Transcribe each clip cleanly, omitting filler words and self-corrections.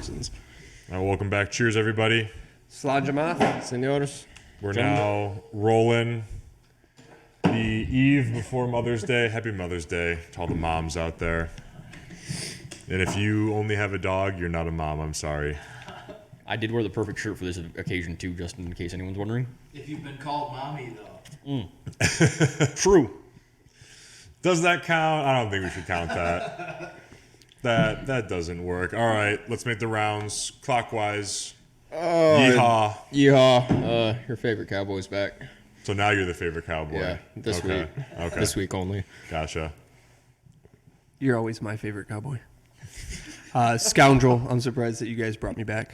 thousands. All right, welcome back. Cheers, everybody. Slajamath, senores. We're now rolling the eve before Mother's Day. Happy Mother's Day to all the moms out there. And if you only have a dog, you're not a mom. I'm sorry. I did wear the perfect shirt for this occasion, too, just in case anyone's wondering. If you've been called mommy, though. True. Does that count? I don't think we should count that. That doesn't work. All right, let's make the rounds clockwise. Yeehaw. Yeehaw. Your favorite Cowboy's back. So now you're the favorite Cowboy. Yeah, this week. Okay. This week only. Gotcha. You're always my favorite Cowboy. Scoundrel, I'm surprised that you guys brought me back.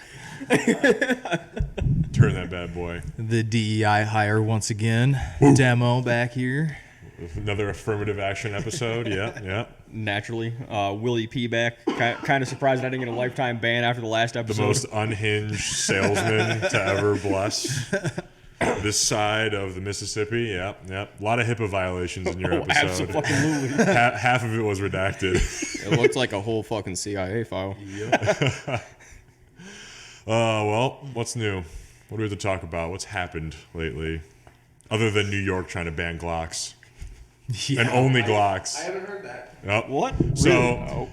Turn that bad boy. The DEI hire once again. Demo back here. Another affirmative action episode. Yeah. Naturally. Willy P back. Kind of surprised I didn't get a lifetime ban after the last The episode. most unhinged salesman to ever bless this side of the Mississippi. Yep. A lot of HIPAA violations in your episode. Absolutely. Half of it was redacted. It looked like a whole fucking CIA file. Well, what's new? What do we have to talk about? What's happened lately? Other than New York trying to ban Glocks. Yeah. And only Glocks. I haven't heard that. Yep. What? So,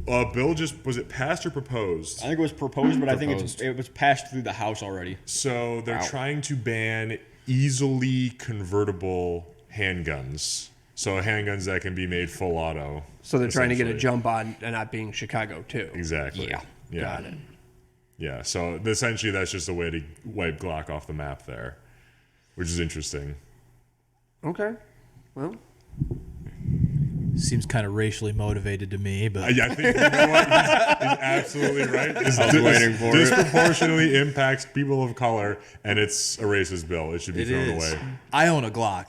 bill was it passed or proposed? I think it was proposed, but I think Proposed. it was passed through the House already. So they're Wow. trying to ban easily convertible handguns. So handguns that can be made full auto. So they're trying to get a essentially. jump on not being Chicago, too. Exactly. Yeah. Got it. Yeah. So essentially that's just a way to wipe Glock off the map there, which is interesting. Okay. Well, Seems kind of racially motivated to me, but I think you know what? He's absolutely right. This I was waiting for it. disproportionately impacts people of color, and it's a racist bill. It should be it thrown is. away. I own a Glock.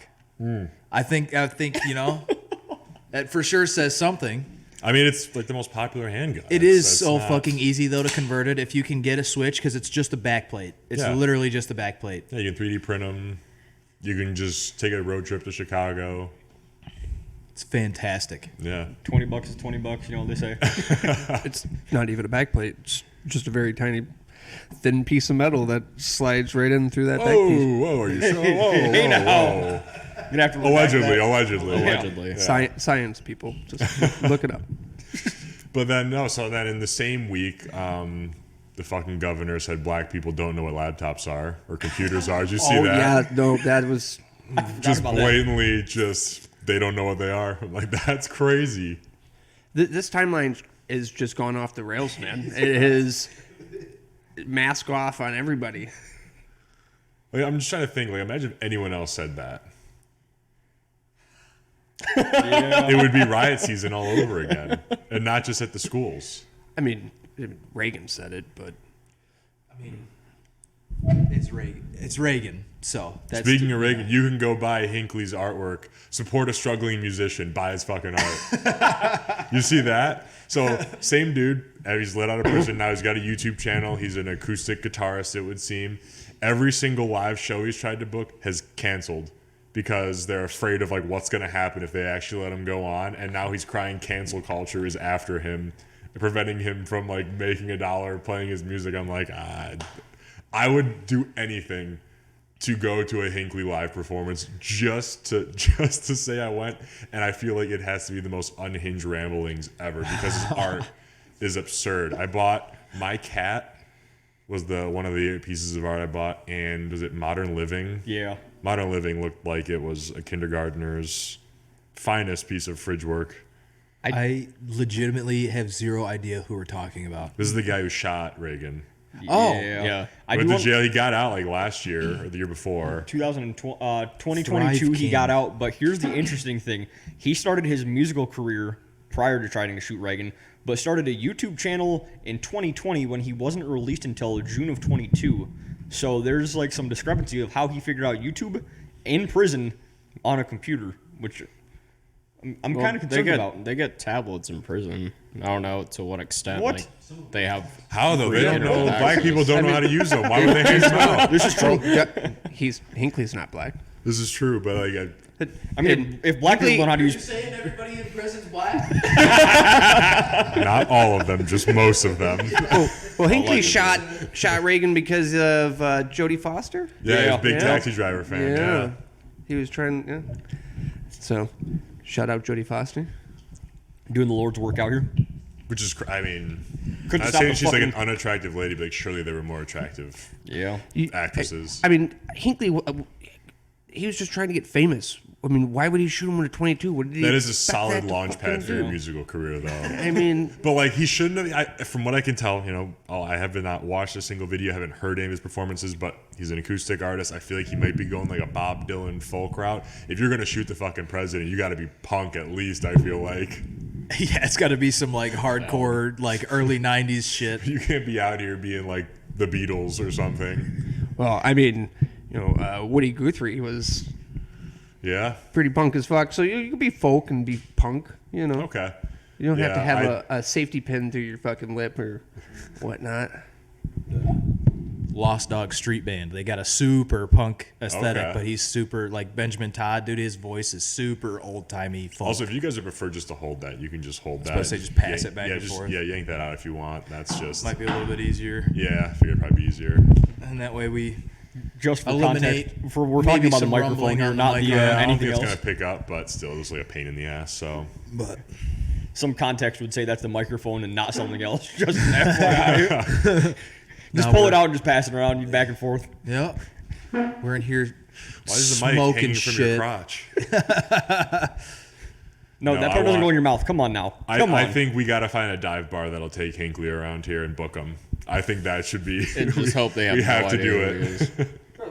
I think you know that for sure says something. I mean, it's like the most popular handgun. It is That's so not- fucking easy though to convert it if you can get a switch because it's just a backplate. It's Yeah. literally just a backplate. Yeah, you can 3D print them. You can just take a road trip to Chicago. It's fantastic. Yeah. $20 is $20, you know what they say. it's not even a backplate. It's just a very tiny, thin piece of metal that slides right in through that back piece. Whoa, are you sure? Whoa. You're gonna have to look back at that. Allegedly. Allegedly. Science people, just look it up. But then, in the same week, the fucking governor said black people don't know what laptops are or computers are. Did you see that? Yeah, no, that was Just about that. blatantly, they don't know what they are. I'm like, that's crazy. this timeline is just gone off the rails, man. It is mask off on everybody. Like, I'm just trying to think. Like, imagine if anyone else said that. It would be riot season all over again, and not just at the schools. I mean, Reagan said it, but I mean, it's Reagan. It's Reagan. So that's Speaking of Reagan, you can go buy Hinckley's artwork, support a struggling musician, buy his fucking art. You see that? So, same dude, he's let out of prison, now he's got a YouTube channel, he's an acoustic guitarist, it would seem. Every single live show he's tried to book has canceled because they're afraid of like what's going to happen if they actually let him go on, and now he's crying cancel culture is after him, preventing him from like making a dollar playing his music. I'm like, I would do anything to go to a Hinckley live performance just to say I went, and I feel like it has to be the most unhinged ramblings ever because his art is absurd. I bought My Cat was one of the pieces of art I bought, and was it Modern Living? Yeah. Modern Living looked like it was a kindergartner's finest piece of fridge work. I legitimately have zero idea who we're talking about. This is the guy who shot Reagan. Oh, Yeah. I Went do to want, jail. He got out like last year or the year before. 2022 Thrive he King. got out, but here's the interesting thing. He started his musical career prior to trying to shoot Reagan, but started a YouTube channel in 2020 when he wasn't released until June of 22. So there's like some discrepancy of how he figured out YouTube in prison on a computer, which I'm kind of concerned about. They get tablets in prison. I don't know to what extent. What? Like, they have. How though? They don't freedom know. of Black access. people don't know how to use them. Why would they hand them out? This is true. Hinckley's not black. This is true, but like I mean, if black people learn how to use, saying everybody in prison's black? Not all of them, just most of them. Well, Hinckley shot Reagan because of Jodie Foster. Yeah, he's a big Yeah. Taxi Driver fan. Yeah. He was trying. Yeah. So, shout out Jodie Foster. doing the Lord's work out here. Which is, I mean, Couldn't not stop saying the she's like an fucking- unattractive lady, but like surely there were more attractive Yeah. actresses. I mean, Hinckley, he was just trying to get famous. I mean, why would he shoot him when he's 22? What did he That is a expect solid that to launch fucking pad for your do? musical career, though. I mean, But like he shouldn't have. From what I can tell, I have not watched a single video, haven't heard any of his performances. But he's an acoustic artist. I feel like he might be going like a Bob Dylan folk route. If you're gonna shoot the fucking president, you got to be punk at least. I feel like Yeah, it's got to be some like hardcore, like early '90s shit. you can't be out here being like the Beatles or something. well, I mean, Woody Guthrie was Yeah. pretty punk as fuck. So you can be folk and be punk, Okay. You don't have to Yeah, have a safety pin through your fucking lip or whatnot. Lost Dog Street Band. They got a super punk aesthetic, Okay. but he's super like Benjamin Todd. Dude, his voice is super old timey folk. Also, if you guys would prefer just to hold that, you can just hold that. supposed to say just pass it back and forth. Yeah, yank that out if you want. That's just. Might be a little bit easier, Yeah, I figured it'd probably be easier. and that way we Just for eliminate. context, we're talking maybe about the some microphone rumbling here, on the not the microphone. I don't anything think it's else. gonna pick up, but still, just like a pain in the ass. So. But Some context would say that's the microphone and not something else. Just an FYI. Just Now pull we're- it out and just pass it around, you back and forth. yeah, we're in here Why is the mic smoking hanging from your shit. crotch? No, No, that I part doesn't want- go in your mouth. Come on now. Come I on. think we got to find a dive bar that'll take Hinckley around here and book him. I think that should be. And just hope they have we no have to idea do who it. he is.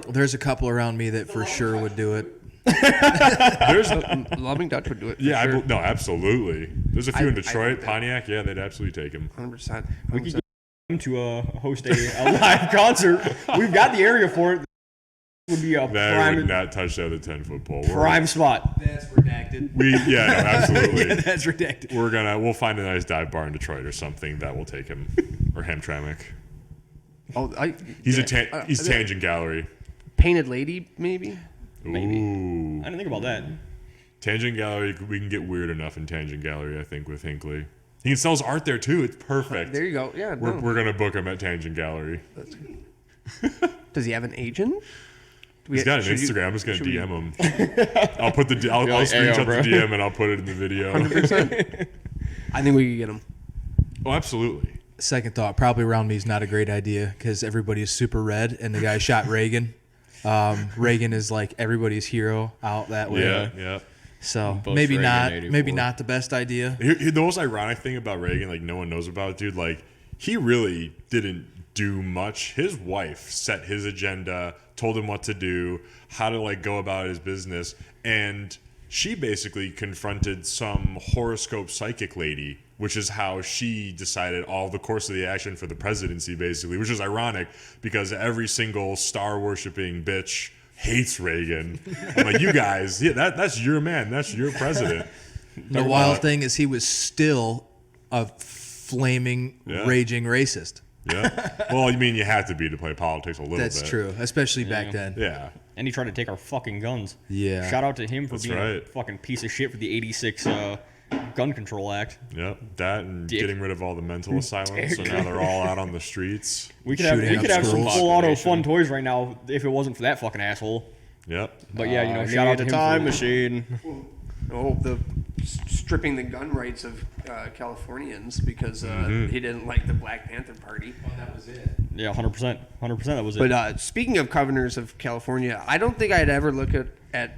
There's a couple around me that for sure would do it. There's, Loving Dutch would do it. For yeah, sure. no, absolutely. There's a few in I Detroit, think that- Pontiac. Yeah, they'd absolutely take him. 100%. We could get him to host a live concert. We've got the area for it. Would be a That would prime, not touch out the 10-foot pole. We're- prime spot. That's redacted. no, absolutely. Yeah, that's redacted. We'll find a nice dive bar in Detroit or something that will take him, or Hamtramck. Oh, He's Tangent Gallery. Painted Lady, maybe? Maybe. Ooh, I didn't think about that. Tangent Gallery. We can get weird enough in Tangent Gallery, I think, with Hinckley. He can sell his art there too. It's perfect. There you go. Yeah. We're gonna book him at Tangent Gallery. Does he have an agent? He's got an Instagram. I'm just gonna DM him. I'll put I'll like, "Hey, yo, screenshot bro." the DM and I'll put it in the video. 100%. I think we could get him. Oh, absolutely. Second thought, probably around me is not a great idea because everybody is super red, and the guy shot Reagan. Reagan is like everybody's hero out that way. Yeah. So Bush, maybe Reagan, not. 84. Maybe not the best idea. The most ironic thing about Reagan, like no one knows about, dude, like he really didn't do much. His wife set his agenda, told him what to do, how to like go about his business, and she basically confronted some horoscope psychic lady, which is how she decided all the course of the action for the presidency, basically, which is ironic because every single star worshipping bitch hates Reagan. I'm like, you guys, yeah, that's your man, that's your president. The wild thing is he was still a flaming, Yeah. raging racist. Yeah. Well, you mean you have to be to play politics a little That's bit. true, especially back then. Yeah. And he tried to take our fucking guns. Yeah. Shout out to him for That's being a right. fucking piece of shit for the 86 Gun Control Act. Yep. That and Dick. getting rid of all the mental asylums, so now they're all out on the streets. We could have, Shooting up some schools. full auto fun toys right now if it wasn't for that fucking asshole. Yep. But yeah, I shout out to need him a time for, machine. Oh, the stripping the gun rights of Californians because he didn't like the Black Panther Party. That was it. yeah, 100%. 100% that was it. But speaking of governors of California, I don't think I'd ever look at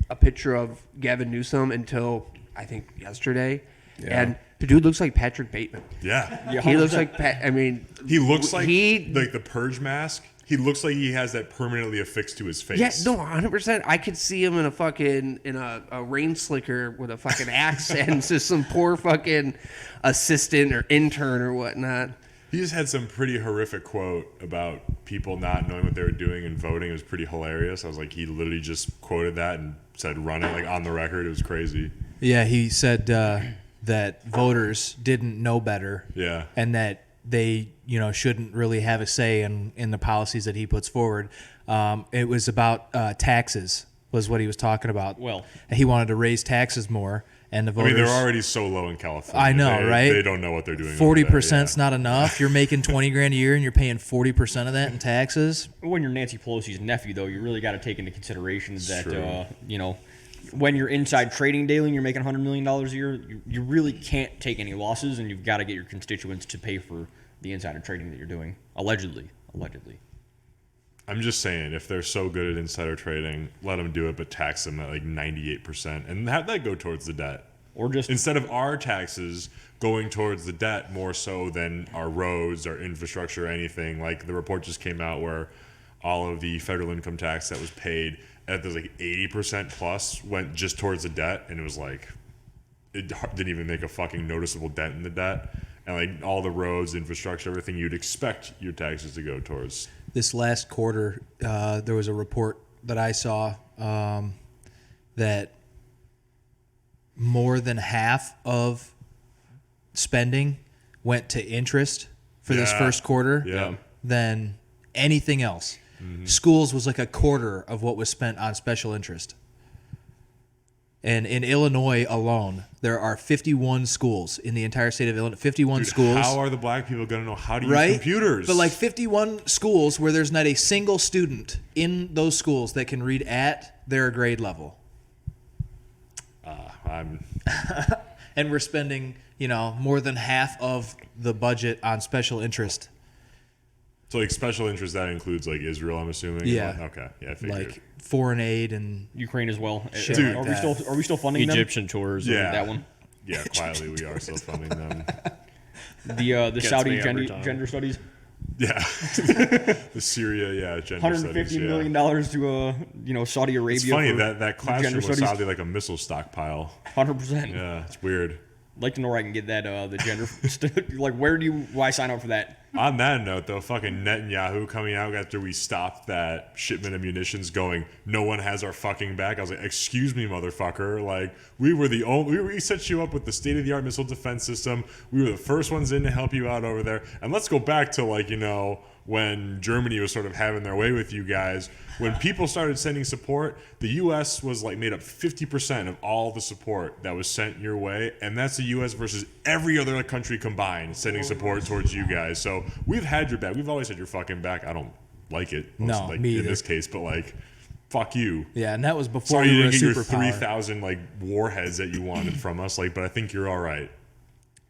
a picture of Gavin Newsom until I think yesterday, and the dude looks like Patrick Bateman. Yeah. Yeah, He looks 100%. like He looks like he. like the purge mask. He looks like he has that permanently affixed to his face. Yeah, no, 100%. I could see him in a rain slicker with a fucking axe and just some poor fucking assistant or intern or whatnot. He just had some pretty horrific quote about people not knowing what they were doing and voting. It was pretty hilarious. I was like, he literally just quoted that and said, run it, like on the record. It was crazy. Yeah, he said that voters didn't know better. Yeah. And that they, shouldn't really have a say in the policies that he puts forward. It was about taxes was what he was talking about. Well, He wanted to raise taxes more, and the I voters. mean, they're already so low in California. I know, right? They don't know what they're doing. 40%'s not enough. You're making $20,000 a year, and you're paying 40% of that in taxes. when you're Nancy Pelosi's nephew, though, you really got to take into consideration that, true. you know, when you're inside trading daily and you're making $100 million a year, you really can't take any losses, and you've got to get your constituents to pay for the insider trading that you're doing. Allegedly. I'm just saying, if they're so good at insider trading, let them do it, but tax them at like 98%, and have that go towards the debt. Or just Instead of our taxes going towards the debt more so than our roads, our infrastructure, anything. Like the report just came out where all of the federal income tax that was paid at those like 80% plus went just towards the debt, and it was like it didn't even make a fucking noticeable dent in the debt. And like all the roads, infrastructure, everything you'd expect your taxes to go towards. This last quarter, there was a report that I saw that more than half of spending went to interest for this first quarter Yeah. than anything else. Schools was like a quarter of what was spent on special interest. And in Illinois alone, there are 51 schools in the entire state of Illinois. 51 Dude, schools. how are the black people going to know how to use Right? computers? But like 51 schools where there's not a single student in those schools that can read at their grade level. And we're spending, more than half of the budget on special interest. So like special interest, that includes like Israel, I'm assuming. Yeah. Okay. Yeah, I figured. Like foreign aid and Ukraine as well. Shit Dude. like Are we still funding Egyptian tourism. Yeah. that one? Yeah, quietly we are still funding them. The Saudi me every time. gender studies. Yeah. The Syria, gender $150 studies. million to Saudi Arabia. It's funny for that classroom gender was studies. sounded like a missile stockpile. 100%. Yeah, it's weird. I'd like to know where I can get that the gender like why sign up for that? On that note, though, fucking Netanyahu coming out after we stopped that shipment of munitions going, no one has our fucking back. I was like, excuse me, motherfucker. Like, we were the only, we set you up with the state-of-the-art missile defense system. We were the first ones in to help you out over there. And let's go back to, like, when Germany was sort of having their way with you guys. When people started sending support, the U.S. was, like, made up 50% of all the support that was sent your way. And that's the U.S. versus every other country combined sending support towards you guys. So we've had your back. We've always had your fucking back. I don't like it. No, like, me in either. this case, but, like, fuck you. yeah, and that was before Sorry we you were a didn't get your superpower. 3,000, like, warheads that you wanted from us. Like, but I think you're all right.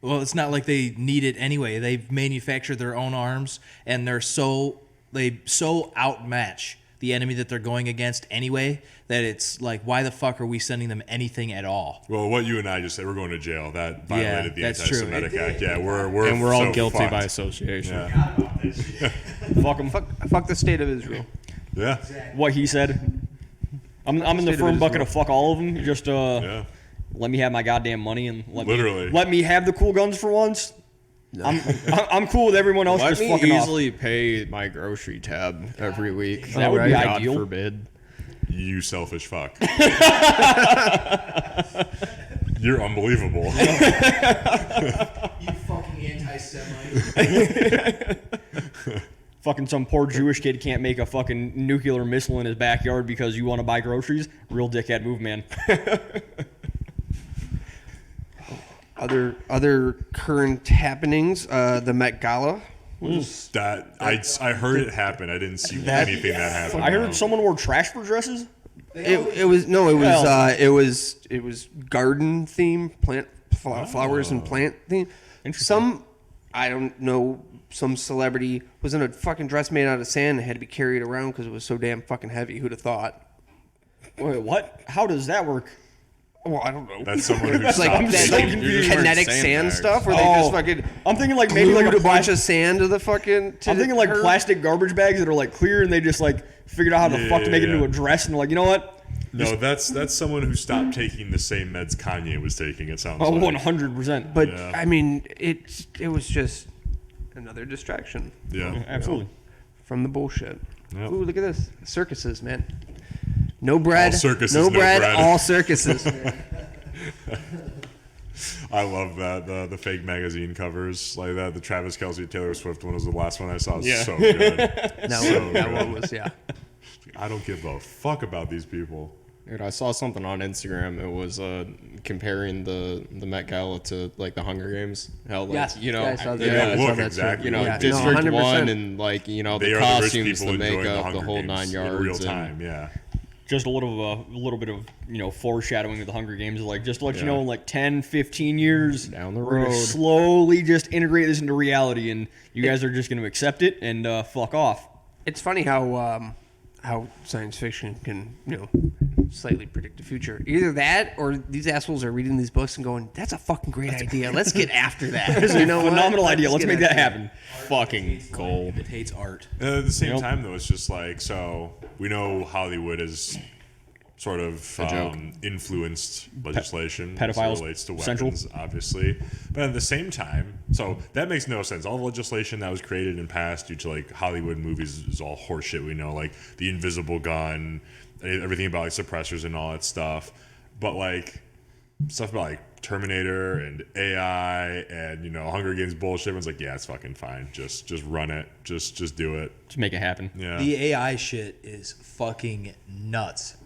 Well, it's not like they need it anyway. They've manufactured their own arms, and they so outmatch the enemy that they're going against anyway that it's like, why the fuck are we sending them anything at all? Well, what you and I just said, we're going to jail. That violated the that's true. Anti-Semitic Act. Yeah, we're And we're all so guilty fucked. by association. Yeah. Fuck him. Fuck the state of Israel. Yeah. What he said. I'm in the State of firm bucket Israel. of fuck all of them. Just Yeah. let me have my goddamn money and Literally. let me have the cool guns for once. I'm cool with everyone else Let just me fucking off. easily pay my grocery tab every week. That would be God ideal. forbid. You selfish fuck. You're unbelievable. You fucking anti-Semite. Fucking some poor Jewish kid can't make a fucking nuclear missile in his backyard because you want to buy groceries. Real dickhead move, man. Other current happenings. The Met Gala. That I heard it happen. I didn't see anything that happened. I heard someone wore trash for dresses. It was garden theme, plant flowers and plant theme. Some I don't know. Some celebrity was in a fucking dress made out of sand and had to be carried around because it was so damn fucking heavy. Who'd have thought? Wait, what? How does that work? Well, I don't know. That's someone who It's like stopped that, taking- like You're just wearing kinetic sand sandbags. stuff where they Oh. just fucking I'm thinking like maybe like glued a a bunch plastic. of sand to the fucking. I'm thinking like her. plastic garbage bags that are like clear and they just like figured out how the fuck to make it into Yeah. a dress and they're like, you know what? No, that's someone who stopped taking the same meds Kanye was taking. It sounds Oh, like. 100%. But Yeah. I mean, it was just another distraction Yeah. Absolutely. from the bullshit. Yep. Ooh, look at this circuses, man. No bread. All circuses, no no bread. bread. All circuses. I love that the fake magazine covers like that. The Travis Kelce Taylor Swift one was the last one I saw. Yeah. So good. that So one, that good. one was I don't give a fuck about these people. Dude, I saw something on Instagram. It was comparing the Met Gala to like the Hunger Games. How like Yes. you know, Yeah, I saw that. They Yeah, I don't saw look that too. exactly. you know, like District 100%. 1 and like you know they the are the rich costumes, people the enjoying makeup, Hunger the whole Games 9 yards. in real and time. Yeah. Just a little bit of foreshadowing of the Hunger Games, like just to let you Yeah. know, in like 10, 15 years Down the we're gonna road. slowly just integrate this into reality, and you guys are just gonna accept it and fuck off. It's funny how science fiction can slightly predict the future. Either that, or these assholes are reading these books and going, "That's a fucking great idea. Let's get after that." You know what? Phenomenal idea. Let's get make that after happen. Fucking gold. It hates art. At the same Yep. time, though, it's just like, so we know Hollywood is sort of joke. influenced legislation pedophiles as it relates to central. weapons, obviously. But at the same time, so that makes no sense. All the legislation that was created and passed due to like Hollywood movies is all horseshit. We know, like the invisible gun, everything about like suppressors and all that stuff. But like stuff about like Terminator and AI and Hunger Games bullshit. Everyone's like, yeah, it's fucking fine. Just run it. Just do it. Just make it happen. Yeah. The AI shit is fucking nuts.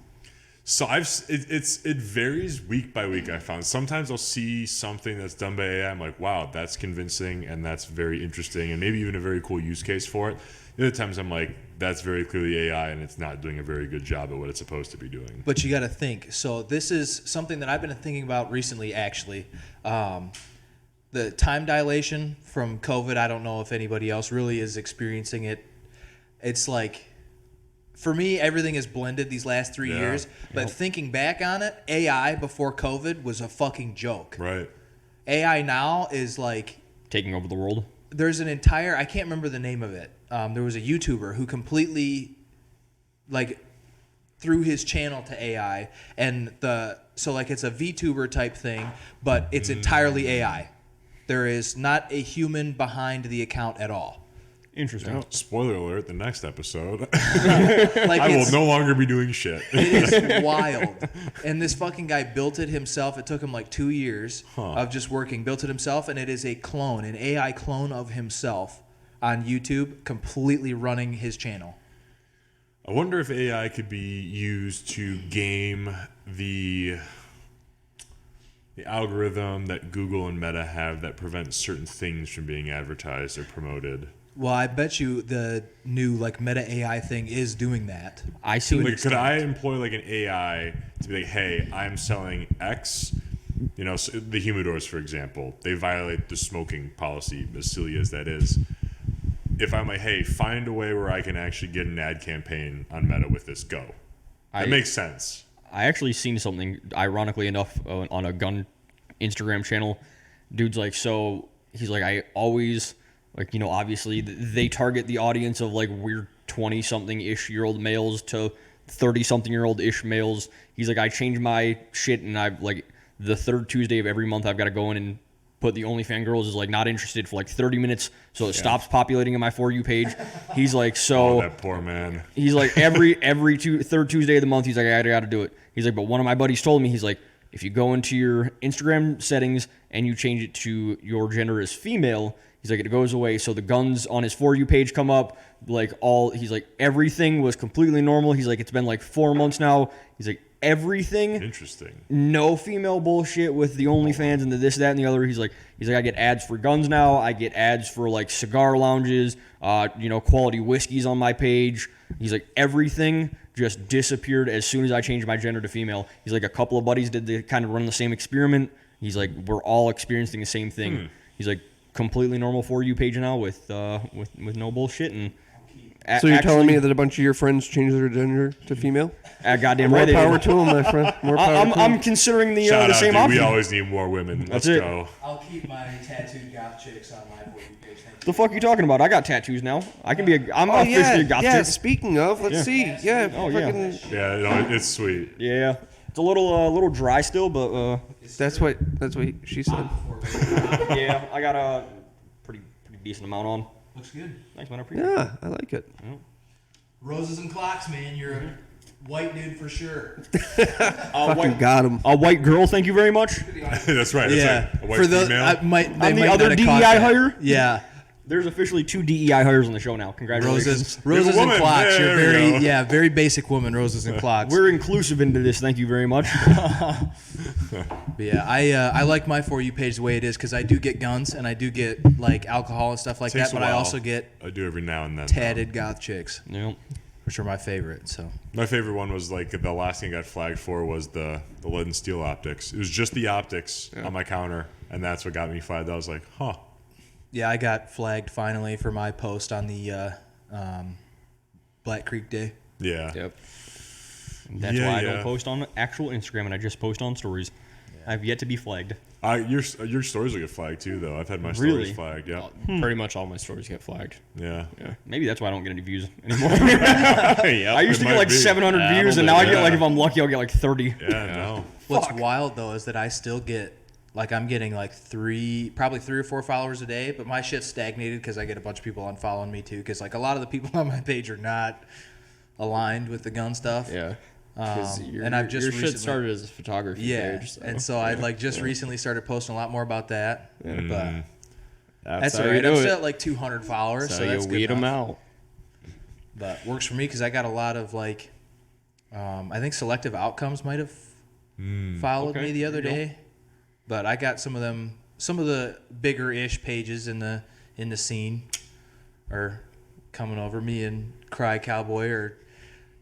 So it varies week by week. I found sometimes I'll see something that's done by AI. I'm like, wow, that's convincing and that's very interesting and maybe even a very cool use case for it. The other times I'm like, that's very clearly AI and it's not doing a very good job at what it's supposed to be doing. But you got to think. So this is something that I've been thinking about recently, actually. The time dilation from COVID, I don't know if anybody else really is experiencing it. It's like, for me, everything is blended these last 3 Yeah. years. But thinking back on it, AI before COVID was a fucking joke. Right. AI now is like, Taking over the world. there's an entire, I can't remember the name of it. There was a YouTuber who completely like threw his channel to AI, and so like it's a VTuber type thing, but it's entirely AI. There is not a human behind the account at all. Interesting. Spoiler alert, the next episode. Like I will it's, no longer be doing shit. it is wild. And this fucking guy built it himself. It took him like 2 years of just working, built it himself, and it is a clone, an AI clone of himself on YouTube, completely running his channel. I wonder if AI could be used to game the algorithm that Google and Meta have that prevents certain things from being advertised or promoted. Well, I bet you the new like Meta AI thing is doing that. I see. Like, could I employ like an AI to be like, hey, I'm selling X? So the humidors, for example, they violate the smoking policy, as silly as that is. If I'm like, hey, find a way where I can actually get an ad campaign on Meta with this, go. That makes sense. I actually seen something, ironically enough, on a gun Instagram channel. Dude's like, so he's like, I always, like, obviously they target the audience of like weird 20-something-ish-year-old males to 30-something-year-old-ish males. He's like, I change my shit, and I've like the third Tuesday of every month I've got to go in and put the OnlyFans girls is like not interested for like 30 minutes, so it stops populating in my For You page. He's like, so That poor man. he's like every third Tuesday of the month, he's like, I gotta do it. He's like, but one of my buddies told me, he's like, if you go into your Instagram settings and you change it to your gender as female, he's like, it goes away. So the guns on his For You page come up, like he's like, everything was completely normal. He's like, it's been like 4 months now. He's like, everything, Interesting. no female bullshit with the OnlyFans and the this, that, and the other. He's like, I get ads for guns now. I get ads for like cigar lounges, quality whiskeys on my page. He's like, everything just disappeared as soon as I changed my gender to female. He's like, a couple of buddies did the kind of run the same experiment. He's like, we're all experiencing the same thing. He's like, completely normal For You page now with no bullshit. And So you're telling me that a bunch of your friends changed their gender to female? goddamn More right they power did. to them, my friend. More power to 'em. I'm considering the Shout out, same dude. option. We always need more women. Let's it. go. I'll keep my tattooed goth chicks on my For You page. Thank you. The fuck you talking about? I got tattoos now. I'm Oh, officially a goth yeah. chick. Speaking of, let's see. Yeah. Oh, yeah. fucking- Yeah, it's sweet. Yeah, it's a little dry still, but That's what she said. yeah, I got a pretty decent amount on. Looks good. Thanks, man. I appreciate it. Yeah, I like it. Roses and clocks, man. You're a white dude for sure. Fucking got him. A white girl, thank you very much. That's right. That's Yeah. right. A white For the female. I'm the other DEI hire? Yeah. There's officially 2 DEI hires on the show now. Congratulations. Roses woman. and clocks. There You're we go. very basic woman. Roses and clocks. We're inclusive into this. Thank you very much. But yeah, I like my For You page the way it is because I do get guns and I do get like alcohol and stuff like Takes that, a but I while. also get I do every now and then. tatted goth chicks, Yep. which are my favorite. So My favorite one was like the last thing I got flagged for was the lead and steel optics. It was just the optics on my counter, and that's what got me flagged. I was like, huh. yeah, I got flagged finally for my post on the Black Creek Day. Yeah. Yep. That's Yeah, why I yeah. don't post on actual Instagram and I just post on stories. I've yet to be flagged. Your stories will get flagged too, though. I've had my Really? stories flagged. Yeah. Pretty much all my stories get flagged. Yeah. Maybe that's why I don't get any views anymore. Yep. I used to It get might like be. 700 Yeah, views, and that'll now I do get it. like, if I'm lucky, I'll get like 30. Yeah. No. What's wild though is that I still get like I'm getting like probably 3 or 4 followers a day, but my shit's stagnated because I get a bunch of people unfollowing me too. Because like a lot of the people on my page are not aligned with the gun stuff. Yeah. 'Cause And I've just your shit recently- started as a photography Yeah, page. and so I like just recently started posting a lot more about that. But that's how all you right. do I'm it. still at like 200 followers, So so that's you good weed them enough. out. But works for me because I got a lot of like, I think Selective Outcomes might have followed Okay, me the other there you go. day, but I got some of the bigger-ish pages in the scene are coming over me, and Crye Cowboy are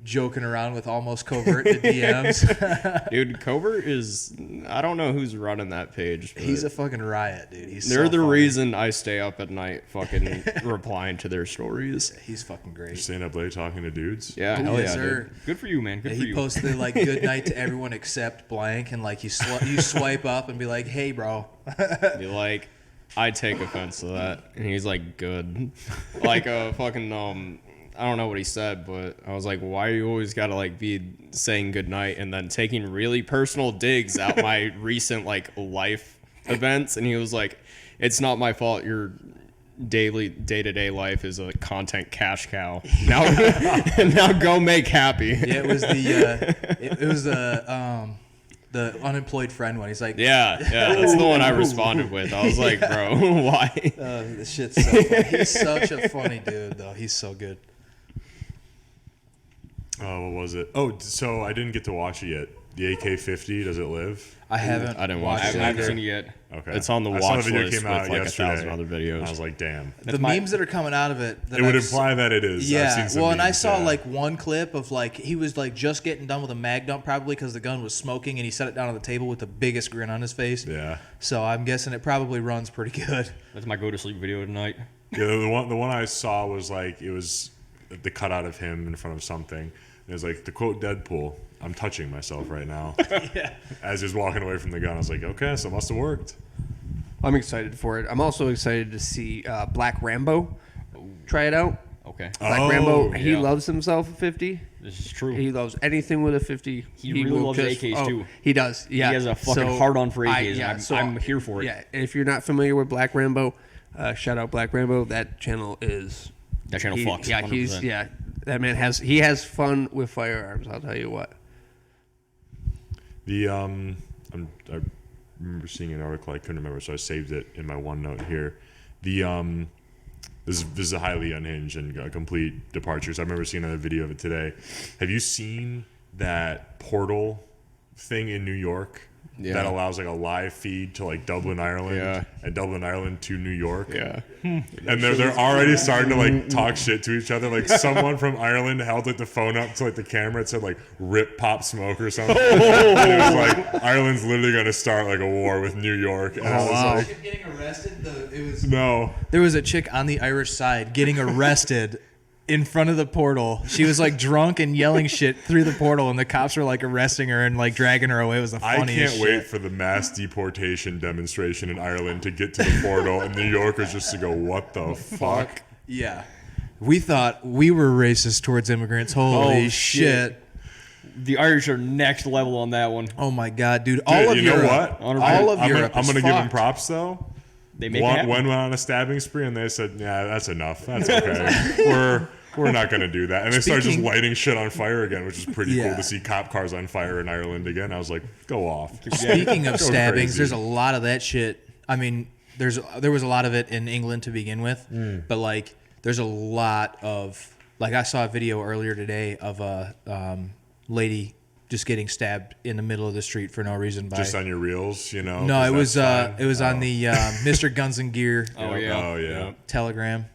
joking around with almost covert the DMs. Dude, Covert is, I don't know who's running that page. But He's a fucking riot, dude. they're so the funny. reason I stay up at night fucking replying to their stories. He's fucking great. Staying up late talking to dudes. Yeah, Oh, hell yes, yeah, sir. dude. Good for you, man. Good Yeah, for he you. posted like good night to everyone except blank, and like you swipe up and be like, hey, bro. Be like, I take offense to that. And he's like, good. Like a fucking, I don't know what he said, but I was like, why you always gotta like be saying goodnight and then taking really personal digs at my recent like life events? And he was like, it's not my fault. Your day-to-day life is a content cash cow. Now, now go make happy. Yeah, it was the unemployed friend one. He's like, Yeah, that's the one I responded with. I was like, bro, why? this shit's so funny. He's such a funny dude, though. He's so good. Oh, what was it? Oh, so I didn't get to watch it yet. The AK-50, does it live? I haven't. I didn't watch I it. haven't seen it yet. Okay. It's on the I saw watch the video list came out with like yesterday. 1,000 other videos. I was like, damn. The memes that are coming out of it. That It would I've imply that it is. I've Yeah, seen some well, and I memes, saw yeah. like one clip of like he was like just getting done with a mag dump probably because the gun was smoking, and he set it down on the table with the biggest grin on his face. Yeah. So I'm guessing it probably runs pretty good. That's my go to sleep video tonight. Yeah, the one I saw was like it was the cutout of him in front of something. It was like the quote Deadpool, I'm touching myself right now. Yeah. As he was walking away from the gun, I was like, okay, so it must have worked. I'm excited for it. I'm also excited to see Black Rambo try it out. Okay. Black Rambo, he yeah. loves himself a 50. This is true. He loves anything with a 50. He really will loves AKs too. He does. Yeah. He has a fucking hard-on for AKs, and so I'm here for it. Yeah. If you're not familiar with Black Rambo, shout out Black Rambo. That channel is. That channel fucks. Yeah, 100%. That man has fun with firearms. I'll tell you what. The I remember seeing an article I couldn't remember, so I saved it in my OneNote here. The this is a highly unhinged and a complete departure. So I remember seeing another video of it today. Have you seen that portal thing in New York Yeah. that allows like a live feed to like Dublin, Ireland, Yeah. and Dublin, Ireland to New York? Yeah. And they're already starting to like talk shit to each other. Like someone from Ireland held like the phone up to like the camera. It said like "Rip Pop Smoke" or something. And it was like Ireland's literally going to start like a war with New York. And I was like, Getting arrested. no. There was a chick on the Irish side getting arrested in front of the portal. She was like drunk and yelling shit through the portal, and the cops were like arresting her and like dragging her away. It was the I funniest can't wait shit. for the mass deportation demonstration in Ireland to get to the portal and New Yorkers just to go, what the fuck? Yeah. We thought we were racist towards immigrants. Holy Oh, shit. The Irish are next level on that one. Oh my god, dude! Dude, All of you know Europe, what? all of I'm Europe. gonna is give them fucked. props though. They make it One happen. went on a stabbing spree and they said, yeah, that's enough. That's okay. We're not going to do that. And they started just Speaking- lighting shit on fire again, which is pretty Yeah. cool to see cop cars on fire in Ireland again. I was like, go off. Speaking of Go stabbings, crazy. there's a lot of that shit. I mean, there was a lot of it in England to begin with, but like there's a lot of like I saw a video earlier today of a lady just getting stabbed in the middle of the street for no reason by Just on your reels, you know? no, 'cause it was on the Mr. Guns and Gear Oh yeah. Oh, yeah. Telegram.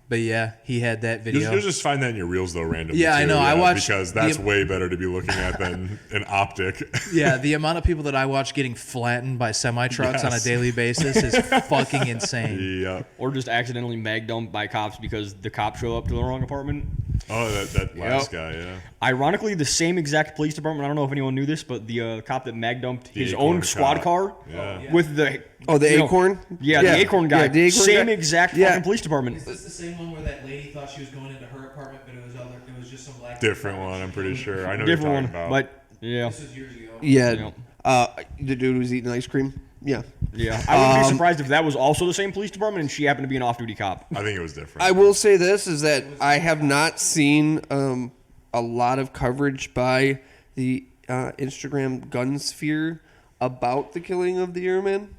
But yeah, he had that video. You'll just find that in your reels, though, randomly. Yeah, I too, know. I watched because that's the- way better to be looking at than an optic. Yeah, the amount of people that I watch getting flattened by semi trucks on a Yes. daily basis is fucking insane. Yeah. Or just accidentally mag dumped by cops because the cops show up to the wrong apartment. Oh, that last guy, yeah. Ironically, the same exact police department. I don't know if anyone knew this, but the cop that mag dumped his Acorn own squad cop. car Yeah. with the the you know, Acorn? Yeah, the Acorn guy. Yeah, the Acorn same guy. exact Yeah. fucking police department. Is this the same one where that lady thought she was going into her apartment, but it was just some black Different one, I'm pretty sure. I know Different what one, you're talking about. but yeah, This was years ago. Yeah. Yeah. The dude was eating ice cream. Yeah. yeah. I wouldn't be surprised if that was also the same police department and she happened to be an off-duty cop. I think it was different. I will say this is that I have not seen a lot of coverage by the Instagram gun sphere about the killing of the airman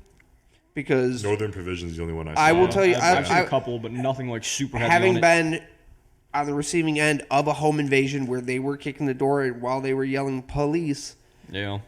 because Northern Provision is the only one I saw. I will tell you, I've seen I, a couple, but nothing like super heavy having on it. been on the receiving end of a home invasion where they were kicking the door while they were yelling police. Yeah.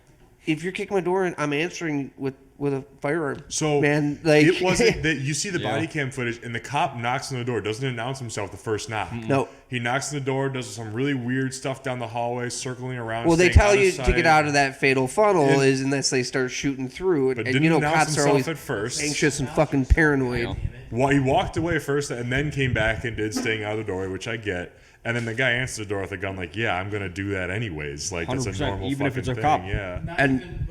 If you're kicking my door and I'm answering with a firearm, So man, like it wasn't that you see the Yeah. body cam footage and the cop knocks on the door, doesn't announce himself the first knock. No. He knocks on the door, does some really weird stuff down the hallway, circling around. Well, they staying tell out of you to sight. get out of that fatal funnel And- is unless they start shooting through it. But And didn't you know, announce cops are himself always at first. anxious and fucking paranoid. Yeah. Well, he walked away first and then came back and did staying out of the doorway, which I get. And then the guy answers the door with a gun, like, "Yeah, I'm gonna do that anyways. Like, it's a 100%, normal even if fucking it's a thing." cop. Yeah. And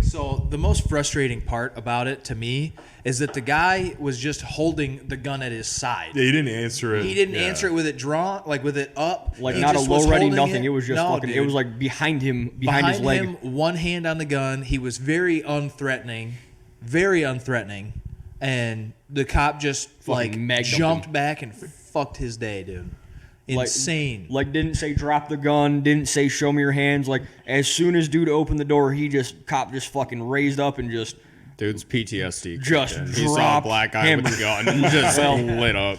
So the most frustrating part about it to me is that the guy was just holding the gun at his side. Yeah, he didn't answer it. He didn't Yeah. answer it with it drawn, like with it up. Like He not a just low was ready, holding nothing. It was just No, fucking. It dude. was like behind him, behind his leg. him, one hand on the gun. He was very unthreatening, and the cop just like mag-dumped jumped him. back and fucked his day, dude. Insane. Like didn't say drop the gun, didn't say show me your hands. Like as soon as dude opened the door, cop just fucking raised up and just Dude's PTSD. Just kicked in. He saw a dropped black guy him. with a gun and just lit up.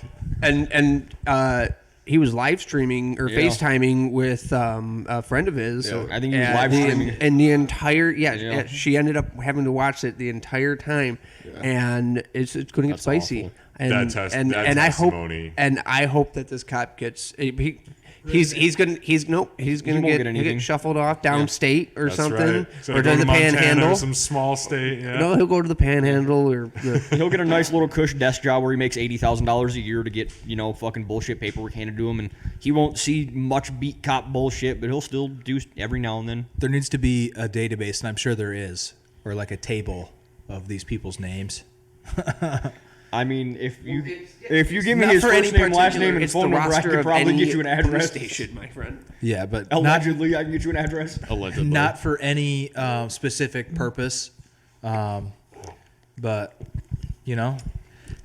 he was live streaming or Yeah. FaceTiming with a friend of his. So, I think he was and live the- streaming. And the entire Yeah. she ended up having to watch it the entire time, and it's going to get That's spicy. awful. And That and I hope testimony. I hope that this cop gets he's gonna won't get, get anything. shuffled off downstate or That's something right. So or go to the Montana, Panhandle. some small state. Yeah. No, he'll go to the Panhandle or he'll get a nice little cush desk job where he makes $80,000 a year to get fucking bullshit paperwork handed to him, and he won't see much beat cop bullshit, but he'll still do every now and then. There needs to be a database, and I'm sure there is, or like a table of these people's names. I mean, if you give me Not his for any first name, last particular- name, and it's phone the number, I roster could of probably any get you an police address. station, my friend. Yeah, but not, Allegedly, I can get you an address. Allegedly. not for any specific purpose. But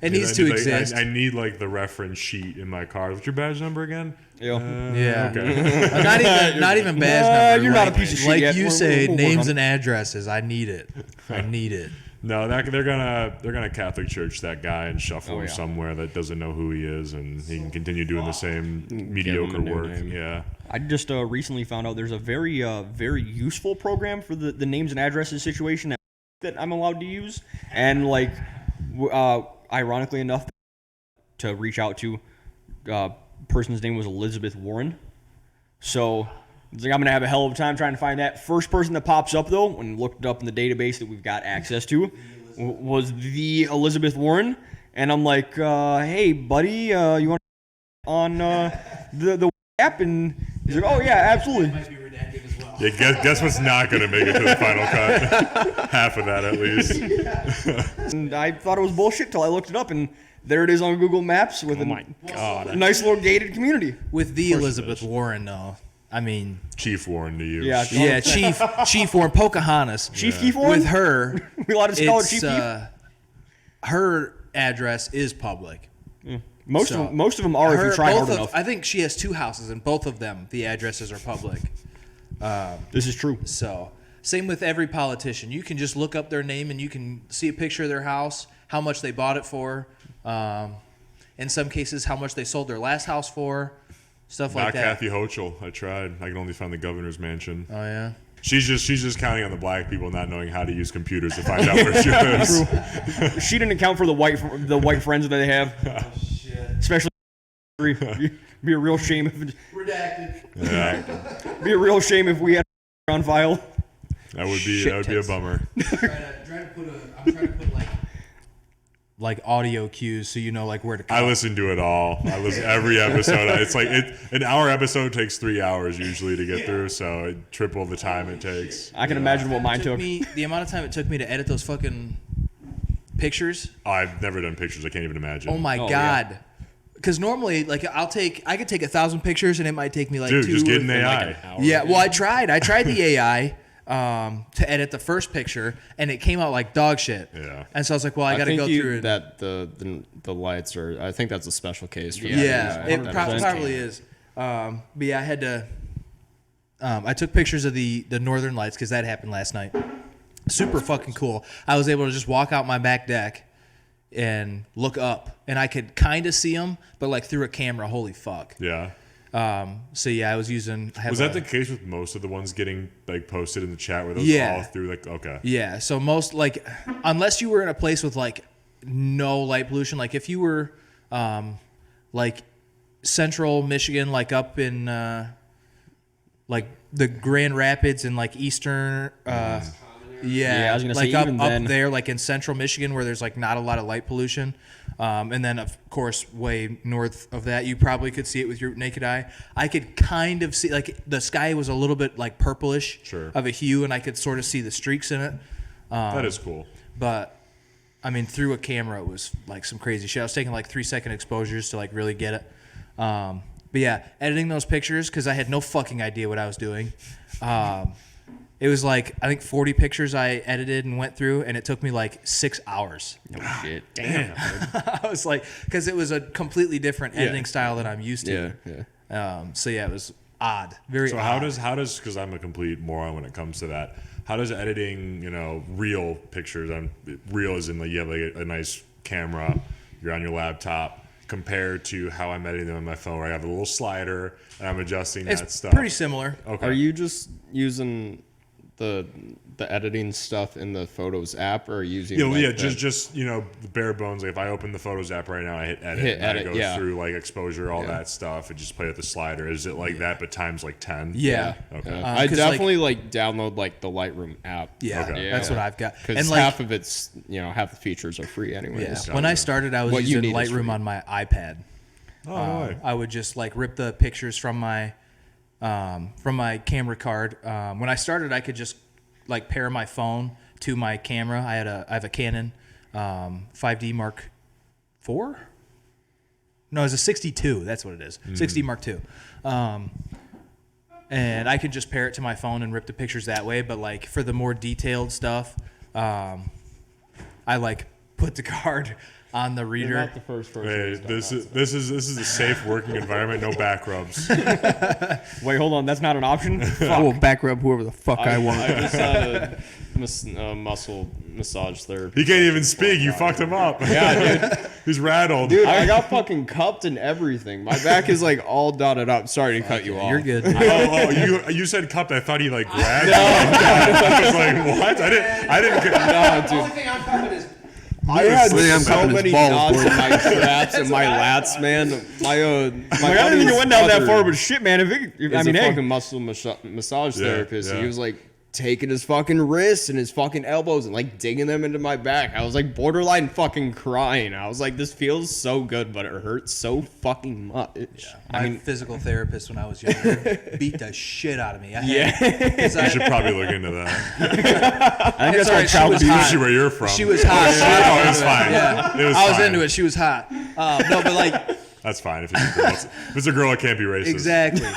it needs to Like, exist. I need like the reference sheet in my car. What's your badge number again? Yeah. Yeah. Okay. not even badge number. you're not a like- piece of shit Like yet. you We'll say, work names on it. and addresses. I need it. I need it. No, they're gonna Catholic Church that guy and shuffle Oh, him yeah. somewhere that doesn't know who he is, and he can continue doing the same mediocre him a new work. name. Yeah. I just recently found out there's a very very useful program for the names and addresses situation that I'm allowed to use, and like ironically enough, to reach out to person's name was Elizabeth Warren. So it's like I'm gonna have a hell of a time trying to find that. First person that pops up though, when looked up in the database that we've got access to, was the Elizabeth Warren, and I'm like, hey buddy, you want on the app? And he's like, oh yeah, absolutely. Yeah. Guess what's not gonna make it to the final cut? Half of that at least. And I thought it was bullshit till I looked it up, and there it is on Google Maps with Oh my God. a nice little gated community. With the Elizabeth Warren, though. I mean, Chief Warren to you. Yeah. yeah, Chief Warren, Pocahontas. Chief Keith Warren? With her, We allowed to call it it's, Chief Keith? her address is public. Most so- of them are if you try hard enough. I think she has two houses, and both of them, the addresses are public. This is true. So, Same with every politician. You can just look up their name and you can see a picture of their house, how much they bought it for, in some cases, how much they sold their last house for, stuff like Not that. Kathy Hochul. I tried. I can only find the governor's mansion. Oh, yeah? She's just counting on the black people not knowing how to use computers to find out where she lives. She didn't account for the white friends that they have, Shit. especially. Be a real shame if Redacted. Yeah, be a real shame if we had on file. that would be a bummer. I'm trying to put like audio cues so you know like where to cut. I listen to it all. I listen every episode. It's like an hour episode takes 3 hours usually to get through, so triple the time it takes. I can imagine what mine took. The amount of time it took me to edit those fucking pictures. Oh, I've never done pictures. I can't even imagine. Oh my god. Because normally, like, I could take 1,000 pictures and it might take me like Dude, 2 just get or an AI. Yeah, well, I tried the AI to edit the first picture, and it came out like dog shit. Yeah. And so I was like, well, I got to think go through it. that the lights are. I think that's a special case. For Yeah, that. it 100%. probably is. But yeah, I had to. I took pictures of the Northern Lights because that happened last night. Super fucking cool. I was able to just walk out my back deck and look up, and I could kind of see them, but like through a camera, holy fuck. Yeah. So yeah, I was using. Was that the case with most of the ones getting like posted in the chat? Were those Yeah. all through like okay? Yeah. So most like, unless you were in a place with like no light pollution, like if you were, like central Michigan, like up in like the Grand Rapids and like eastern. Yeah, I was gonna like say, up even then. there, like in central Michigan, where there's like not a lot of light pollution, and then of course way north of that, you probably could see it with your naked eye. I could kind of see like the sky was a little bit like purplish Sure. of a hue, and I could sort of see the streaks in it. That is cool. But I mean, through a camera, it was like some crazy shit. I was taking like 3-second exposures to like really get it. But yeah, editing those pictures because I had no fucking idea what I was doing. It was like, I think 40 pictures I edited and went through, and it took me like 6 hours. No shit. Damn. I was like, because it was a completely different editing style that I'm used to. Yeah. So yeah, it was odd. Very So odd. how does because I'm a complete moron when it comes to that. How does editing, real pictures? Real as in like you have like a nice camera, you're on your laptop, compared to how I'm editing them on my phone, where I have a little slider and I'm adjusting that It's stuff. pretty similar. Okay. Are you just using the editing stuff in the Photos app, or are you using? Yeah, like yeah, the- just the bare bones. Like if I open the Photos app right now, I hit edit, Hit and edit, I go yeah. through like exposure, all that stuff, and just play with the slider. Is it like that, but times like 10? Yeah. Okay. Yeah. I 'cause, definitely like download like the Lightroom app. Yeah, Okay. that's what I've got. Because And like, half of it's half the features are free anyways. yeah, So. when I started, I was What you using need is Lightroom free. on my iPad. Oh, no way. I would just like rip the pictures from my camera card. When I started, I could just like pair my phone to my camera. I have a Canon 5D Mark IV. No, it's a 62. That's what it is. 60 Mark II. And I could just pair it to my phone and rip the pictures that way. But like for the more detailed stuff, I like put the card on the You're reader. not the first person. Hey, who's done this is a safe working environment. No back rubs. Wait, hold on. That's not an option. I will back rub whoever the fuck I want. I just had a muscle massage therapy. He can't even speak. You fucked him up. Yeah, dude. He's rattled. Dude, I got fucking cupped and everything. My back is like all dotted up. Sorry to cut you off. You're good. You said cupped. I thought he like grabbed. No. I was like, what? I didn't. No, dude. thing I'm cupping is I had Really, I'm so cupping his many balls, knots boy. in my traps and my lats, man. My I didn't think it went down that far, but shit, man. He's a fucking muscle massage therapist. yeah. And he was like taking his fucking wrists and his fucking elbows and like digging them into my back. I was like borderline fucking crying. I was like, this feels so good, but it hurts so fucking much. My physical therapist when I was younger beat the shit out of me. Yeah. You should probably look into that. I think It's that's all called right, child she was abuse. hot. Especially where you're from. She was hot. Oh, it's fine. Yeah. It was I was fine. into it. She was hot. No, but like That's fine. If it's a girl, it can't be racist. exactly.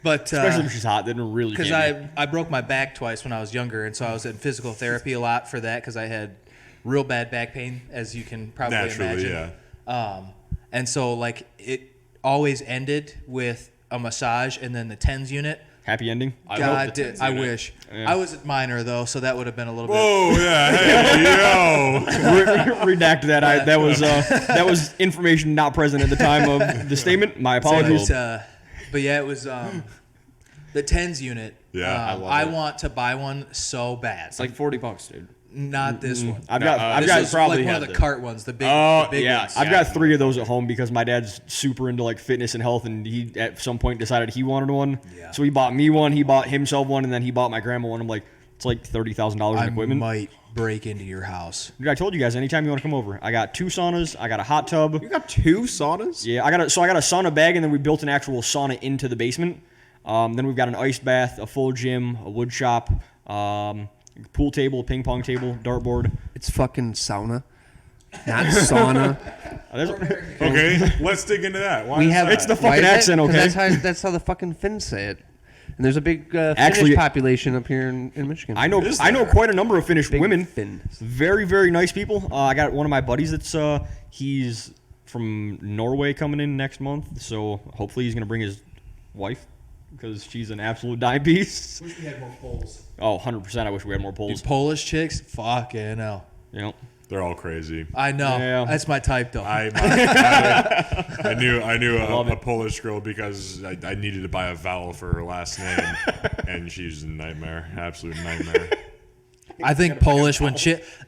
But Especially if she's hot, then it really because can't I broke my back twice when I was younger, and so I was in physical therapy a lot for that because I had real bad back pain, as you can probably Naturally, imagine. yeah. And so like it always ended with a massage and then the TENS unit Happy ending. God, I wish. Yeah. I was a minor though, so that would have been a little bit. Oh yeah, hey yo. Redact that. That was information not present at the time of the statement. My apologies. But yeah, it was the tens unit. Yeah, I love I it. want to buy one so bad. It's like $40, dude. Not this one. I've got This is probably like one of had the the- cart ones, the big yeah. ones. I've got 3 of those at home because my dad's super into like fitness and health, and he at some point decided he wanted one. Yeah. So he bought me one, he bought himself one, and then he bought my grandma one. I'm like, it's like $30,000 I in equipment. might break into your house. Dude, I told you guys, anytime you want to come over, I got 2 saunas, I got a hot tub. You got 2 saunas? Yeah, I got a sauna bag, and then we built an actual sauna into the basement. Then we've got an ice bath, a full gym, a wood shop, pool table, ping pong table, dartboard. It's fucking sauna, not sauna. Okay, let's dig into that. Why We is have that? It's the why fucking is that? accent, 'Cause okay? That's how the fucking Finns say it. And there's a big Finnish Actually- population up here in Michigan. I know Is I know there? quite a number of Finnish Big women. Finns. Very, very nice people. I got one of my buddies that's he's from Norway coming in next month, so hopefully he's gonna bring his wife because she's an absolute dime piece. Wish we had more poles. Oh, 100%. I wish we had more These polls. Polish chicks, fucking hell. You know, They're all crazy. I know. Yeah. That's my type though. I knew love a it. Polish girl because I needed to buy a vowel for her last name, and she's a nightmare, absolute nightmare. I think Polish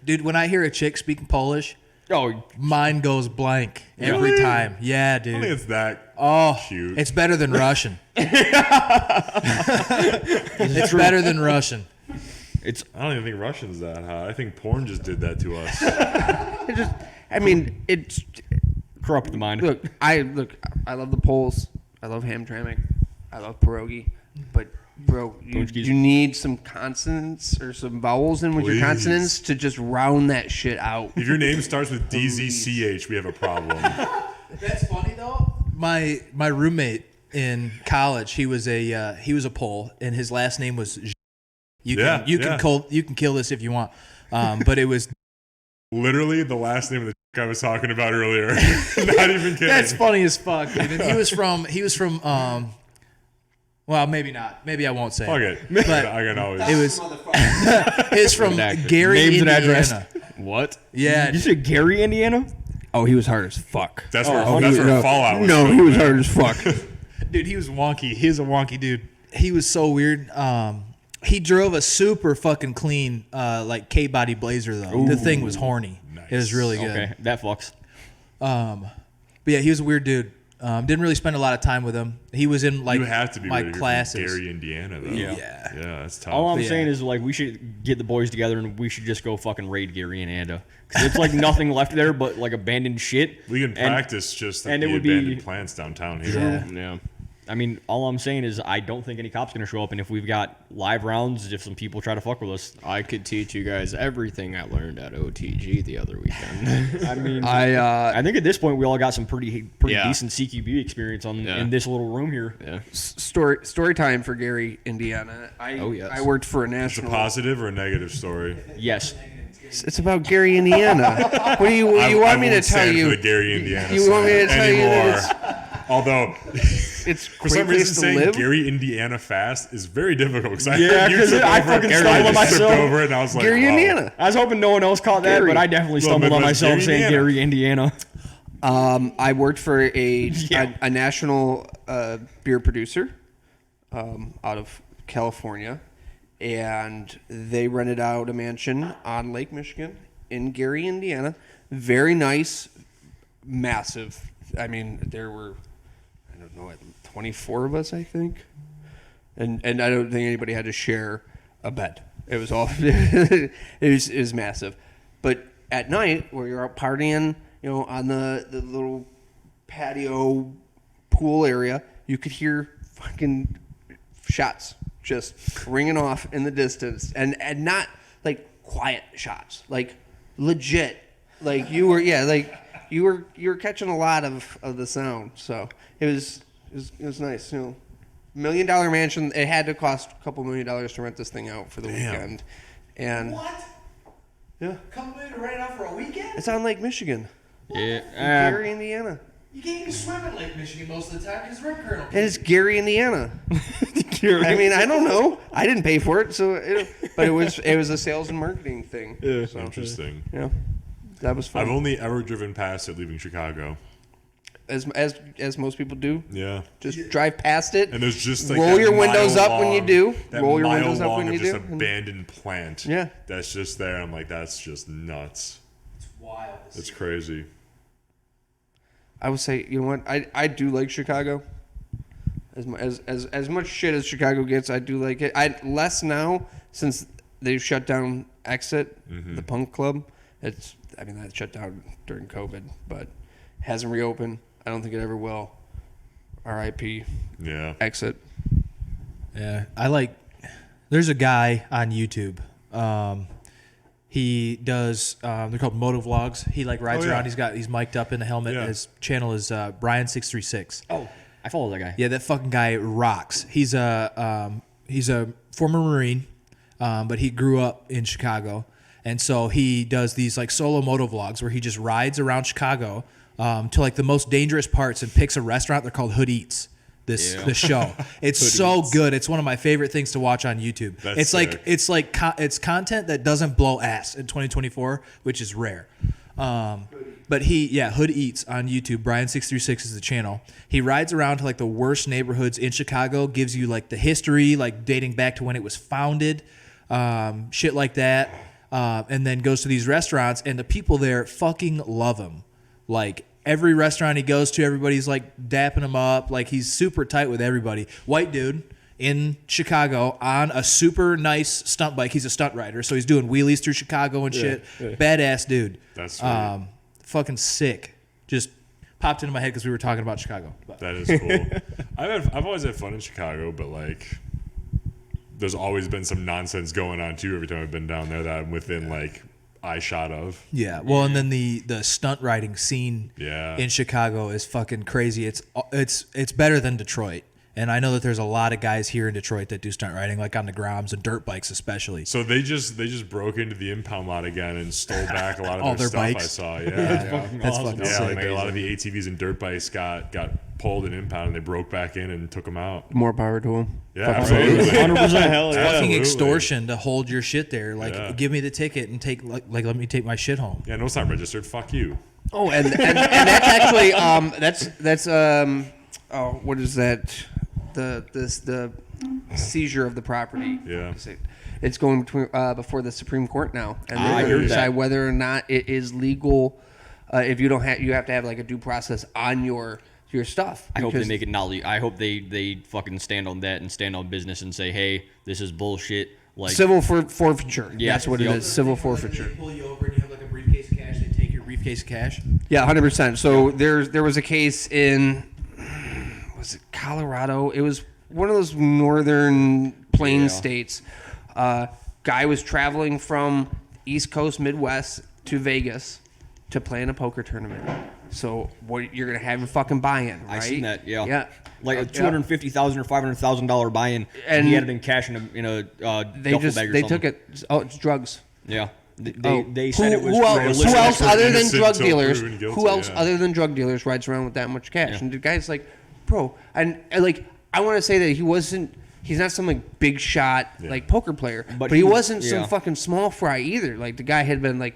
dude, when I hear a chick speaking Polish, oh, mine goes blank every Really? time. Yeah, I think dude. it's that Oh, cute. it's better than Russian. It's better than Russian. it's I don't even think Russian's that hot. I think porn just did that to us. It just, I mean, it's corrupt the mind. look. I love the Poles. I love Hamtramck. I love pierogi. But bro, you need some consonants or some vowels in with your Please. consonants to just round that shit out. If your name starts with DZCH, we have a problem. That's funny though. My roommate in college, he was a Pole, and his last name was. You can kill this if you want, but it was. Literally the last name of the chick I was talking about earlier. Not even kidding. That's funny as fuck, dude. And he was from well, maybe not. Maybe I won't say. Fuck it. it. But I can always. it was. It's from Gary, Names and Indiana. address. What? Yeah. You said Gary, Indiana? Oh, he was hard as fuck. That's where Fallout was. No, filmed, he was man. hard as fuck. Dude, he was wonky. He was a wonky dude. He was so weird. He drove a super fucking clean, like K-body Blazer though. The thing was horny. It was really good. Okay, that fucks. But yeah, he was a weird dude. Didn't really spend a lot of time with him. He was in like You have to be my ready from classes. Gary, Indiana, though. Yeah. Yeah, that's tough. All I'm But yeah. saying is like we should get the boys together and we should just go fucking raid Gary and Anda because it's like nothing left there but like abandoned shit. we can And- practice just and the it would be- abandoned plants downtown here. Yeah. Yeah. I mean, all I'm saying is I don't think any cops gonna show up, and if we've got live rounds, if some people try to fuck with us, I could teach you guys everything I learned at OTG the other weekend. I mean, I I think at this point we all got some pretty Yeah. decent CQB experience Yeah. in this little room here. Yeah. story time for Gary, Indiana. Oh, yes. I worked for a It's a national. positive or a negative story? Yes. It's about Gary, Indiana. What do you I want me to won't tell stand you? for the Gary, Indiana You want me to side tell you anymore. that Although, it's for great some place reason, to saying live? Gary, Indiana fast is very difficult. Because I Yeah, heard you 'cause trip I over fucking it, stumbled I just tripped myself. over it, and I was like, Gary, wow. Indiana. I was hoping no one else caught that, Gary. but I definitely Little stumbled on Midwest myself Gary, saying Indiana. Gary, Indiana. I worked for Yeah. a national beer producer out of California, and they rented out a mansion on Lake Michigan in Gary, Indiana. Very nice, massive. I mean, there were, I don't know, 24 of us, I think, and I don't think anybody had to share a bed. It was all it was massive, but at night where you're out partying, you know, on the little patio pool area, you could hear fucking shots just ringing off in the distance, and not like quiet shots, like legit, like you were catching a lot of the sound. So it was nice, you know. $1 million mansion. It had to cost a couple $1 million to rent this thing out for the weekend, and What? yeah, Couple million to rent it out for a weekend? it's on Lake Michigan, Yeah. Gary, Indiana. You can't even swim in Lake Michigan most of the time because rip current. And it's Gary, Indiana. I mean, I don't know. I didn't pay for it, but it was a sales and marketing thing. Yeah, so, Interesting. yeah, that was fun. I've only ever driven past it leaving Chicago. As most people do. Yeah. Just drive past it. And there's just like roll your windows up when you do. That Roll your mile windows up long when you of just do. abandoned plant. Yeah. That's just there. I'm like, that's just nuts. It's wild. It's crazy. I would say, you know what? I do like Chicago. As much shit as Chicago gets, I do like it. Less now since they've shut down Exit, the punk club. That shut down during COVID, but hasn't reopened. I don't think it ever will. R.I.P. Yeah. Exit. Yeah, there's a guy on YouTube. He does. They're called moto vlogs. He rides around. He's mic'd up in the helmet. Yeah. His channel is Brian636. Oh, I follow that guy. Yeah, that fucking guy rocks. He's a former Marine, but he grew up in Chicago, and so he does these solo moto vlogs where he just rides around Chicago to the most dangerous parts and picks a restaurant. They're called Hood Eats. The show. It's so good. It's one of my favorite things to watch on YouTube. That's sick. It's content that doesn't blow ass in 2024, which is rare. But Hood Eats on YouTube. Brian636 is the channel. He rides around to the worst neighborhoods in Chicago, gives you the history, dating back to when it was founded, shit like that, and then goes to these restaurants, and the people there fucking love him. Every restaurant he goes to, everybody's dapping him up. He's super tight with everybody. White dude in Chicago on a super nice stunt bike. He's a stunt rider, so he's doing wheelies through Chicago and shit. Yeah. Badass dude. That's sweet. Fucking sick. Just popped into my head because we were talking about Chicago. But. That is cool. I've always had fun in Chicago, but there's always been some nonsense going on too every time I've been down there that I'm within eye shot of. Yeah, well, and then the stunt riding scene in Chicago is fucking crazy. It's better than Detroit, and I know that there's a lot of guys here in Detroit that do stunt riding, on the Groms and dirt bikes especially. So they just broke into the impound lot again and stole back a lot of All their their stuff. bikes? I saw. That's fucking Yeah, sick. a lot of the ATVs and dirt bikes got pulled and impounded, and they broke back in and took them out. More power to them. Yeah, absolutely. 100%. Hell yeah. Fucking Absolutely. extortion to hold your shit there. Yeah. Give me the ticket and take let me take my shit home. Yeah, no, it's not registered. Fuck you. Oh, and that's actually what is that? The seizure of the property. Yeah. It's going before the Supreme Court now, and I they're going heard to that. decide whether or not it is legal. If you don't have, you have to have a due process on your stuff. I hope they because- make it not legal. I hope they fucking stand on that and stand on business and say, hey, this is bullshit. Civil forfeiture. Yeah, That's what it is. Civil forfeiture. They pull you over and you have a briefcase of cash. They take your briefcase of cash. Yeah, 100%. So there was a case in, was it Colorado? It was one of those northern plain states. Guy was traveling from East Coast, Midwest to Vegas to play in a poker tournament. So what you're gonna have a fucking buy-in, right? I seen that. Yeah. Yeah. A $250,000 or $500,000 buy-in, And he had it in cash in a duffel bag or they something. took it. Oh, it's drugs. Yeah. They said it was who for else, illicit who else for other than innocent drug till dealers? proven guilty, Who else yeah. other than drug dealers rides around with that much cash? Yeah. And the guy's like, bro, and I want to say that he wasn't. He's not some big shot poker player, but he wasn't some fucking small fry either. The guy had been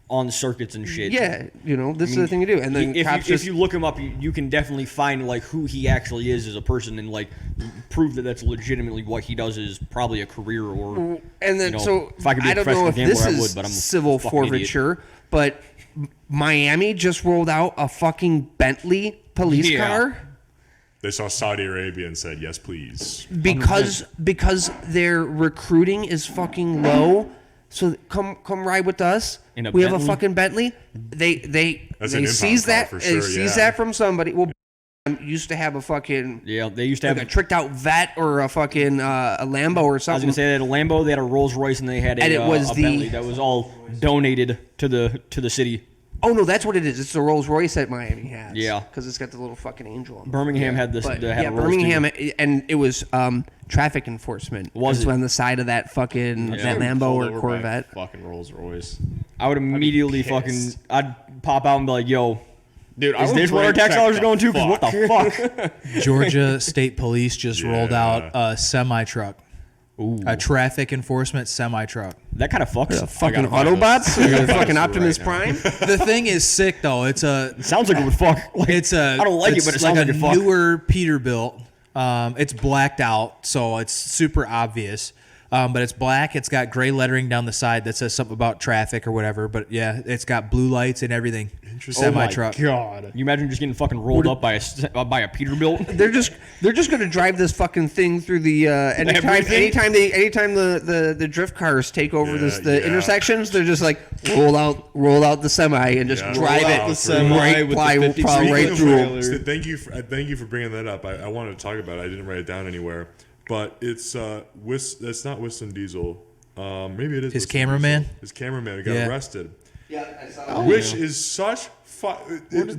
on circuits and shit. yeah, this is the thing to do. And then if you look him up, you can definitely find who he actually is as a person and prove that that's legitimately what he does is probably a career or. And then if I could be a don't know professional if gambler, this I is would, but I'm a civil fucking idiot. forfeiture. But Miami just rolled out a fucking Bentley police car. They saw Saudi Arabia and said, yes, please. Because their recruiting is fucking low. So come ride with us. In a we have a Bentley? fucking Bentley. They That's an seize impound that. car for They sure, seize yeah. that from somebody. Well, used to have a fucking Yeah, they used to have a tricked out vet or a fucking a Lambo or I was something. gonna say they had a Lambo, they had a Rolls Royce, and they had And it was a the- Bentley that was all donated to the city. Oh no, that's what it is. It's the Rolls Royce that Miami has. Yeah. because it's got the little fucking angel on it. Birmingham had this. But Had yeah, a Rolls Birmingham, too. and it was traffic enforcement. Was It's it? on the side of that fucking that Lambo Pulled or over by Corvette. Fucking Rolls Royce. I would immediately pissed. I'd pop out and be like, "Yo, Dude, I Is would this where our brake tax check dollars the going to? Because what the fuck? Georgia State Police just rolled Yeah. out a semi truck, a traffic enforcement semi truck. That kind of fucks. Fucking find Autobots, this. fucking right Optimus now. Prime. The thing is sick though. It's a Sounds like it would fuck. Like, it's a I don't like it, it's but it sounds like like a it fuck. newer Peterbilt. It's blacked out, so it's super obvious. But it's black. It's got gray lettering down the side that says something about traffic or whatever. But yeah, it's got blue lights and everything. Interesting. Semi truck. God. You imagine just getting fucking rolled up by a Peterbilt? They're just gonna drive this fucking thing through the anytime the drift cars take over the intersections, they're just like roll out the semi and just Yeah. drive Roll it out the semi right with the ply 50 plow right Speaking through of 'em. trailer. Thank you for bringing that up. I wanted to talk about it. I didn't write it down anywhere, but it's it's not Whistling Diesel. Maybe it is His Whistling cameraman? Diesel. His cameraman got Yeah. arrested, Yeah, I saw which is such.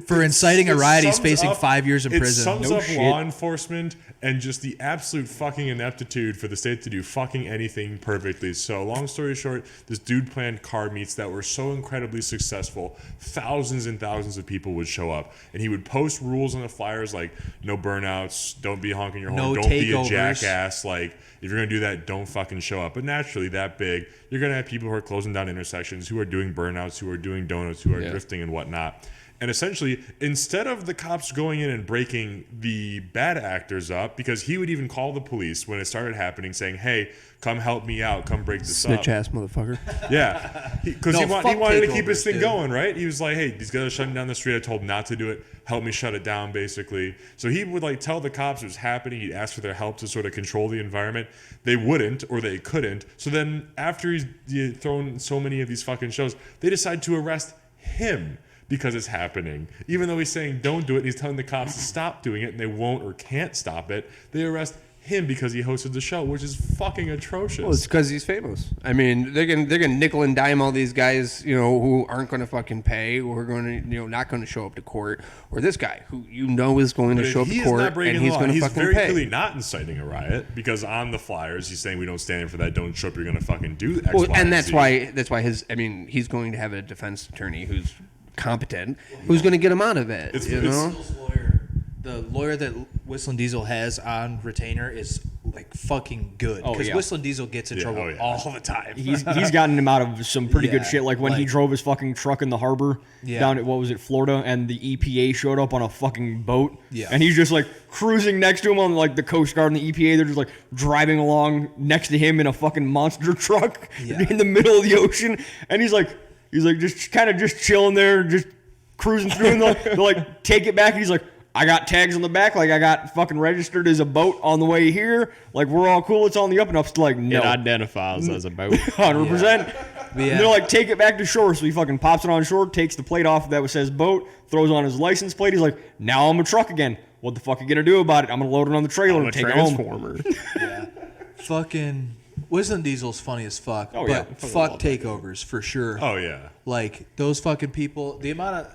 For inciting a riot, he's sums facing up- 5 years in It prison. sums No up shit. law enforcement and just the absolute fucking ineptitude for the state to do fucking anything perfectly. So, long story short, this dude planned car meets that were so incredibly successful. Thousands and thousands of people would show up, and he would post rules on the flyers like no burnouts, don't be honking your horn, No don't be a takeovers. jackass. Like, if you're gonna do that, don't fucking show up. But naturally, that big, you're gonna have people who are closing down intersections, who are doing burnouts, who are doing donuts, who are drifting and whatnot. And essentially, instead of the cops going in and breaking the bad actors up, because he would even call the police when it started happening, saying, "Hey, come help me out, come break this snitch up." ass motherfucker. Yeah, because No, he fuck wanted to keep takeovers, his thing dude. going, right? He was like, "Hey, these guys are shutting down the street. I told them not to do it. Help me shut it down," basically. So he would like tell the cops it was happening. He'd ask for their help to sort of control the environment. They wouldn't, or they couldn't. So then, after he's thrown so many of these fucking shows, they decide to arrest him because it's happening. Even though he's saying don't do it, and he's telling the cops to stop doing it, and they won't or can't stop it. They arrest him because he hosted the show, which is fucking atrocious. Well, it's because he's famous. I mean, they're gonna nickel and dime all these guys, who aren't gonna fucking pay, or are going to, not going to show up to court, or this guy who is going to show up to court and he's going to fucking very pay. clearly not inciting a riot because on the flyers he's saying we don't stand for that. Don't show up. You're going to fucking do X, Well, Y, and that's Z. why he's going to have a defense attorney who's competent, who's going to get him out of it. The lawyer that Whistling Diesel has on retainer is like fucking good Oh, because yeah. Whistling Diesel gets in trouble all the time. He's gotten him out of some pretty good Yeah, shit. Like when he like- drove his fucking truck in the harbor Yeah. down at, what was it, Florida, and the EPA showed up on a fucking boat. Yeah. And he's just like cruising next to him on like the Coast Guard and the EPA. They're just like driving along next to him in a fucking monster truck Yeah. in the middle of the ocean. And he's like just kind of just chilling there, just cruising through, and they'll like take it back. And he's like, I got tags on the back, like I got fucking registered as a boat on the way here. Like we're all cool. It's on the up and up. Still like no, It identifies as a boat. 100%. Yeah. And they're like, take it back to shore. So he fucking pops it on shore, takes the plate off that says boat, throws on his license plate. He's like, now I'm a truck again. What the fuck are you gonna do about it? I'm gonna load it on the trailer I'm a and take it home. transformer. Fucking Whistling Diesel's funny as fuck. Oh, yeah. But fuck takeovers for sure. Oh yeah. Like those fucking people. The amount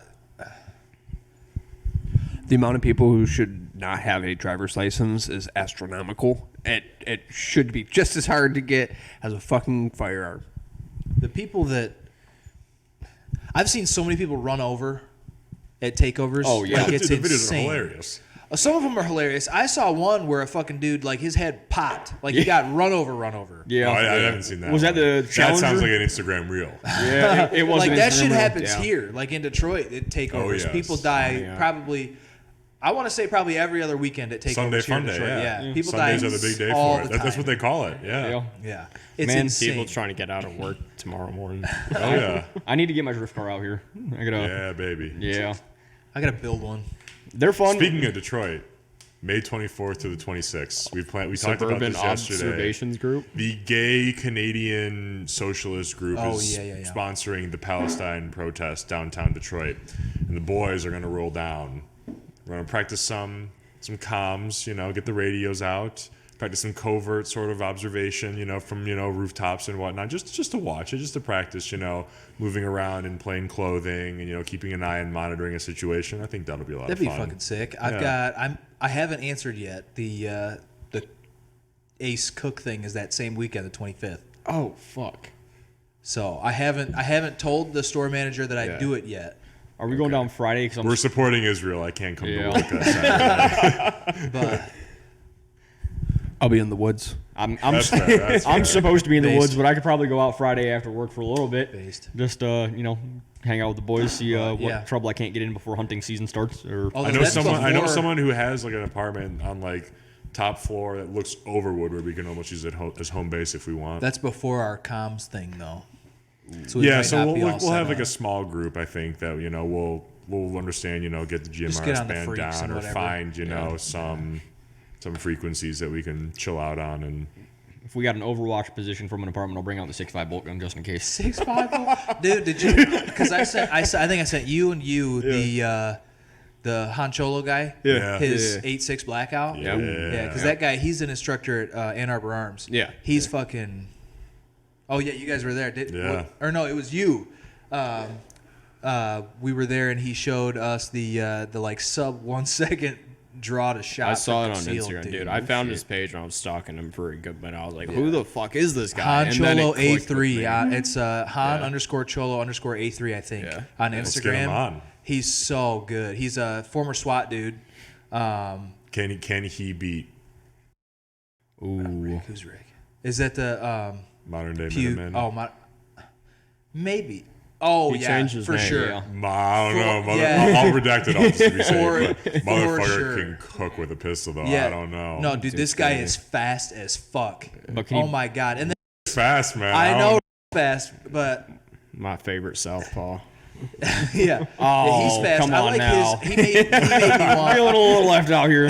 of people who should not have a driver's license is astronomical. It should be just as hard to get as a fucking firearm. the people that I've seen so many people run over at takeovers. Oh, yeah. Like, it's Dude, the videos insane. are hilarious. Some of them are hilarious. I saw one where a fucking dude, like his head popped, like he got run over. Yeah. Oh, I haven't seen that. Was that one. the That Challenger? sounds like an Instagram reel. Yeah, it was Like an that shit Instagram reel. happens Yeah. here, like in Detroit at takeovers. yes. People die yeah. probably. I want to say probably every other weekend at takeovers Sunday here in fun day. Detroit. Yeah. People Sundays die are the big day all for it. the That's what time. they call it. Yeah. Yeah. Yeah, it's Man, insane. People trying to get out of work tomorrow morning. Oh yeah. I need to get my drift car out here. I gotta. Yeah, baby. Yeah. I gotta build one. They're fun. Speaking of Detroit, May 24th to the 26th, we talked about Suburban this yesterday. Observations Group. The gay Canadian socialist group Oh, is yeah. sponsoring the Palestine protest downtown Detroit, and the boys are going to roll down. We're going to practice some comms, get the radios out, practice some covert sort of observation, from rooftops and whatnot, just to watch it, just to practice, moving around in plain clothing and keeping an eye and monitoring a situation. I think that'll be a lot That'd of be fun. fucking sick. Yeah. I haven't answered yet. The Ace Cook thing is that same weekend, the 25th. Oh fuck. So I haven't told the store manager that I Yeah. do it yet. Are we going down Friday? Because We're supporting Israel. I can't come to Yeah. work that Saturday. But I'll be in the woods. I'm That's fair. That's I'm fair. supposed to be in the Based. woods, but I could probably go out Friday after work for a little bit. Based. Just hang out with the boys, see yeah. what trouble I can't get in before hunting season starts. Or although I know that's someone. I know before- someone who has like an apartment on like top floor that looks over Woodward. We can almost use it as home base if we want. That's before our comms thing, though. So we Yeah, might so not be we'll all have set like on a it. small group. I think that we'll understand. Get the Just get GMRS on the band freaks down and or whatever. find some frequencies that we can chill out on and. if we got an Overwatch position from an apartment, I'll bring out the 6.5 bolt gun just in case. 6.5, dude. Did you? Because I think I sent you the Han Cholo guy. Yeah. His Yeah. 8.6 blackout. Yeah. Yeah, because that guy, he's an instructor at Ann Arbor Arms. Yeah. He's fucking. Oh yeah, you guys were there. Yeah. Or no, it was you. We were there, and he showed us the like sub 1 second draw to shot. I saw for it on concealed, Instagram, dude. I found his page and I was stalking him for a good minute. I was like, who the fuck is this guy? Han And then Cholo it clicked with A3. me. It's Han _Cholo _A3, I think, Yeah. on Let's get him Instagram. on. He's so good. He's a former SWAT dude. Can he beat Ooh. Who's Rick? Is that the modern day Pew? Minutemen? Oh my, maybe. Oh He yeah, changed his for name, sure. yeah. I don't know. Yeah. I'll redact it all just to be safe. For but motherfucker sure. can cook with a pistol, though. Yeah. I don't know. No, dude, this guy is fast as fuck. But can Oh you- my god! And then Fast, man. I don't- know fast, but My favorite southpaw. yeah, Oh, he's fast. come I on like now. his. He made me want. Feeling a little left out here.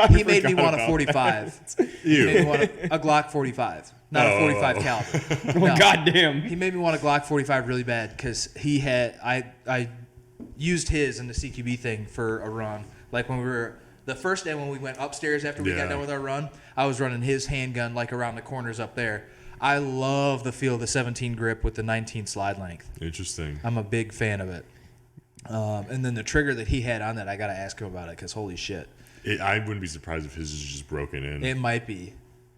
He made me want a 45. He made me want a Glock 45, not a 45 caliber. No. God damn. He made me want a Glock 45 really bad because he had I used his in the CQB thing for a run. Like when we were the first day when we went upstairs after we Yeah. got done with our run, I was running his handgun like around the corners up there. I love the feel of the 17 grip with the 19 slide length. Interesting. I'm a big fan of it. And then the trigger that he had on that, I gotta ask him about it because holy shit, I wouldn't be surprised if his is just broken in. it might be.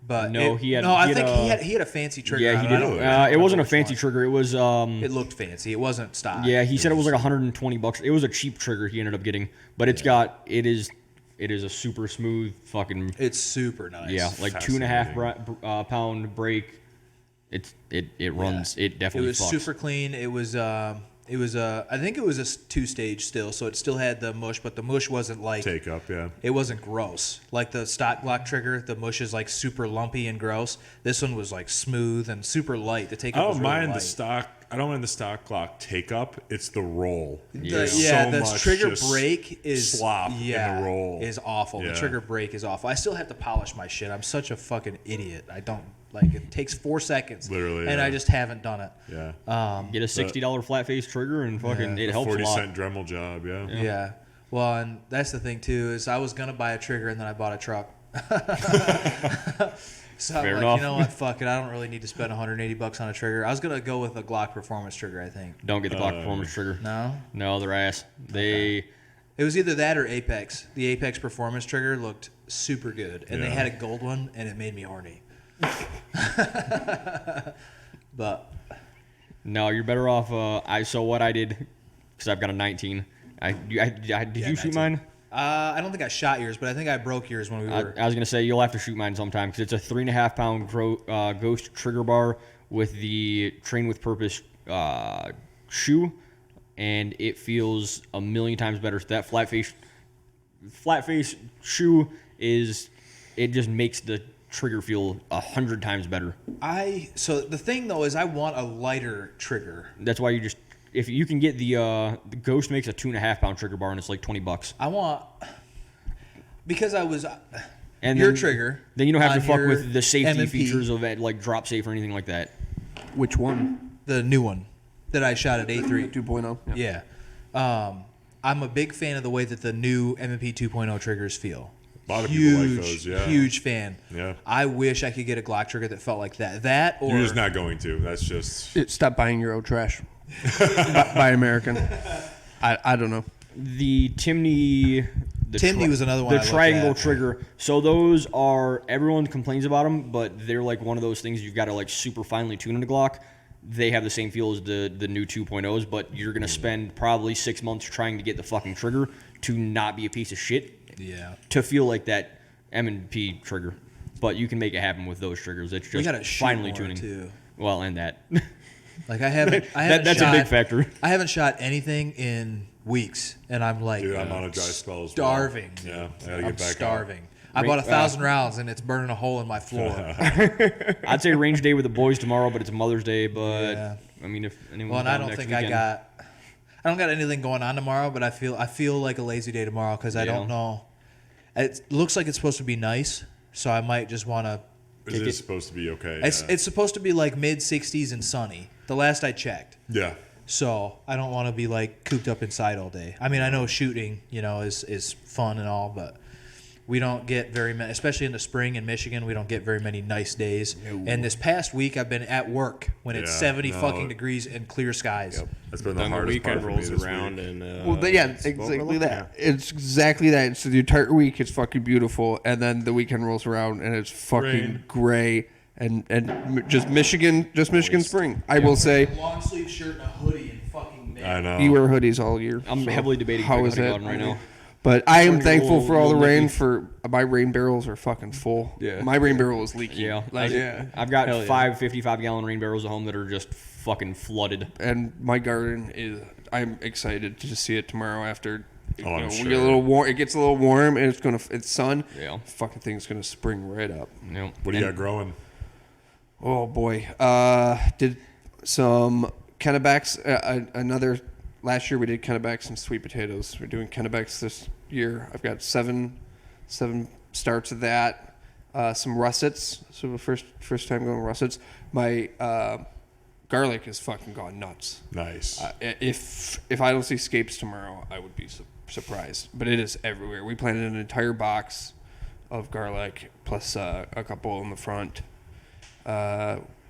But No, it- he had- No, I he had think a- he had a fancy trigger. Yeah, on he it. did. I don't It wasn't a remember fancy which trigger. It was one. It looked fancy. It wasn't stock. yeah, he said it was like $120. It was a cheap trigger he ended up getting, but it is a super smooth fucking It's super nice. yeah, like 2.5 pound brake. It runs. It It definitely was fucks. super clean. It was I think it was a 2-stage still, so it still had the mush, but the mush wasn't like Take up, yeah. it wasn't gross. Like the stock Glock trigger, the mush is like super lumpy and gross. This one was like smooth and super light. The take I up was don't really mind light. the stock. I don't mind the stock Glock take up. It's the roll. The, There's yeah, so the much trigger just break is slop in the roll. is awful. Yeah. The trigger break is awful. I still have to polish my shit. I'm such a fucking idiot. I don't like it. Takes 4 seconds, Literally, and yeah. I just haven't done it. Yeah. Get a $60 flat face trigger and fucking it helps a 40 lot. cent Dremel job, yeah. Yeah. Well, and that's the thing too is I was gonna buy a trigger and then I bought a truck. So I'm Fair like, enough. you know what? Fuck it. I don't really need to spend $180 on a trigger. I was gonna go with a Glock Performance trigger. I think. Don't get the Glock Performance trigger. No. They're ass. They It was either that or Apex. The Apex Performance trigger looked super good, and they Yeah. had a gold one, and it made me horny. But no, you're better off. So what I did, because I've got a 19. Did you shoot 19. mine? I don't think I shot yours, but I think I broke yours when we were. I was gonna say you'll have to shoot mine sometime because it's a 3.5 pound Ghost trigger bar with the Train with Purpose shoe, and it feels a million times better. So that flat face shoe it just makes the trigger feel 100 times better. So the thing though is I want a lighter trigger. That's why if you can get the Ghost makes a 2.5 pound trigger bar and it's like $20. I want because I was And your then- trigger. Then you don't have to on fuck your with the safety M&P, features of it, like drop safe or anything like that. Which one? the new one that I shot at A3. 2.0. Yeah. I'm a big fan of the way that the new M&P 2.0 triggers feel. A lot of people like those, yeah. Huge fan. Yeah. I wish I could get a Glock trigger that felt like that. That or You're just not going to. That's just. Stop buying your old trash. Buy American. I don't know. The Timney. Timney was another one The I looked triangle at. trigger. So those are everyone complains about them, but they're like one of those things you've got to like super finely tune in a Glock. they have the same feel as the new 2.0s, but you're gonna spend probably 6 months trying to get the fucking trigger to not be a piece of shit. Yeah. To feel like that M&P trigger, but you can make it happen with those triggers. It's We just gotta shoot finally more, tuning. too. Well, and that. Like I haven't That's shot, a big factor. I haven't shot anything in weeks, and I'm like Dude, I'm on a dry spell as well. starving. Yeah, I gotta I'm get back starving. I bought 1,000 rounds, and it's burning a hole in my floor. I'd say range day with the boys tomorrow, but it's Mother's Day. But Yeah. I mean, if anyone's Well, and I down don't next think weekend, I don't got anything going on tomorrow, but I feel like a lazy day tomorrow because I Yeah. don't know. It looks like it's supposed to be nice, so I might just want to. It is supposed to be okay. It's supposed to be like mid 60s and sunny. The last I checked. Yeah. So I don't want to be like cooped up inside all day. I mean, I know shooting, is fun and all, but we don't get very many, especially in the spring in Michigan. We don't get very many nice days. And this past week, I've been at work when it's 70 fucking degrees and clear skies. Yep. That's been the Then the hardest part weekend for me rolls this around week. and It's it's exactly overlooked. that. It's exactly that. So the entire week it's fucking beautiful, and then the weekend rolls around and it's fucking Rain. gray and just Michigan spring. I will say Long sleeve shirt and a hoodie and fucking May. I know. you wear hoodies all year. I'm so heavily debating how picking is a it gun right now. But I am Starting thankful little- for all the little rain. leaky. For my rain barrels are fucking full. Yeah. My rain barrel is leaking. Yeah, Like, I've got 5 55-gallon rain barrels at home that are just fucking flooded. and my garden is. I'm excited to see it tomorrow after. I'm we sure. get a little warm. It gets a little warm, and it's sun. Yeah. Fucking thing's gonna spring right up. Yep. What do you got growing? Oh boy. Did some Kennebecks. Another last year we did Kennebecks and sweet potatoes. We're doing Kennebecks this year. I've got seven starts of that. Some russets. So the first time going russets. My garlic has fucking gone nuts. Nice. If I don't see scapes tomorrow, I would be surprised. But it is everywhere. We planted an entire box of garlic plus a couple in the front.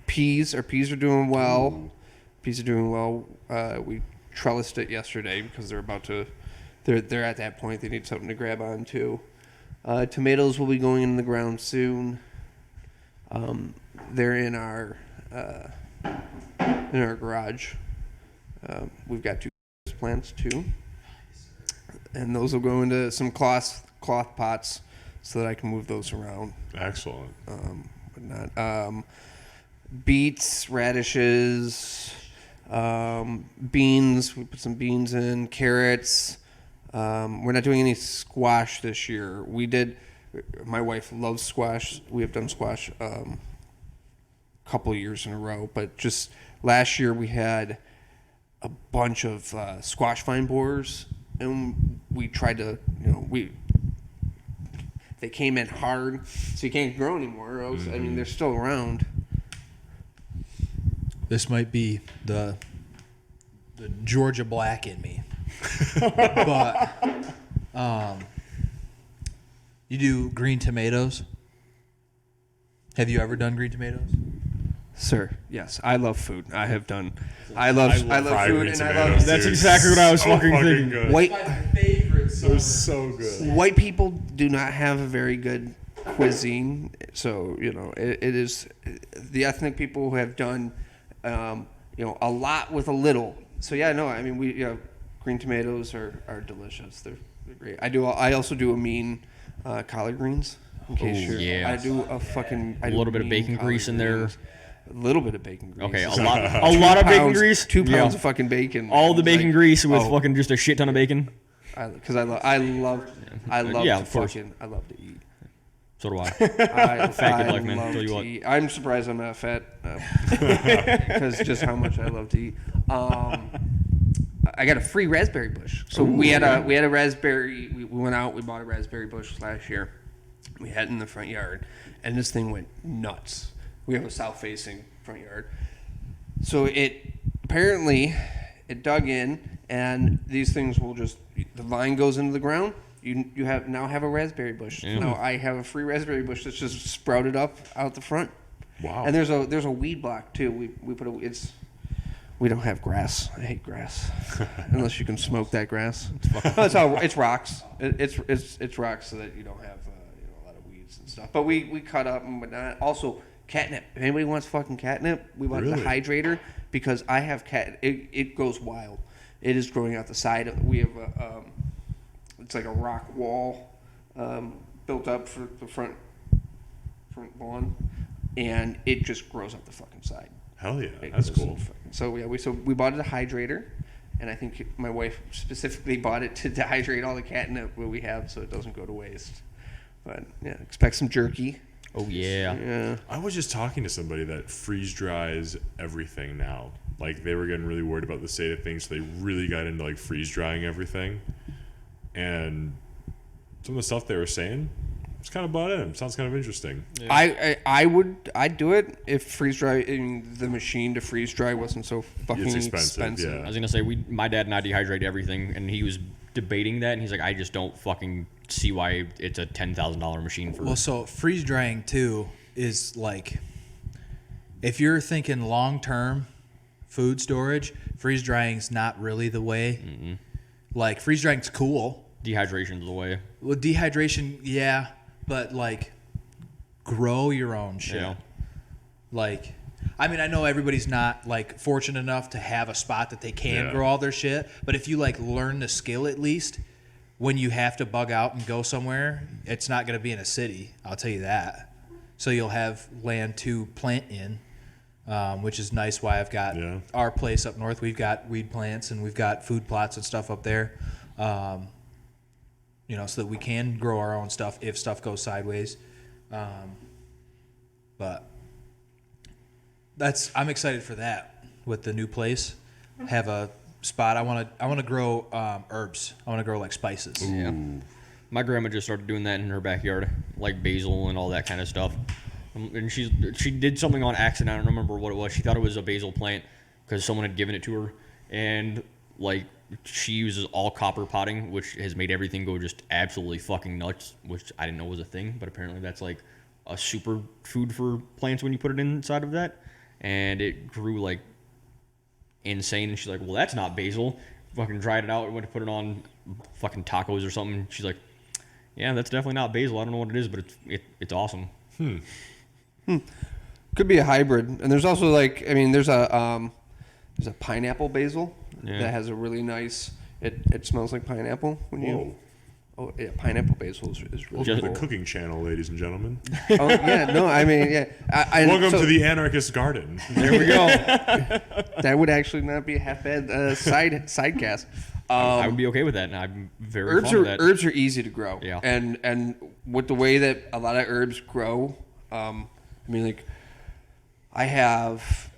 Peas are doing well. Peas are doing well. We trellised it yesterday because they're at that point. They need something to grab on to. Tomatoes will be going in the ground soon. They're in our garage. We've got 2 plants too, and those will go into some cloth pots so that I can move those around. Excellent. Whatnot. Beets, radishes, beans. We put some beans in, carrots. We're not doing any squash this year. We did. My wife loves squash. We have done squash a couple of years in a row, but just last year we had a bunch of squash vine borers, and we tried to, they came in hard, so you can't grow anymore. I mean, they're still around. This might be the Georgia black in me. But you do green tomatoes? Have you ever done green tomatoes? Sir, yes, I love food. I have done. I love Fried food, green and I tomatoes, love That's dude. exactly what I was So fucking thinking. good. white. My favorite. They're so good. White people do not have a very good cuisine, so it is the ethnic people who have done a lot with a little. So yeah, no, I mean green tomatoes are delicious. They're great. I also do a mean collard greens. In case you're, yeah. I do A little bit of bacon grease in there. A little bit of bacon grease. Okay, a lot of bacon grease. 2 pounds Yeah. of fucking bacon. All the It's bacon like, grease with oh, fucking just a shit ton of bacon. because I love Yeah, to of course. I love to eat. So do I. Fat good luck, man. Tell you what. I'm surprised I'm not fat because just how much I love to eat. I got a free raspberry bush. So we had a raspberry. We went out. We bought a raspberry bush last year. We had it in the front yard, and this thing went nuts. We have a south-facing front yard, so it dug in, and these things will just the vine goes into the ground. You now have a raspberry bush. Yeah. Now I have a free raspberry bush that's just sprouted up out the front. Wow. And there's a weed block too. We don't have grass. I hate grass unless you can smoke that grass. It's rocks. It's rocks so that you don't have a lot of weeds and stuff. But we cut up and whatnot. Also, Catnip. If anybody wants fucking catnip, we bought the hydrator because I have it goes wild. It is growing out the side. We have it's like a rock wall built up for the front lawn, and it just grows up the fucking side. Hell yeah, that's cool. So yeah, we bought it a hydrator, and I think my wife specifically bought it to dehydrate all the catnip that we have, so it doesn't go to waste. But yeah, expect some jerky. Oh yeah. Yeah. I was just talking to somebody that freeze dries everything now. Like they were getting really worried about the state of things, so they really got into like freeze drying everything. And some of the stuff they were saying, it's kind of bought in. Sounds kind of interesting. Yeah. I'd do it if freeze dry the machine to freeze dry wasn't so fucking expensive. I was gonna say my dad and I dehydrate everything, and he was debating that, and he's like, I just don't fucking see why it's a $10,000 machine for. Well, so freeze drying too is like, if you're thinking long term food storage, freeze drying's not really the way. Mm-hmm. Like freeze drying's cool. Dehydration's the way. Well, dehydration, yeah, but like grow your own shit. Yeah. Like, I mean, I know everybody's not like fortunate enough to have a spot that they can grow all their shit, but if you like learn the skill at least, when you have to bug out and go somewhere, it's not going to be in a city. I'll tell you that. So you'll have land to plant in, which is nice. Why I've got our place up north. We've got weed plants and we've got food plots and stuff up there. You know, so that we can grow our own stuff if stuff goes sideways. But I'm excited for that with the new place. Have a spot. I want to grow herbs. I want to grow like spices. Ooh. Yeah. My grandma just started doing that in her backyard, like basil and all that kind of stuff. And she did something on accident. I don't remember what it was. She thought it was a basil plant because someone had given it to her, and like she uses all copper potting, which has made everything go just absolutely fucking nuts. Which I didn't know was a thing, but apparently that's like a super food for plants when you put it inside of that, and it grew like insane. And she's like, well, that's not basil. Fucking dried it out and went to put it on fucking tacos or something. She's like, yeah, that's definitely not basil. I don't know what it is, but it's awesome. Could be a hybrid. And there's also like, I mean, there's a pineapple basil that has a really nice, it smells like pineapple when you Oh yeah, pineapple basil is really Welcome to the cooking channel, ladies and gentlemen. Oh yeah, no, I mean yeah. Welcome to the Anarchist Garden. There we go. That would actually not be a half bad sidecast. I would be okay with that, and I'm very fond of that. Herbs are easy to grow. Yeah. And with the way that a lot of herbs grow, I mean like I have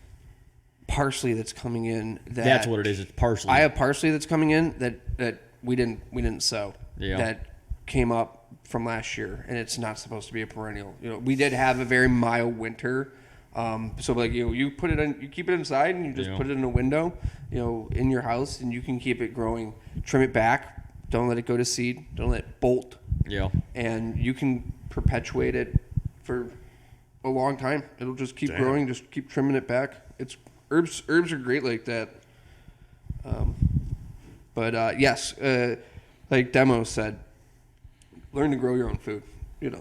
parsley that's coming in. That's what it is. It's parsley. I have parsley that's coming in that we didn't sow. Yeah. That came up from last year, and it's not supposed to be a perennial. You know, we did have a very mild winter, so like you put it in, you keep it inside, and you just put it in a window, in your house, and you can keep it growing. Trim it back. Don't let it go to seed. Don't let it bolt. Yeah. And you can perpetuate it for a long time. It'll just keep growing. Just keep trimming it back. It's herbs. Herbs are great like that. But yes. Like Demo said, learn to grow your own food. It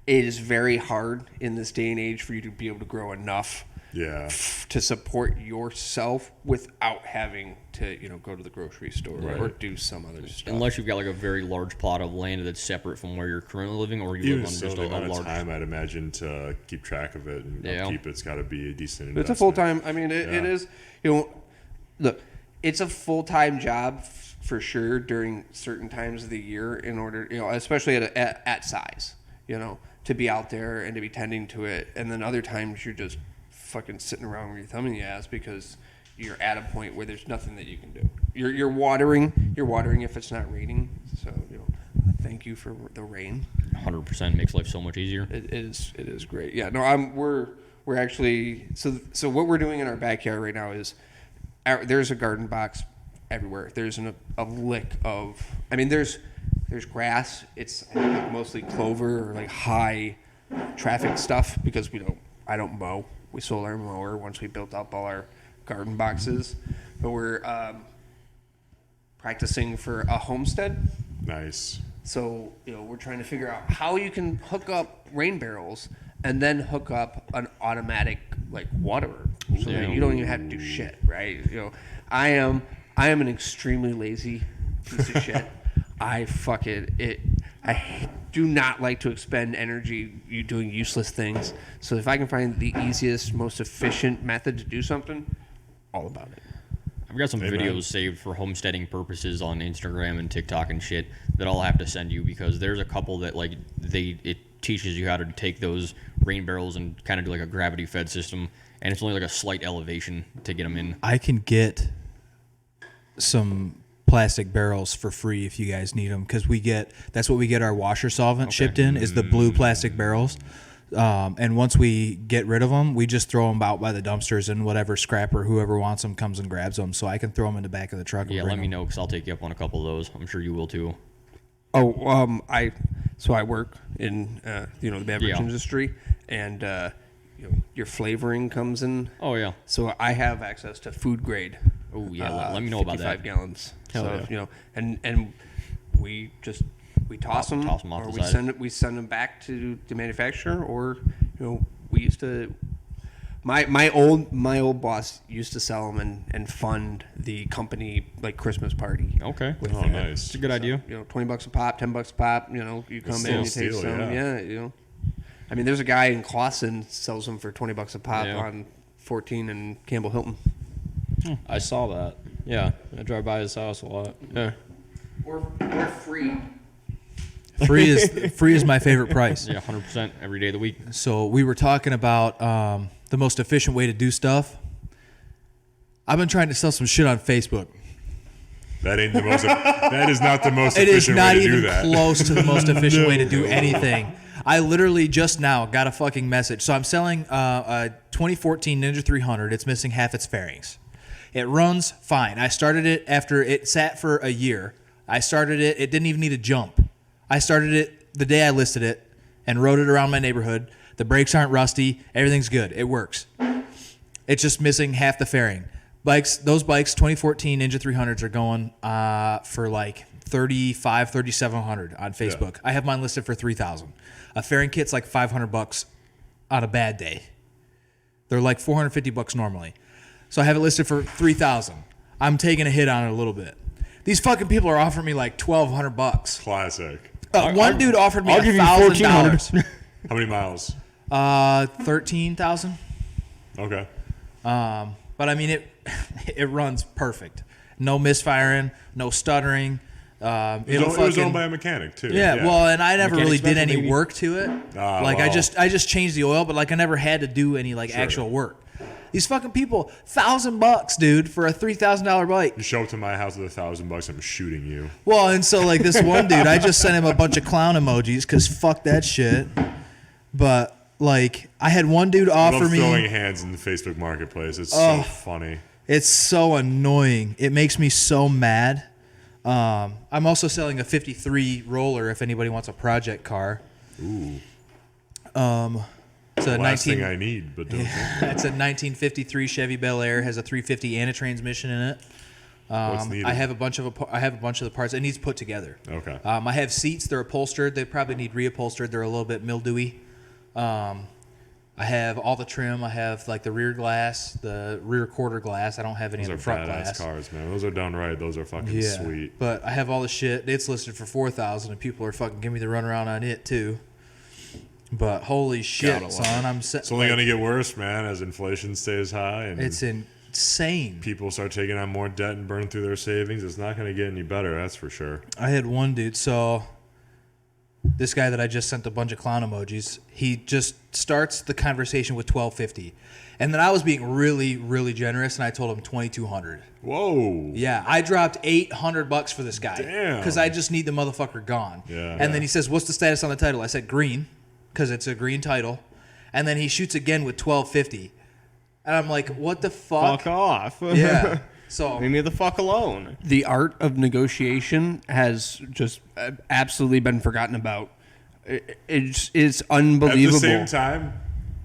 is very hard in this day and age for you to be able to grow enough to support yourself without having to, go to the grocery store or do some other stuff. Unless you've got like a very large plot of land that's separate from where you're currently living, or you live on just a large time, I'd imagine, to keep track of it and upkeep it's got to be a decent investment. It's a full time. I mean, it is. Look. It's a full-time job for sure during certain times of the year in order, especially at size, to be out there and to be tending to it. And then other times you're just fucking sitting around with your thumb in the ass because you're at a point where there's nothing that you can do. You're watering if it's not raining. So, thank you for the rain. 100% makes life so much easier. It is great. Yeah, no, we're actually, so what we're doing in our backyard right now is, there's a garden box everywhere. There's a lick of, I mean, there's grass. It's like mostly clover or like high traffic stuff because I don't mow. We sold our mower once we built up all our garden boxes. But we're practicing for a homestead. Nice. So, we're trying to figure out how you can hook up rain barrels and then hook up an automatic like waterer, so that you don't even have to do shit, right? I am an extremely lazy piece of shit. I do not like to expend energy doing useless things. So if I can find the easiest, most efficient method to do something, all about it. I've got some videos saved for homesteading purposes on Instagram and TikTok and shit that I'll have to send you, because there's a couple that like it teaches you how to take those rain barrels and kind of do like a gravity fed system, and it's only like a slight elevation to get them in. I can get some plastic barrels for free if you guys need them, because that's what we get our washer solvent shipped in, is the blue plastic barrels. And once we get rid of them, we just throw them out by the dumpsters, and whatever scrapper, whoever wants them, comes and grabs them. So I can throw them in the back of the truck. Yeah, let me know, because I'll take you up on a couple of those. I'm sure you will too. Oh, I work in the beverage industry, and your flavoring comes in. Oh yeah. So I have access to food grade. Oh yeah, let me know about that. 55 gallons. And we toss them off or the side. we send them back to the manufacturer, or we used to. My old boss used to sell them and fund the company like Christmas party. Okay. Nice. It's a good idea. $20 a pop, $10 a pop. You come in, you take steal, some. Yeah. I mean, there's a guy in Clawson sells them for $20 a pop on 14 and Campbell Hilton. I saw that. Yeah, I drive by his house a lot. Yeah. We're free. Free is my favorite price. Yeah, 100% every day of the week. So we were talking about the most efficient way to do stuff. I've been trying to sell some shit on Facebook. That ain't the most. That is not the most It is efficient not way to even do that. close to the most efficient way to do anything. I literally just now got a fucking message. So I'm selling a 2014 Ninja 300. It's missing half its fairings. It runs fine. I started it after it sat for a year. I started it. It didn't even need a jump. I started it the day I listed it and rode it around my neighborhood. The brakes aren't rusty. Everything's good. It works. It's just missing half the fairing. Those bikes, 2014 Ninja 300s are going for like $3,700 on Facebook. Yeah. I have mine listed for $3,000. A fairing kit's like $500 on a bad day. They're like $450 normally. So I have it listed for $3,000. I'm taking a hit on it a little bit. These fucking people are offering me like $1,200. Classic. One dude offered me I'll give you $1,000. How many miles? 13,000. Okay. But I mean, it runs perfect. No misfiring, no stuttering. It was owned by a mechanic too. Yeah, well, and I never really did special, any baby. work to it. I just changed the oil, but like I never had to do any actual work. These fucking people, $1,000, dude, for a $3,000 bike. You show up to my house with $1,000, I'm shooting you. Well, and so like this one dude, I just sent him a bunch of clown emojis because fuck that shit. But like, I had one dude offer me throwing hands in the Facebook Marketplace. It's so funny. It's so annoying. It makes me so mad. I'm also selling a 53 roller if anybody wants a project car. Ooh. It's a last thing I need, but don't it's a 1953 Chevy Bel Air. Has a 350 and a transmission in it. What's needed? I have a bunch of the parts. It needs put together. Okay. I have seats. They're upholstered. They probably need reupholstered. They're a little bit mildewy. I have all the trim. I have like the rear glass, the rear quarter glass. I don't have any Those of are the front badass glass. cars, man. Those are done right. Those are fucking sweet. But I have all the shit. It's listed for $4,000, and people are fucking giving me the runaround on it too. But holy shit, son! It's only gonna get worse, man, as inflation stays high and it's insane. People start taking on more debt and burn through their savings. It's not gonna get any better, that's for sure. I had one dude. So this guy that I just sent a bunch of clown emojis, he just starts the conversation with $1,250, and then I was being really, really generous, and I told him $2,200. Whoa. Yeah, I dropped $800 for this guy. Damn. Because I just need the motherfucker gone. Yeah. And then he says, "What's the status on the title?" I said, "Green," because it's a green title. And then he shoots again with $1,250, and I'm like, "What the fuck?" Fuck off. Yeah. So leave me the fuck alone. The art of negotiation has just absolutely been forgotten about. It's unbelievable. At the same time,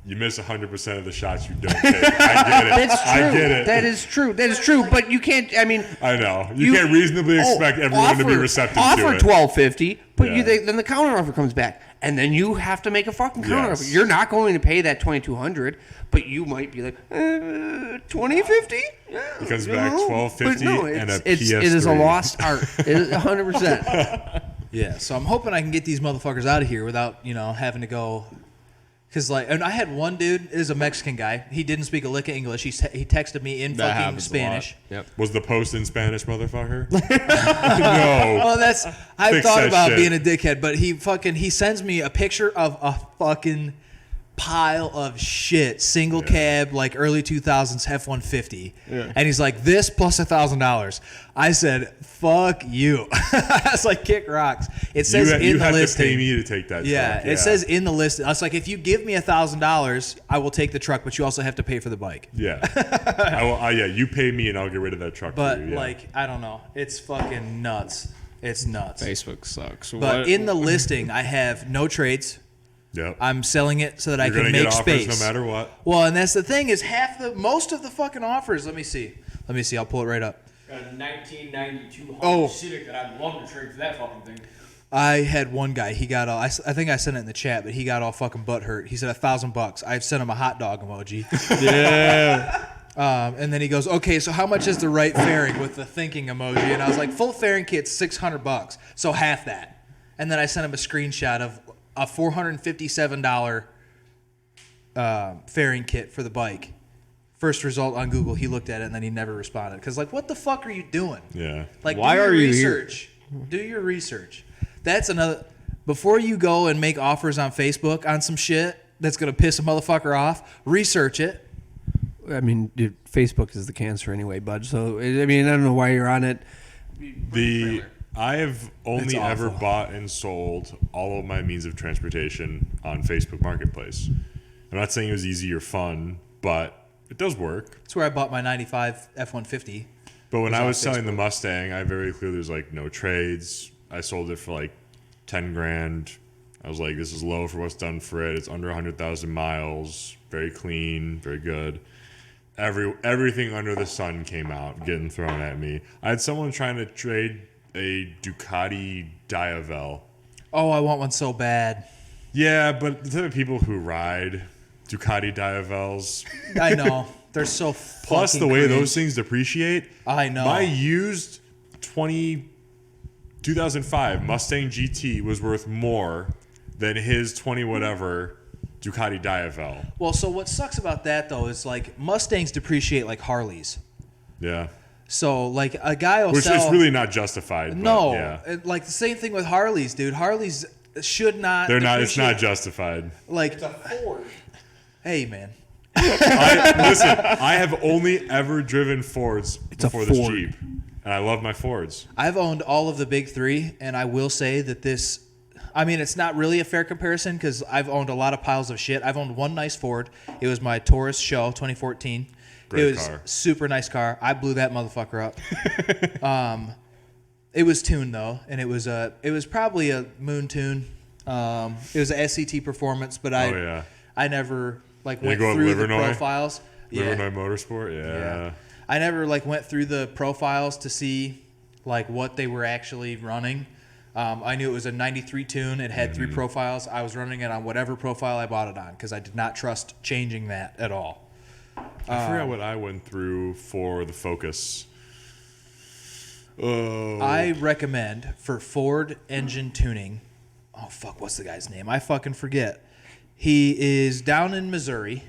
you miss 100% of the shots you don't take. I get it. That's true. I get it. That is true. That is true. But you can't. I mean, I know. You can't reasonably expect everyone to be receptive to offer it. $12.50, but Yeah. then the counter offer comes back, and then you have to make a fucking counter Yes. offer. You're not going to pay that $2,200, but you might be like $20.50. Yeah, It comes you back know. $12.50 But no, and a it is a PS3. lost art. It is 100%. Yeah, so I'm hoping I can get these motherfuckers out of here without, having to go. Because, and I had one dude, is a Mexican guy. He didn't speak a lick of English. He texted me in That fucking happens Spanish. a lot. Yep. Was the post in Spanish, motherfucker? No. Well, I Fix thought that about shit. being a dickhead, but he sends me a picture of a fucking pile of shit, single cab, like early 2000s F-150. Yeah. And he's like, this plus $1,000. I said, fuck you. I was like, kick rocks. It says You in the have listing. to pay me to take that Yeah, truck. it says in the list. I was like, if you give me $1,000, I will take the truck, but you also have to pay for the bike. Yeah. You pay me and I'll get rid of that truck But for you. Yeah. I don't know. It's fucking nuts. It's nuts. Facebook sucks. But in the listing, I have no trades. Yep. I'm selling it so that You're I gonna can get make offers space. no matter what. Well, and that's the thing is most of the fucking offers. Let me see. I'll pull it right up. Got a 1992 Honda Oh. Civic that I'd love to trade for that fucking thing. I had one guy. He got all. I think I sent it in the chat, but he got all fucking butthurt. He said $1,000. I sent him a hot dog emoji. Yeah. And then he goes, okay, so how much is the right fairing with the thinking emoji? And I was like, full fairing kit's $600, so half that. And then I sent him a screenshot of a $457 fairing kit for the bike. First result on Google, he looked at it and then he never responded. Because, what the fuck are you doing? Yeah. Why Do your are you here? research. Do your research. That's another. Before you go and make offers on Facebook on some shit that's going to piss a motherfucker off, research it. I mean, dude, Facebook is the cancer anyway, bud. So, I mean, I don't know why you're on it. I have only It's ever awful. bought and sold all of my means of transportation on Facebook Marketplace. I'm not saying it was easy or fun, but it does work. That's where I bought my 95 F-150. But when was I on was selling the Facebook. Mustang, I very clearly was like, no trades. I sold it for like 10 grand. I was like, this is low for what's done for it. It's under 100,000 miles. Very clean, very good. Everything under the sun came out, getting thrown at me. I had someone trying to trade a Ducati Diavel. Oh, I want one so bad. Yeah, but the type of people who ride Ducati Diavels, I know. They're so plus the fucking way cringe. those things depreciate. I know. My used 2005 Mustang GT was worth more than his 20 whatever Ducati Diavel. Well, so what sucks about that, though, is Mustangs depreciate like Harleys. Yeah. So, a guy will Which sell... is really not justified. But No. Yeah. The same thing with Harleys, dude. Harleys should not They're not, it's not depreciate. justified. It's a Ford. Hey, man. Listen, I have only ever driven Fords a before this Ford. Jeep. And I love my Fords. I've owned all of the big three, and I will say that this... I mean, it's not really a fair comparison because I've owned a lot of piles of shit. I've owned one nice Ford. It was my Taurus Show 2014. Great it was car. super nice car. I blew that motherfucker up. It was tuned though, and it was probably a moon tune. It was a SCT performance, but I never went go up through the Livernois? profiles. Livernois Motorsport? Yeah. I never went through the profiles to see what they were actually running. I knew it was a 93 tune. It had 3 profiles. I was running it on whatever profile I bought it on because I did not trust changing that at all. I forgot what I went through for the Focus. Oh. I recommend for Ford engine tuning. Oh fuck, what's the guy's name? I fucking forget. He is down in Missouri.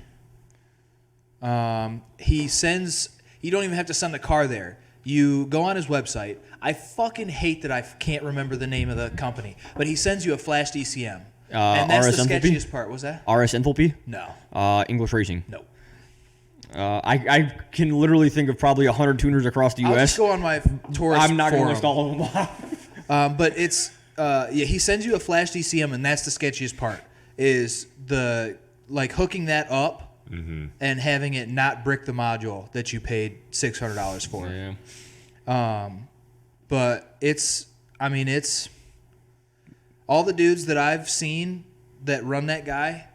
He sends. You don't even have to send the car there. You go on his website. I fucking hate that I can't remember the name of the company, but he sends you a flash DCM, and that's RS the Enthalpy? sketchiest part. Was that? RS Enthalpy? No, English Racing. no. I can literally think of probably 100 tuners across the I'll U.S. just go on my Taurus I'm not going to forum. list all of them. But it's he sends you a flash DCM, and that's the sketchiest part. Is the hooking that up and having it not brick the module that you paid $600 for. Yeah. But it's all the dudes that I've seen that run that guy.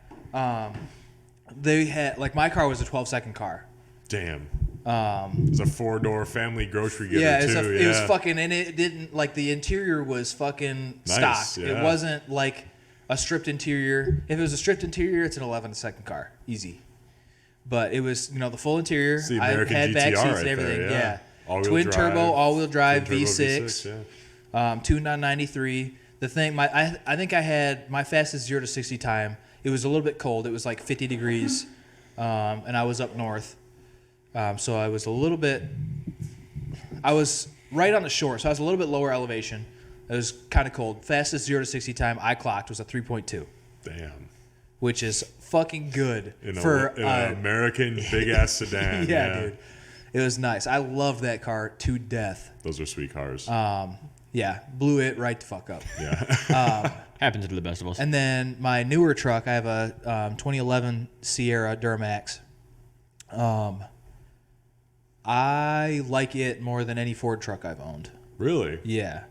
they had like my car was a 12-second car. Damn. It's a 4-door family grocery getter Yeah, too. it was fucking, and it didn't like the interior was fucking Nice, stock. yeah. It wasn't like a stripped interior. If it was a stripped interior, it's an 11-second car, easy. But it was, the full interior. It's the I American had GTR back seats right and everything. there, yeah. All-wheel Twin drive, turbo, all-wheel drive, twin turbo V6. yeah. Tuned on 93. The thing, I think I had my fastest 0 to 60 time. It was a little bit cold. It was like 50 degrees, and I was up north. So I was I was right on the shore, so I was a little bit lower elevation. It was kind of cold. Fastest 0 to 60 time I clocked was a 3.2. Damn. Which is fucking good In for an American big ass sedan. yeah, dude. It was nice. I loved that car to death. Those are sweet cars. Yeah, blew it right the fuck up. Yeah. Happens to the best of us. And then my newer truck, I have a 2011 Sierra Duramax. I like it more than any Ford truck I've owned. Really? Yeah.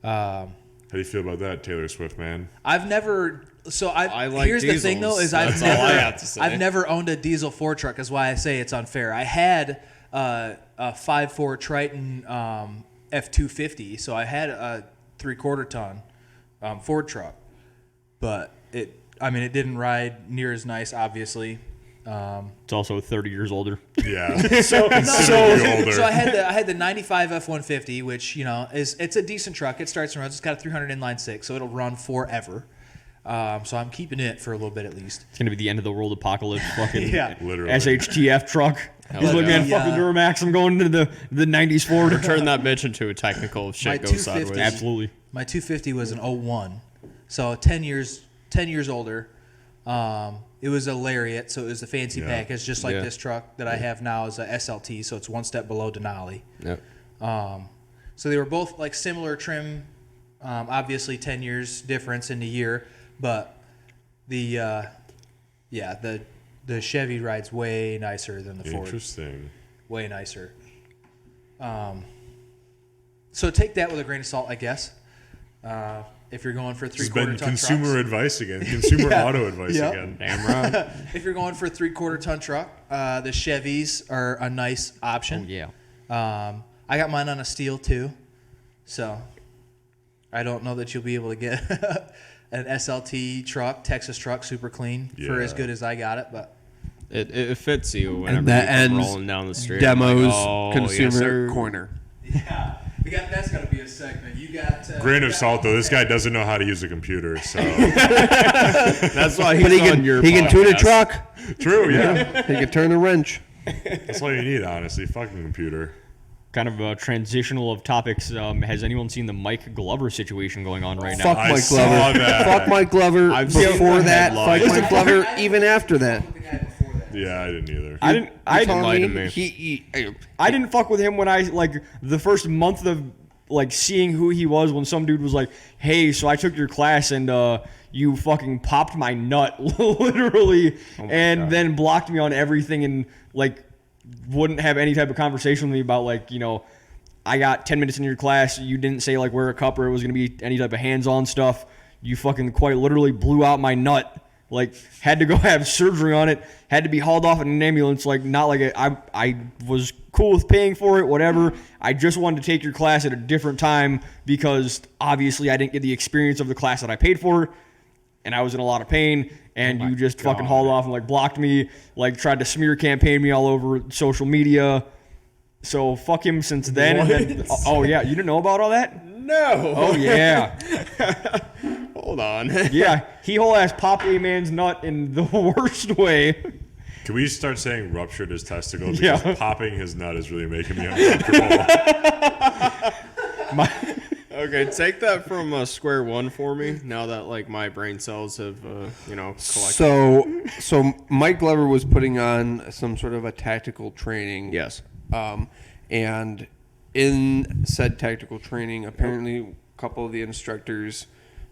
How do you feel about that, Taylor Swift, man? I've never. So I like here's the thing though, is diesels. That's all I have to say. I've never owned a diesel Ford truck. Is why I say it's unfair. I had a 5.4 Triton F250, so I had a 3/4 ton Ford truck, but it didn't ride near as nice, obviously. It's also 30 years older. Yeah. So Considerably older. I had the 95 F-150, which it's a decent truck. It starts and runs. It's got a 300 inline six, so it'll run forever. So I'm keeping it for a little bit at least. It's gonna be the end of the world apocalypse. Fucking Yeah. Literally. SHTF truck. He's looking at fucking Duramax. I'm going to the 90s Ford. Turn that bitch into a technical if shit My goes 250 sideways. Absolutely. My 250 was an 01, so 10 years older. It was a Lariat, so it was a fancy package, just like this truck that I have now is a SLT, so it's one step below Denali. Yep. So they were both like similar trim, obviously 10 years difference in the year, but the Chevy rides way nicer than the Ford. Interesting. Way nicer. So take that with a grain of salt, I guess. If you're going for This has 3/4 been ton consumer trucks. advice again. Consumer auto advice Yep. again. Damn right. If you're going for a 3/4 ton truck, the Chevys are a nice option. Oh, yeah. I got mine on a steel too, so I don't know that you'll be able to get an SLT truck, Texas truck, super clean for as Yeah. good as I got it. But It fits you whenever that you come ends rolling down the street. Demos Like, oh, consumer yes, sir. corner. yeah, that's got to be a segment. You got Grain of salt, though. This guy doesn't know how to use a computer, so That's why he's But he on your can tune a podcast. truck. true. Yeah, He can turn a wrench. that's all you need, honestly. Fucking computer. Kind of a transitional of topics. Has anyone seen the Mike Glover situation going on right now? Fuck I Mike saw Glover. that. Fuck Mike Glover. I've seen Before the that, headline. fuck Mike Glover. Even after that. Yeah, I didn't either. I didn't. I didn't. lie to Telling me. He I didn't fuck with him when I the first month of seeing who he was when some dude was like, "Hey, so I took your class and you fucking popped my nut," literally, and God. then blocked me on everything and wouldn't have any type of conversation with me about I got 10 minutes in your class. You didn't say where a cup or it was gonna be any type of hands-on stuff. You fucking quite literally blew out my nut. Had to go have surgery on it. Had to be hauled off in an ambulance. I was cool with paying for it, whatever. I just wanted to take your class at a different time because obviously I didn't get the experience of the class that I paid for, and I was in a lot of pain. And you just fucking hauled off and blocked me. Tried to smear campaign me all over social media. So fuck him since then. And then oh yeah, you didn't know about all that? No. Oh yeah. Hold on. Yeah, he whole ass popped a man's nut in the worst way. Can we start saying ruptured his testicle? Because Yeah. popping his nut is really making me uncomfortable. Okay, take that from square one for me. Now that my brain cells have collected. So Mike Glover was putting on some sort of a tactical training. Yes. And in said tactical training, apparently a couple of the instructors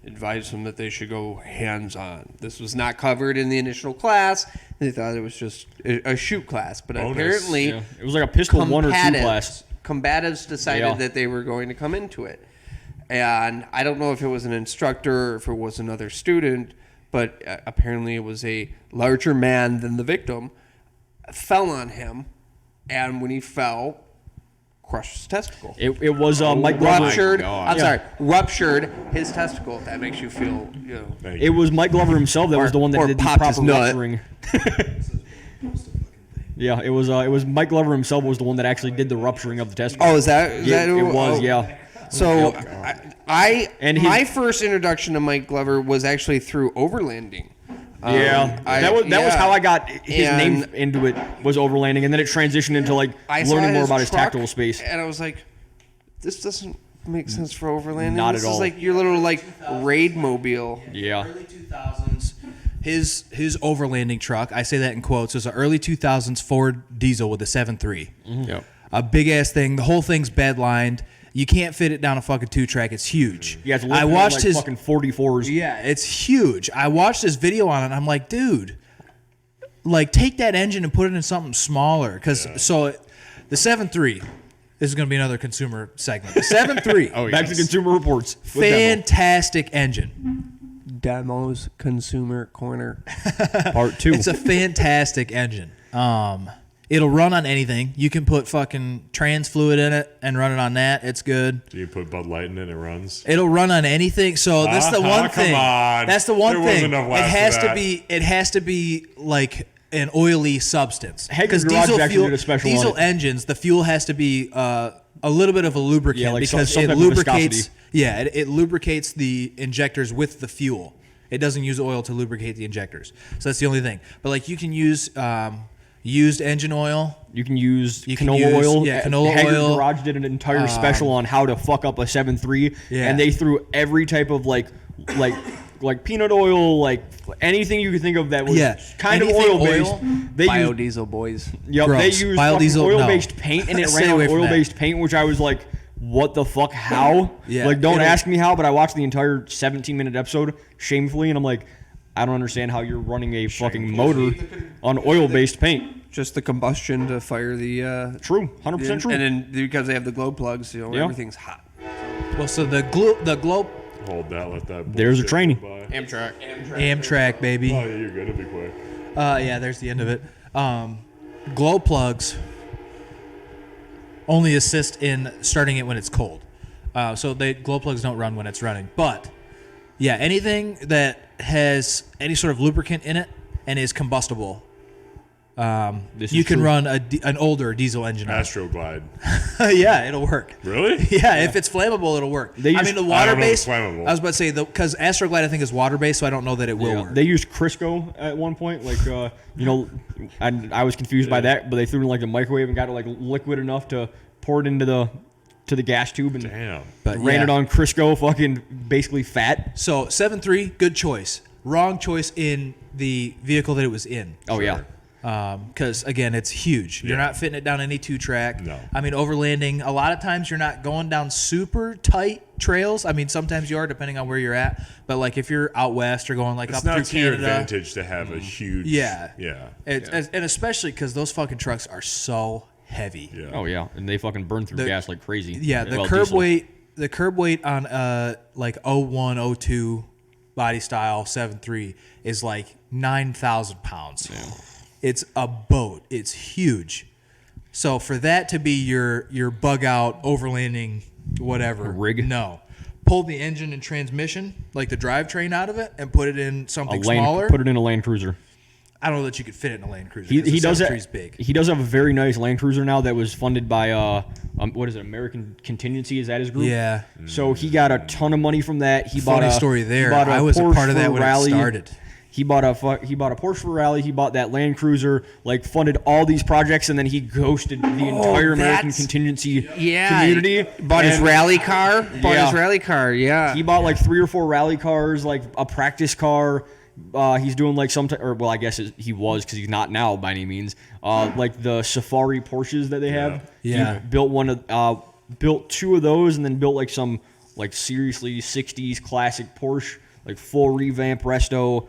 advised him that they should go hands-on. This was not covered in the initial class. They thought it was just a shoot class, but Bonus. apparently Yeah, it was like a pistol 1 or 2 class. combatives decided Yeah. that they were going to come into it. And I don't know if it was an instructor or if it was another student, but apparently it was a larger man than the victim, fell on him, and when he fell, crushed his testicle. It was Mike Glover. Ruptured. God. I'm sorry, ruptured his testicle. If that makes you feel, Thank It you. was Mike Glover himself that was the one that or did the popped his proper nut. rupturing. Yeah, it was Mike Glover himself was the one that actually did the rupturing of the testicle. Oh, is that Yeah, who- it was, oh. yeah. So And my his- first introduction to Mike Glover was actually through overlanding. Yeah, that was how I got his name into it, was overlanding, and then it transitioned into like I saw learning more about his truck, tactile space. and I was like, this doesn't make sense for overlanding. Not this at is all. like your little like raid mobile. Yeah, Early 2000s. His overlanding truck, I say that in quotes, was an early 2000s Ford diesel with a 7.3. Yep. A big ass thing. The whole thing's bed lined. You can't fit it down a fucking 2-track. It's huge. yeah. It's I looking watched like his fucking 44s. Yeah, it's huge. I watched this video on it and I'm like, dude, like take that engine and put it in something smaller. The 7.3, this is going to be another consumer segment. The 7.3, Oh, Back to yes. Consumer Reports. with Demo. fantastic engine. Demos Consumer Corner. Part 2. It's a fantastic engine. It'll run on anything. You can put fucking trans fluid in it and run it on that. It's good. Do you put Bud Light in it and it runs? It'll run on anything. So that's the one come thing. on. That's the one There wasn't thing. enough It last has for to that. be. It has to be like an oily substance. Hager's Garage actually did a special on diesel it. engines, the fuel has to be a little bit of a lubricant Yeah, like some because type it of lubricates. viscosity. Yeah, it lubricates the injectors with the fuel. It doesn't use oil to lubricate the injectors. So that's the only thing. But like you can use used engine oil. You can use You can canola use- oil. yeah, canola Hager's oil. Garage did an entire special on how to fuck up a 7.3, Yeah. and they threw every type of like peanut oil, like anything you could think of that was Yeah, kind of anything oil based. oil. They used, Biodiesel boys. yep, Gross. they used Biodiesel, oil based no. paint, and it Stay ran away on from oil that. based paint, which I was like, what the fuck? How? Yeah, like, don't it'll- ask me how, but I watched the entire 17-minute episode shamefully, and I'm like, I don't understand how you're running a fucking motor on oil based paint. Just the combustion to fire the. True, 100% true. And then because they have the glow plugs, Yeah. everything's hot. Well, so the glow Hold that, let that. There's a bullshit training. go by. Amtrak. Amtrak baby. Oh, yeah, you're good. It'll be quick. Yeah, there's the end of it. Glow plugs only assist in starting it when it's cold. So glow plugs don't run when it's running. But yeah, anything that has any sort of lubricant in it and is combustible, This you is can true. run an older diesel engine on it. Astroglide. Yeah, it'll work. Really? Yeah, if it's flammable, it'll work. They I use- mean, the I don't know if water it's based. flammable. I was about to say because Astroglide I think is water based, so I don't know that it will Yeah, work. they used Crisco at one point, like I was confused by that, but they threw it in like the microwave and got it like liquid enough to pour it into the gas tube and Damn. But ran yeah. it on Crisco, fucking basically fat. So 7.3, good choice. Wrong choice in the vehicle that it was in. Oh yeah, Because again, it's huge. You're Yeah. not fitting it down any 2-track. No. I mean, overlanding. A lot of times you're not going down super tight trails. I mean, sometimes you are depending on where you're at. But like if you're out west or going like It's up not through to your Canada, advantage to have a huge. Yeah. Yeah. and especially because those fucking trucks are so heavy. Yeah. oh yeah, and they fucking burn through The- gas like crazy. Yeah, the Well, curb diesel. weight on like 01, 02 body style 7.3 is like 9,000 pounds. It's a boat. It's huge. So for that to be your bug out overlanding whatever rig? no. Pull the engine and transmission, like the drivetrain out of it, and put it in A something Land, smaller. put it in a Land Cruiser. I don't know that you could fit it in a Land Cruiser. He 'cause the does 7.3 is that. big. He does have a very nice Land Cruiser now that was funded by what is it? American Contingency, is that his group? Yeah. So he got a ton of money from that. He bought Funny a story there. He bought a I was a Porsche part of that for when Rally. it started. He bought a Porsche for Rally. He bought that Land Cruiser. Like funded all these projects, and then he ghosted the entire American that's- Contingency Yeah. community. Bought his And rally car. Yeah. He bought like 3 or 4 rally cars, like a practice car. He's doing like I guess he was because he's not now by any means. Like the Safari Porsches that they have. Yeah. He built 2 of those, and then built like some like seriously 60s classic Porsche, like full revamp resto,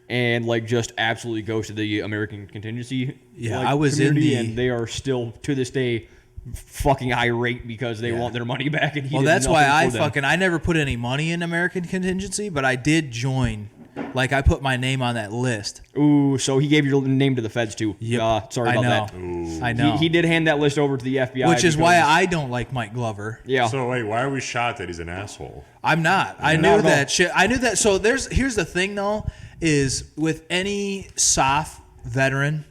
and like just absolutely ghosted the American Contingency. Yeah, like, I was in community, the- and they are still to this day fucking irate because they want their money back. And he Well, did that's why nothing for them. I never put any money in American Contingency, but I did join Like I put my name on that list. Ooh, so he gave your name to the feds too. Yep. Sorry about that. I know. He did hand that list over to the FBI. Which is why I don't like Mike Glover. Yeah. So wait, why are we shot that he's an asshole? I'm not. I knew that shit. I knew that. So here's the thing though, is with any SOF veteran,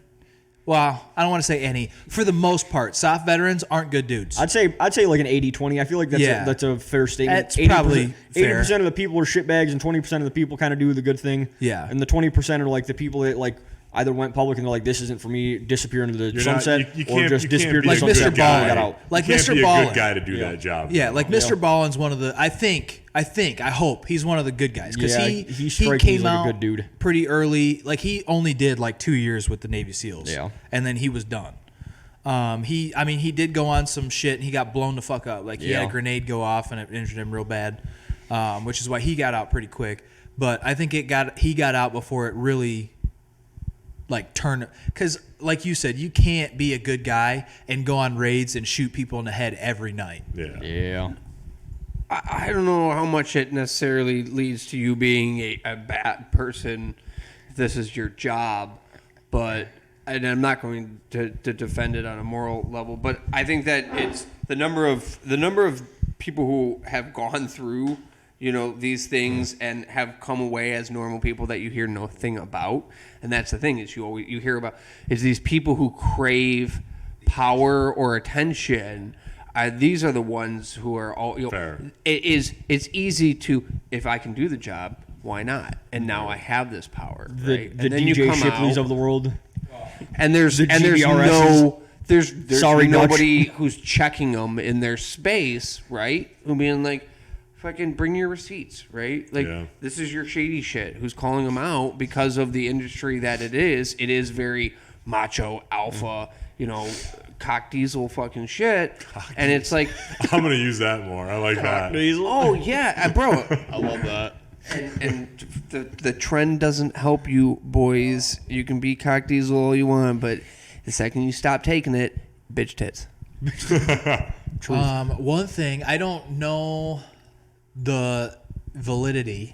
well, I don't want to say any. For the most part, SOF veterans aren't good dudes. I'd say like an 80-20. I feel like that's a fair statement. That's probably fair. 80% of the people are shitbags and 20% of the people kind of do the good thing. Yeah. And the 20% are like the people that like either went public and they're like, this isn't for me, disappear into the sunset, or just disappear into the like sunset. Mr. Ballin. Got out. Like you can't Mr. be a Ballin. good guy to do that job. Yeah, like Mr. Ballin's one of the. I hope he's one of the good guys because Yeah, he strikes me came as like a out good dude. pretty early. Like he only did like 2 years with the Navy SEALs. Yeah. And then he was done. He did go on some shit and he got blown the fuck up. Like he had a grenade go off and it injured him real bad, which is why he got out pretty quick. But I think he got out before it really like turned, because like you said, you can't be a good guy and go on raids and shoot people in the head every night. Yeah. I don't know how much it necessarily leads to you being a bad person if this is your job, and I'm not going to defend it on a moral level, but I think that it's the number of people who have gone through, these things and have come away as normal people that you hear nothing about. And that's the thing, is you hear about is these people who crave power or attention. These are the ones who are all. Fair. It's easy to, if I can do the job, why not? And now I have this power. The And then DJ you come Shipleys out, of the world. and there's GBRSs. Sorry, nobody who's checking them in their space, right? Who being like, fucking bring your receipts, right? Like, this is your shady shit. Who's calling them out because of the industry that it is? It is very macho, alpha, cock diesel fucking shit. And it's like, I'm gonna use that more. I like that. oh yeah, bro. I love that. And the trend doesn't help you, boys. You can be cock diesel all you want, but the second you stop taking it, bitch tits. One thing, I don't know the validity,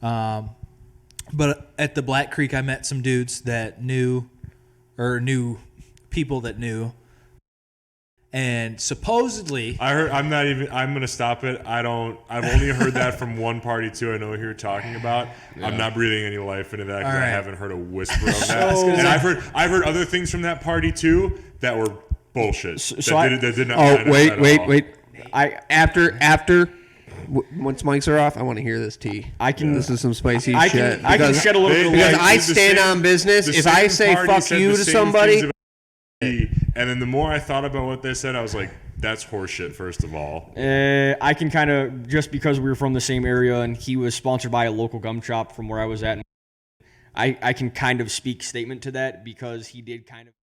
but at the Black Creek I met some dudes that knew people that knew, and supposedly I'm gonna stop it. I've only heard that from one party too. I know who you're talking about. Yeah. I'm not breathing any life into that because I haven't heard a whisper of that. And I've heard other things from that party too that were bullshit. That did not. Oh, wait. After once mics are off, I want to hear this tea. This is some spicy shit. I can shed a little bit of because light. I stand on business. If I say fuck you to somebody, and then the more I thought about what they said, I was like, that's horseshit. First of all, I can kind of, just because we were from the same area and he was sponsored by a local gum shop from where I was at, I can kind of speak statement to that because he did kind of.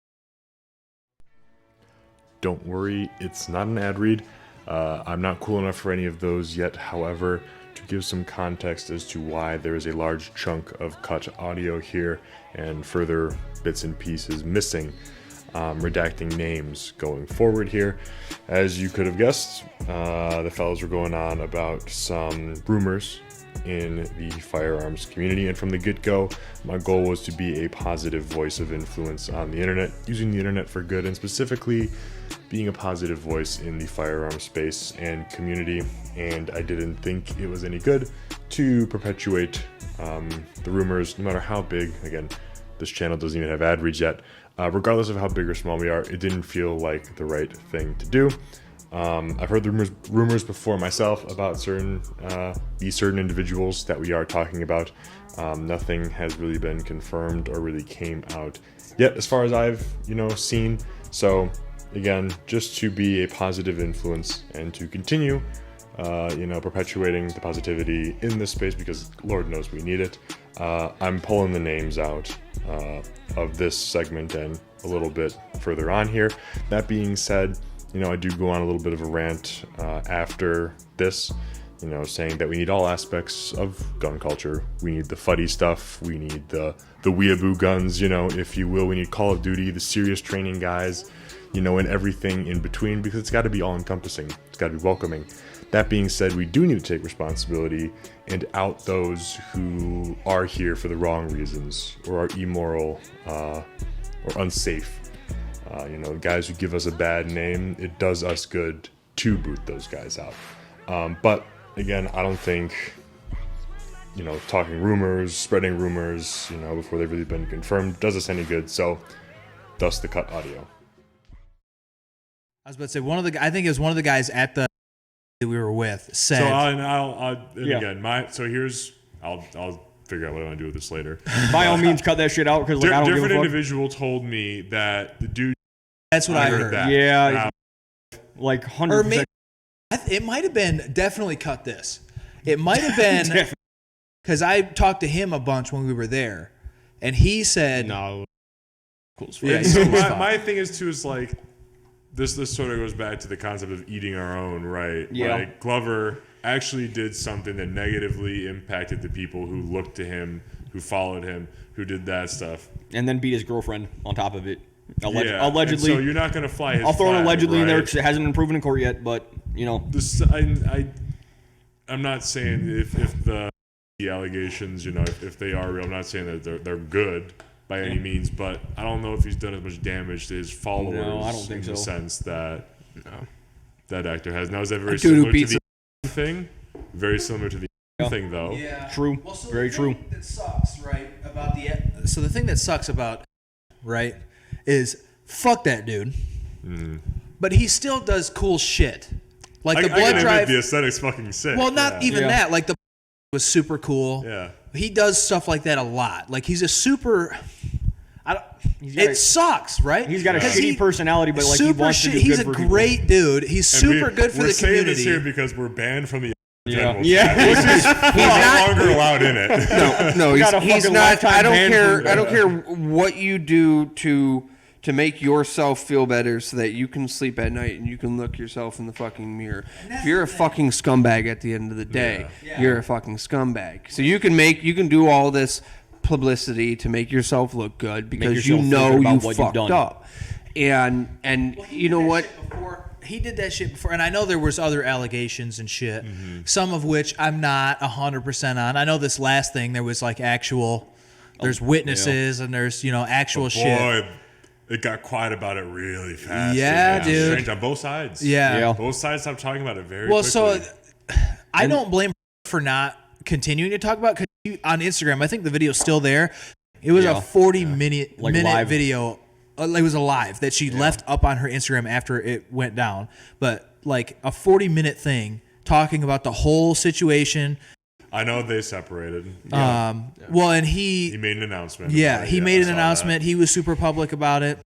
Don't worry, it's not an ad read. I'm not cool enough for any of those yet. However, to give some context as to why there is a large chunk of cut audio here and further bits and pieces missing, redacting names going forward here. As you could have guessed, the fellows were going on about some rumors in the firearms community, and from the get-go, my goal was to be a positive voice of influence on the internet, using the internet for good, and specifically being a positive voice in the firearm space and community. And I didn't think it was any good to perpetuate the rumors, no matter how big. Again, this channel doesn't even have ad reads yet. Regardless of how big or small we are, it didn't feel like the right thing to do. I've heard the rumors before myself about these certain individuals that we are talking about. Nothing has really been confirmed or really came out yet, as far as I've seen. So again, just to be a positive influence and to continue, perpetuating the positivity in this space, because Lord knows we need it. I'm pulling the names out of this segment and a little bit further on here. That being said, I do go on a little bit of a rant after this. saying that we need all aspects of gun culture. We need the fuddy stuff. We need the weeaboo guns, if you will. We need Call of Duty, the serious training guys, and everything in between, because it's got to be all-encompassing. It's got to be welcoming. That being said, we do need to take responsibility and out those who are here for the wrong reasons or are immoral or unsafe. Guys who give us a bad name, it does us good to boot those guys out. But again, I don't think, talking rumors, spreading rumors, before they've really been confirmed does us any good. So, thus the cut audio. I was about to say I think it was one of the guys at the that we were with said. So again, I'll figure out what I want to do with this later. By all means, cut that shit out because I don't give a Different fuck. individual told me that the dude. That's what I heard. That. Yeah, like 100%. Or maybe it might have been definitely cut this. It might have been because I talked to him a bunch when we were there, and he said, No. Cool. Yeah, So he was my thing is too is like this sort of goes back to the concept of eating our own, right? Yeah. Like Glover actually did something that negatively impacted the people who looked to him, who followed him, who did that stuff, and then beat his girlfriend on top of it. Yeah. Allegedly. And so you're not going to fly his I'll throw an flag, allegedly in there right? because it hasn't been proven in court yet, but, I'm not saying if the allegations, if they are real, I'm not saying that they're good by any means, but I don't know if he's done as much damage to his followers. No, I don't think in the so. sense that that actor has. Now, is that very dude who similar to beats the thing? Very similar to the thing, though. Yeah. True. Well, so Very the true. thing that sucks, right, about so the thing that sucks about, right, is fuck that dude. But he still does cool shit. Like I the can blood admit drive. the aesthetic's fucking sick. Well, not even Yeah. that. Like the was super cool. Yeah. He does stuff like that a lot. Like he's a super. It sucks, right? He's got a 'Cause shitty personality, but like he super wants to do He's good a for people. great dude. He's And super good for we're the saying community. this here because we're banned from the Yeah. general Yeah. chat. We're no longer allowed in it. No, got a he's fucking not. lifetime I don't ban care. for I don't care what you do to make yourself feel better, so that you can sleep at night and you can look yourself in the fucking mirror. If you're a fucking scumbag at the end of the day, you're a fucking scumbag. So you can do all this publicity to make yourself look good because you yourself know feel good about you what you've fucked done. up. And you know what? He did that shit before, and I know there was other allegations and shit. Some of which I'm not 100% on. I know this last thing there was like actual. There's witnesses and there's actual shit. Boy, it got quiet about it really fast. Yeah, It was dude. strange on both sides. Yeah. Both sides stopped talking about it very Well, quickly. so I don't blame her for not continuing to talk about it, 'cause on Instagram. I think the video's still there. It was a 40-minute Like live. video. It was a live that she left up on her Instagram after it went down. But like a 40-minute thing talking about the whole situation. I know they separated. Well, and He made an announcement. yeah, about it. he I made saw an that. announcement. He was super public about it.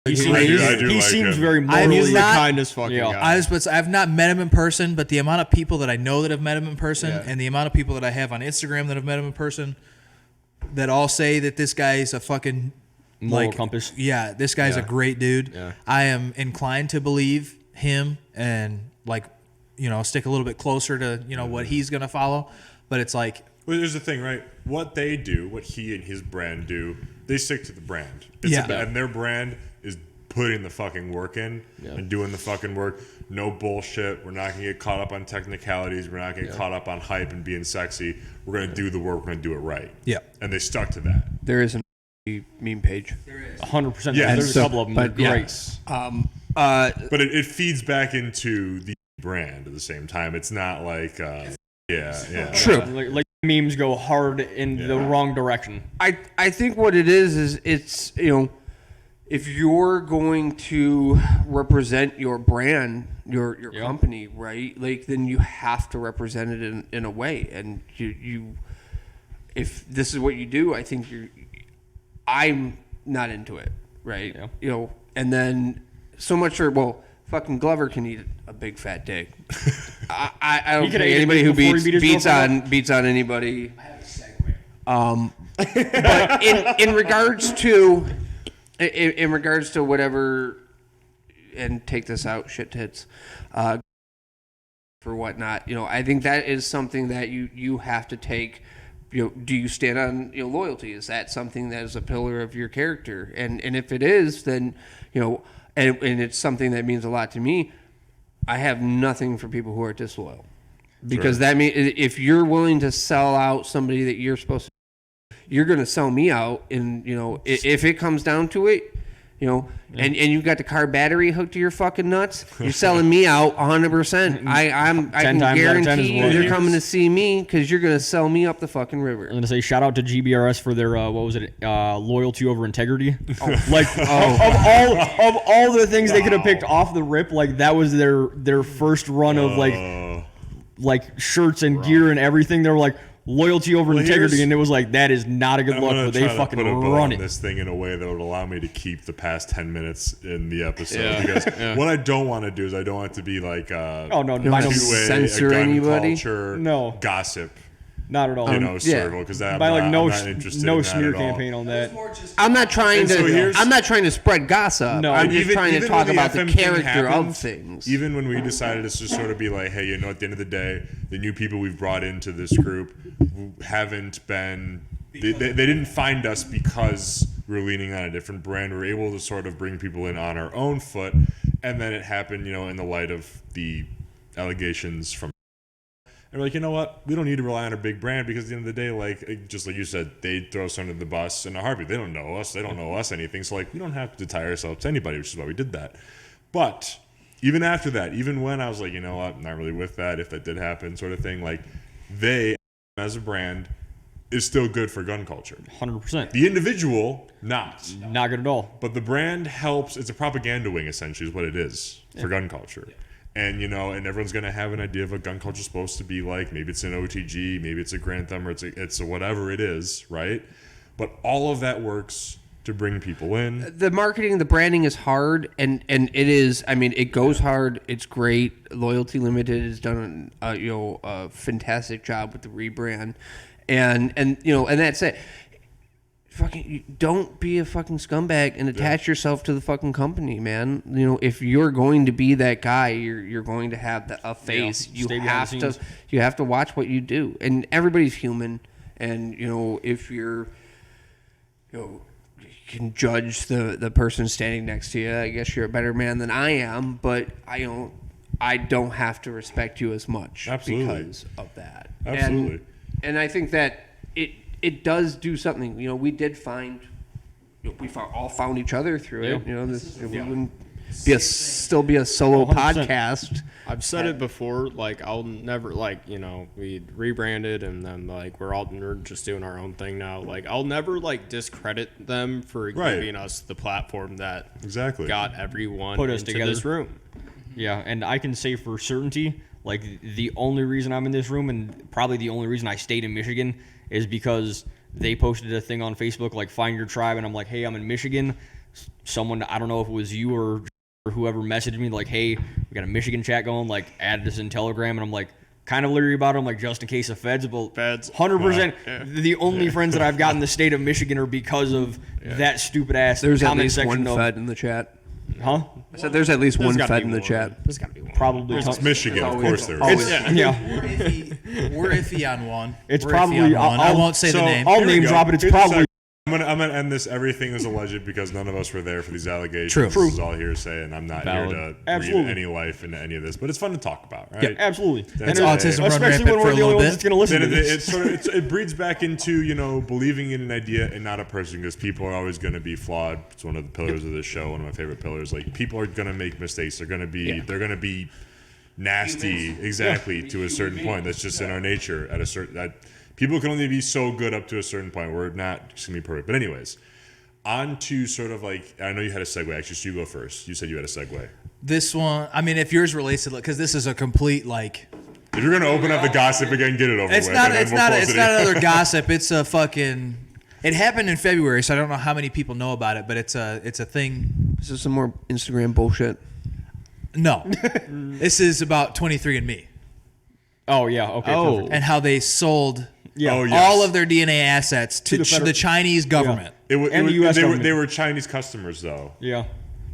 I do like seems him. very I'm morally. He's the not- kindest fucking Yeah. guy. I've not met him in person, but the amount of people that I know that have met him in person Yeah. and the amount of people that I have on Instagram that have met him in person that all say that this guy is a fucking Moral compass. Yeah, this guy's a great dude. Yeah. I am inclined to believe him and stick a little bit closer to, what he's going to follow, but it's like Well, here's the thing, right? What they do, what he and his brand do, they stick to the brand. And their brand is putting the fucking work in and doing the fucking work. No bullshit. We're not going to get caught up on technicalities. We're not going to get caught up on hype and being sexy. We're going to do the work. We're going to do it right. Yeah. And they stuck to that. There is a meme page. 100%. Yeah, There's so- a couple of them. They're but yeah. great. But it feeds back into the brand at the same time. It's not like, yeah. True. Like memes go hard in the wrong direction. I think what it is it's if you're going to represent your brand, your company, right? Like then you have to represent it in a way, and you if this is what you do, I think I'm not into it, right? Yeah. And then so much fucking Glover can eat a big fat dick. I don't He could think eat anybody it who before he beat his girlfriend beats on anybody. But in regards to whatever, and take this out, shit tits. for whatnot. I think that is something that you have to take. Do you stand on loyalty? Is that something that is a pillar of your character? And if it is, then and it's something that means a lot to me. I have nothing for people who are disloyal, because that means if you're willing to sell out somebody that you're supposed to, you're going to sell me out. And if it comes down to it. And you've got the car battery hooked to your fucking nuts. You're selling me out 100%. I can guarantee you're coming to see me because you're gonna sell me up the fucking river. I'm gonna say shout out to GBRS for their loyalty over integrity. Of all the things they could have picked off the rip, like that was their first run of like shirts and gear and everything. They were like, loyalty over integrity, and it was like, that is not a good look, but they fucking run it. This thing in a way that would allow me to keep the past 10 minutes in the episode, because what I don't want to do is I don't want it to be like censor anybody, culture, gossip. Not at all. Circle, because I'm like not interested in that smear at all. campaign on that. I'm not trying to spread gossip. No, I'm just trying to talk about the character happened, of things. Even when we decided to just sort of be like, hey, at the end of the day, the new people we've brought into this group haven't been. They didn't find us because we're leaning on a different brand. We're able to sort of bring people in on our own foot, and then it happened, in the light of the allegations from. And we're like, you know what? We don't need to rely on a big brand, because at the end of the day, like just like you said, they throw us under the bus in a heartbeat. They don't know us. They don't know us anything. So we don't have to tie ourselves to anybody, which is why we did that. But even after that, even when I was like, you know what, I'm not really with that, if that did happen, sort of thing, they, as a brand, is still good for gun culture. 100%. The individual, not. Not good at all. But the brand helps. It's a propaganda wing, essentially, is what it is for gun culture. And, and everyone's going to have an idea of what gun culture is supposed to be like. Maybe it's an OTG, maybe it's a Grantham, or it's a whatever it is, right? But all of that works to bring people in. The marketing, the branding is hard, and it is. I mean, it goes hard. It's great. Loyalty Limited has done a fantastic job with the rebrand, and that's it. Fucking don't be a fucking scumbag and attach yourself to the fucking company, man. If you're going to be that guy, you're going to have a face. You have to watch what you do, and everybody's human. And if you can judge the person standing next to you, I guess you're a better man than I am. But I don't have to respect you as much because of that. Absolutely. And I think that it does do something. We did find, we all found each other through it. We wouldn't still be a solo 100%. Podcast. I've said it before. I'll never we rebranded and then we're just doing our own thing now. I'll never discredit them for giving us the platform that got everyone put us into together. This room. Yeah, and I can say for certainty, the only reason I'm in this room, and probably the only reason I stayed in Michigan, is because they posted a thing on Facebook, find your tribe, and I'm like, hey, I'm in Michigan. Someone, I don't know if it was you or whoever messaged me, hey, we got a Michigan chat going, add this in Telegram, and I'm kind of leery about it. I'm just in case of feds, but 100%, the only friends that I've got in the state of Michigan are because of that stupid ass There's comment at least section. One Fed in the chat. Huh? I said there's at least one Fed in the chat. There's got to be one. Probably. It's Michigan, of course there is. We're iffy on one. It's probably. I won't say the name. I'll name drop it. It's probably. I'm gonna end this. Everything is alleged because none of us were there for these allegations. True. This is all hearsay, and I'm not here to breathe any life into any of this. But it's fun to talk about, right? Yeah, absolutely. That's autism run especially rampant when we're for a the only little ones bit. that's going to listen to this. It breeds back into believing in an idea and not a person, because people are always going to be flawed. It's one of the pillars of this show. One of my favorite pillars. People are going to make mistakes. They're going to be nasty, to a certain point. That's just in our nature. People can only be so good up to a certain point. We're not just going to be perfect. But anyways. On to sort of I know you had a segue. Actually, so you go first. You said you had a segue. This one, if yours relates to, because this is a complete If you're gonna open up the gossip again, get it over with. It's not another gossip. It's a fucking. It happened in February, so I don't know how many people know about it, but it's a thing. This is some more Instagram bullshit. No, this is about 23andMe. Oh yeah. Okay. Oh. And how they sold. Yeah. Oh, yes. All of their DNA assets to the the Chinese government. And the US government. They were Chinese customers, though. Yeah.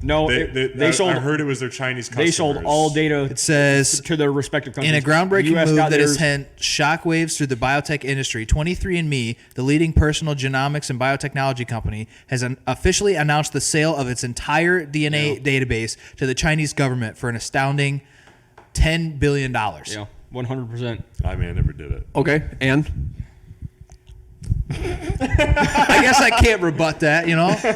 No, they sold. I heard it was their Chinese customers. They sold all data. It says to their respective countries. in a groundbreaking US move got that has theirs. sent shockwaves through the biotech industry, 23andMe, the leading personal genomics and biotechnology company, has officially announced the sale of its entire DNA database to the Chinese government for an astounding $10 billion. Yeah, 100%. I mean, I never did it. Okay, and I guess I can't rebut that,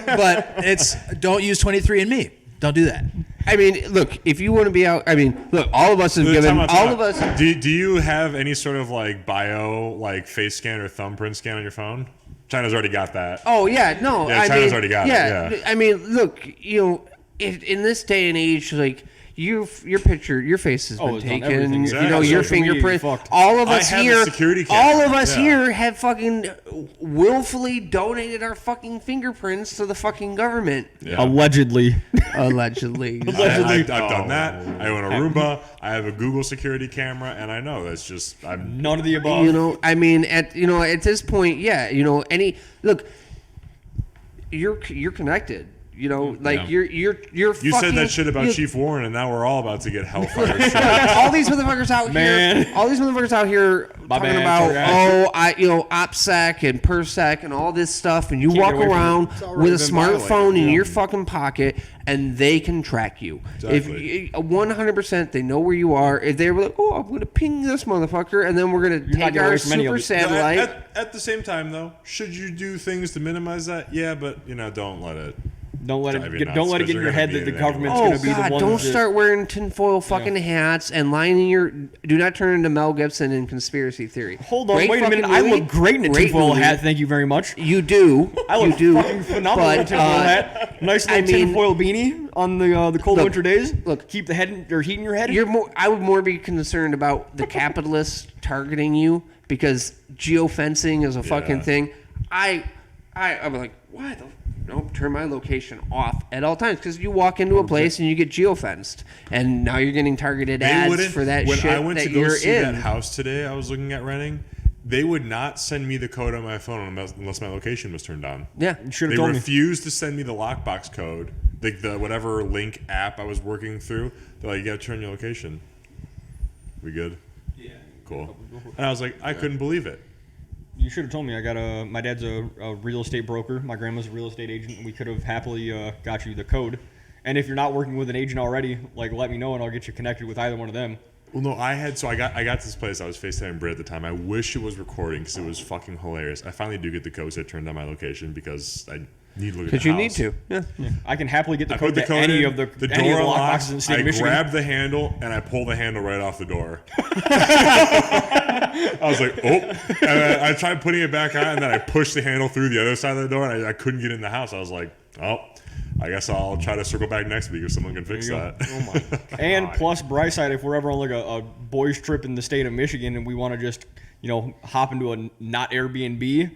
but it's don't use 23andMe. Don't do that. I mean, look, if you want to be out, I mean, look, all of us have given, all of us. Do you have any sort of like bio, like face scan or thumbprint scan on your phone? China's already got that. Oh yeah, no, Yeah, I China's mean, already got it, yeah. I mean, look, in this day and age, like your picture, your face has been it's on taken. everything. Exactly. Your Social media, fingerprint. you fucked. All of I us have a here, security all camera, of us yeah. here have fucking willfully donated our fucking fingerprints to the fucking government. Yeah. Allegedly. Allegedly. I've done that. I own a Roomba. I have a Google security camera, and I know that's just None of the above. I mean, at this point, yeah, look, you're connected. Like you're You fucking, said that shit about Chief Warren, and now we're all about to get hellfire shot. all these motherfuckers out Man. here. All these motherfuckers out here My talking bad, about sorry, OPSEC and PERSEC and all this stuff, and you Can't walk get away from around it. It's already with a been smartphone violated, in yeah. your fucking pocket, and they can track you. Exactly. If 100%, they know where you are. If they were like, oh, I'm gonna ping this motherfucker, and then we're gonna not take getting our away from any super of it. satellite. At the same time, though, should you do things to minimize that? Yeah, but don't let it. Don't let Drive you it get nuts, in 'cause your they're head gonna that be the it government's anyway. going to be the God, ones don't that- start wearing tinfoil fucking hats and lying in your. Do not turn into Mel Gibson in conspiracy theory. Hold on, Great wait a minute. fucking I movie. look great in a Great tinfoil movie. hat. Thank you very much. You do. I you look do. fucking phenomenal in a But, tinfoil hat. Nice little tinfoil beanie on the cold Look, winter days. look. Keep the heat in your head. I would more be concerned about the capitalists targeting you because geofencing is a fucking thing. I'm like, why the. Nope, turn my location off at all times because you walk into a place and you get geofenced, and now you're getting targeted ads for that when shit I went that to go you're see in. that house today, I was looking at renting. They would not send me the code on my phone unless my location was turned on. Yeah, You should They have told me. refused to send me the lockbox code, like the whatever link app I was working through. They're like, "You gotta turn your location." We good? Yeah. Cool. And I was like, I couldn't believe it. You should have told me. I got my dad's a real estate broker. My grandma's a real estate agent. We could have happily got you the code. And if you're not working with an agent already, like let me know and I'll get you connected with either one of them. Well, no, I got to this place. I was FaceTiming Britt at the time. I wish it was recording because it was fucking hilarious. I finally do get the code, so I turned on my location because I need to look at the because you house. need to. Yeah. I can happily get the I code put the to code any in, of the door any of the unlocks, lockboxes in the state I of Michigan. grab the handle and I pull the handle right off the door. I was like, oh. And I tried putting it back on, and then I pushed the handle through the other side of the door, and I couldn't get in the house. I was like, oh, I guess I'll try to circle back next week if someone can fix There you that. go. Oh my. And plus, Bryside, if we're ever on like a boys trip in the state of Michigan and we want to just, hop into a not Airbnb, you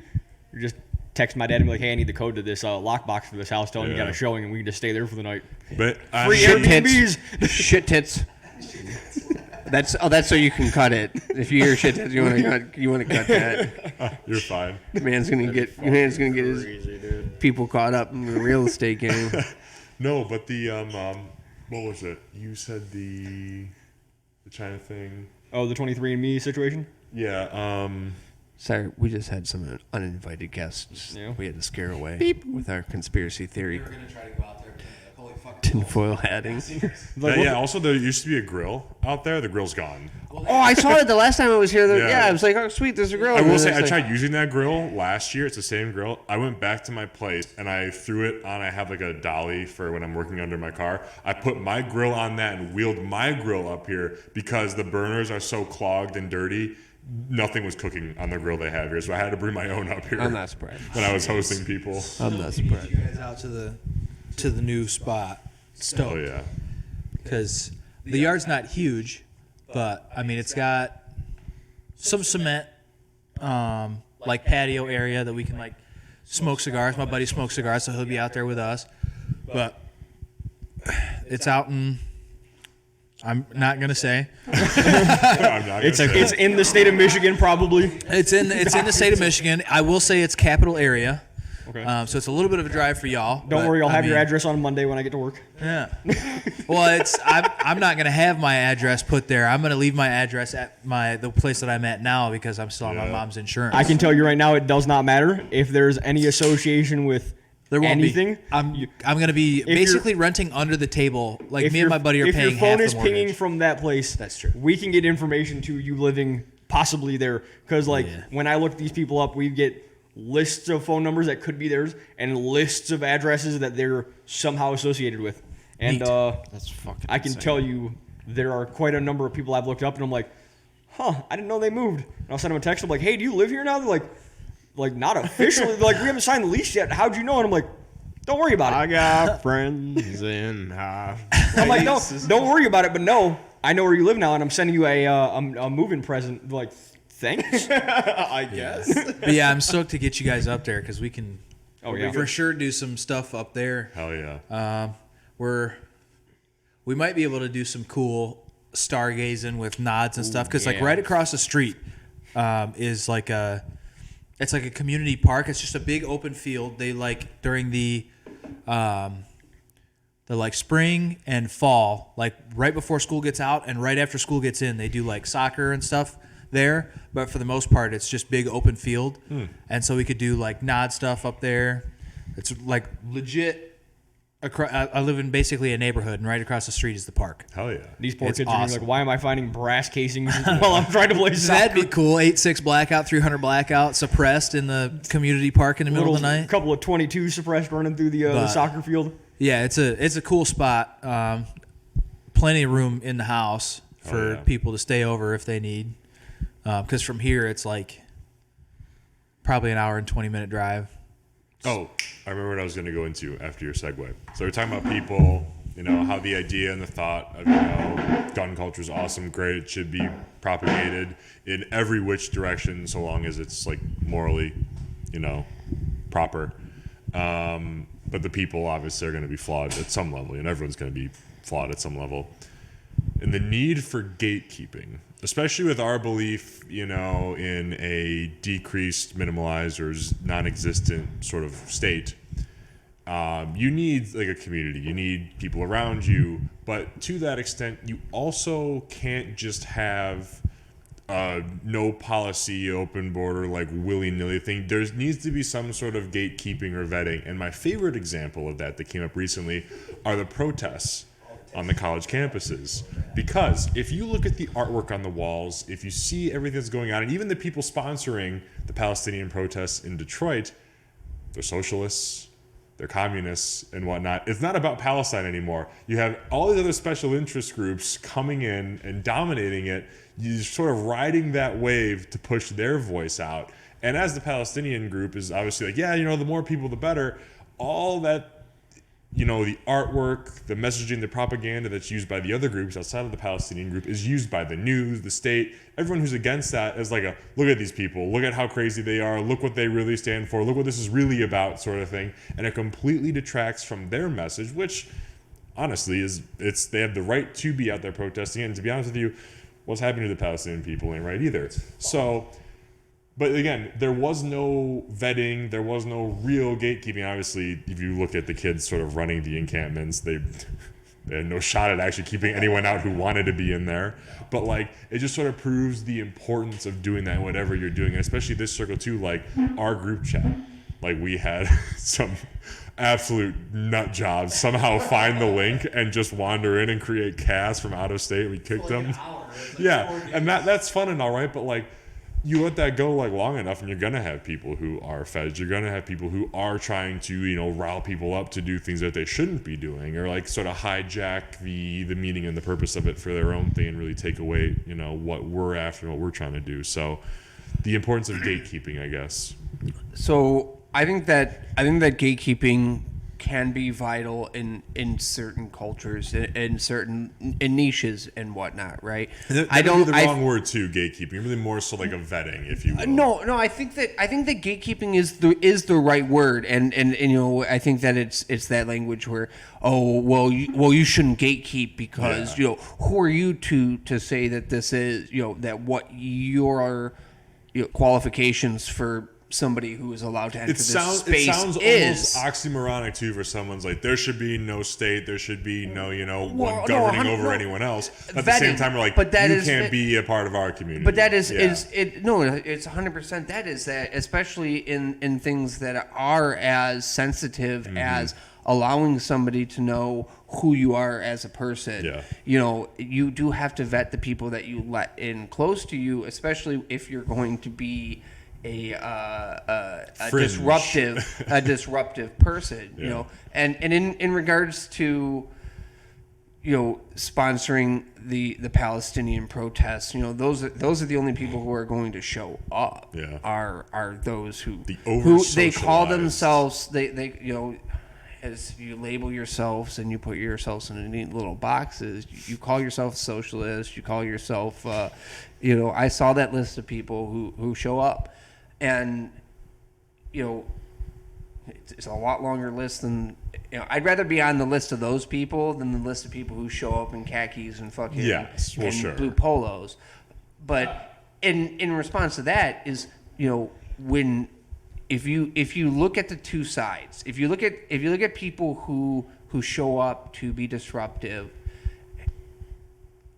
just text my dad and be like, hey, I need the code to this lockbox for this house. Tell him you got a showing and we can just stay there for the night. But Free Shit Airbnbs. tits. Shit tits. That's so you can cut it. If you hear shit tits, you want to cut that. you're fine. Man's gonna get his people caught up in the real estate game. No, but the what was it? You said the China thing. Oh, the 23andMe situation? Yeah. Sorry, we just had some uninvited guests. Yeah. We had to scare away with our conspiracy theory. We're gonna try to go out there. Holy fuck. Tinfoil hatting. Also, there used to be a grill out there. The grill's gone. Oh, I saw it the last time I was here. Yeah. I was like, oh, sweet, there's a grill. I And will then say, it's I like- tried using that grill last year. It's the same grill. I went back to my place and I threw it on. I have like a dolly for when I'm working under my car. I put my grill on that and wheeled my grill up here because the burners are so clogged and dirty. Nothing was cooking on the grill they have here, so I had to bring my own up here. I'm not surprised. When I was hosting people. I'm not You surprised. guys out to the new spot. Stoked. Oh yeah. Because the yard's not huge, but I mean it's got some cement, like patio area that we can like smoke cigars. My buddy smokes cigars, so he'll be out there with us. But it's out in. I'm not gonna say. I'm not gonna say. It's in the state of Michigan, probably. It's in the state of Michigan. I will say it's capital area. Okay. So it's a little bit of a drive for y'all. Don't but, worry, I'll I have your mean, address on Monday when I get to work. Yeah. Well, I'm not gonna have my address put there. I'm gonna leave my address at the place that I'm at now because I'm still on my mom's insurance. I can tell you right now, it does not matter if there's any association with There won't anything. be. I'm gonna be basically renting under the table. Like me and my buddy are paying half the mortgage. If your phone is pinging from that place, That's true. We can get information to you living possibly there. Because when I look these people up, we get lists of phone numbers that could be theirs and lists of addresses that they're somehow associated with. And That's fucking I can insane. tell you there are quite a number of people I've looked up, and I'm like, I didn't know they moved. And I'll send them a text. I'm like, hey, do you live here now? They're like not officially. They're like, we haven't signed the lease yet. How'd you know? And I'm like, don't worry about it. I got friends in high. I'm like, no, don't worry about it. But no, I know where you live now, and I'm sending you a move-in present. Like, thanks. I guess. But yeah, I'm stoked to get you guys up there because we can. Oh, yeah. For sure do some stuff up there. Hell yeah. We might be able to do some cool stargazing with nods and stuff because like yeah. right across the street is like it's like a community park. It's just a big open field. They like during the like spring and fall, like right before school gets out and right after school gets in, they do like soccer and stuff there. But for the most part, it's just big open field. And so we could do like nod stuff up there. It's like legit. I live in basically a neighborhood, and right across the street is the park. Hell yeah. These poor It's kids are gonna be awesome. like, why am I finding brass casings while I'm trying to play That'd soccer? be cool. 8-6 blackout, 300 blackout, suppressed in the community park in the middle of the night. Couple of 22 suppressed running through the soccer field. Yeah, it's a cool spot. Plenty of room in the house for yeah. people to stay over if they need. Because from here, it's like probably an hour and 20-minute drive. Oh, I remember what I was going to go into after your segue. So we're talking about people, how the idea and the thought of, gun culture is awesome, great, it should be propagated in every which direction so long as it's like morally, proper. But the people obviously are going to be flawed at some level, and everyone's going to be flawed at some level. And the need for gatekeeping, especially with our belief, in a decreased, minimalized, or non-existent sort of state, you need like a community. You need people around you. But to that extent, you also can't just have no policy, open border, like willy-nilly thing. There needs to be some sort of gatekeeping or vetting. And my favorite example of that came up recently are the protests on the college campuses. Because if you look at the artwork on the walls, if you see everything that's going on, and even the people sponsoring the Palestinian protests in Detroit, they're socialists, they're communists and whatnot. It's not about Palestine anymore. You have all these other special interest groups coming in and dominating it. You're sort of riding that wave to push their voice out. And as the Palestinian group is obviously like, the more people, the better. All that, the artwork, the messaging, the propaganda that's used by the other groups outside of the Palestinian group is used by the news, the state. Everyone who's against that is like look at these people, look at how crazy they are, look what they really stand for, look what this is really about, sort of thing. And it completely detracts from their message, which honestly they have the right to be out there protesting. And to be honest with you, what's happening to the Palestinian people ain't right either. So, but again, there was no vetting, there was no real gatekeeping. Obviously, if you look at the kids sort of running the encampments, they had no shot at actually keeping anyone out who wanted to be in there. But it just sort of proves the importance of doing that, whatever you're doing, and especially this circle too, our group chat. We had some absolute nut jobs somehow find the link and just wander in and create chaos from out of state. We kicked them. Yeah, and that's fun and all right, but you let that go long enough, and you're gonna have people who are feds. You're gonna have people who are trying to rile people up to do things that they shouldn't be doing, or sort of hijack the meaning and the purpose of it for their own thing and really take away what we're after and what we're trying to do. So the importance of gatekeeping, I guess. So I think that gatekeeping can be vital in certain cultures, in certain niches and whatnot, right? I don't. The wrong word too, gatekeeping. Really more so like a vetting, if you will. No. I think that gatekeeping is the right word, and I think that it's that language where you shouldn't gatekeep because who are you to say that this is that what your qualifications for somebody who is allowed to enter It this sounds space almost is. oxymoronic too for someone's like there should be no state, there should be no one Well, no, governing 100 over no. anyone else. At the same Vetting, time, we're like, but that you is- can't be a part of our community. But that is Yeah. it's 100% that is that, especially in things that are as sensitive Mm-hmm. as allowing somebody to know who you are as a person. Yeah. You do have to vet the people that you let in close to you, especially if you're going to be a Fringe. disruptive person. Yeah. And in regards to sponsoring the Palestinian protests, those are the only people who are going to show up. Yeah. Are those who The they call over-socialized. themselves they as you label yourselves and you put yourselves in neat little boxes. You call yourself socialist. You call yourself. I saw that list of people who show up, and it's a lot longer list than. I'd rather be on the list of those people than the list of people who show up in khakis and fucking Yes, well, and sure. blue polos. But in response to that is when if you look at the two sides, if you look at people who show up to be disruptive,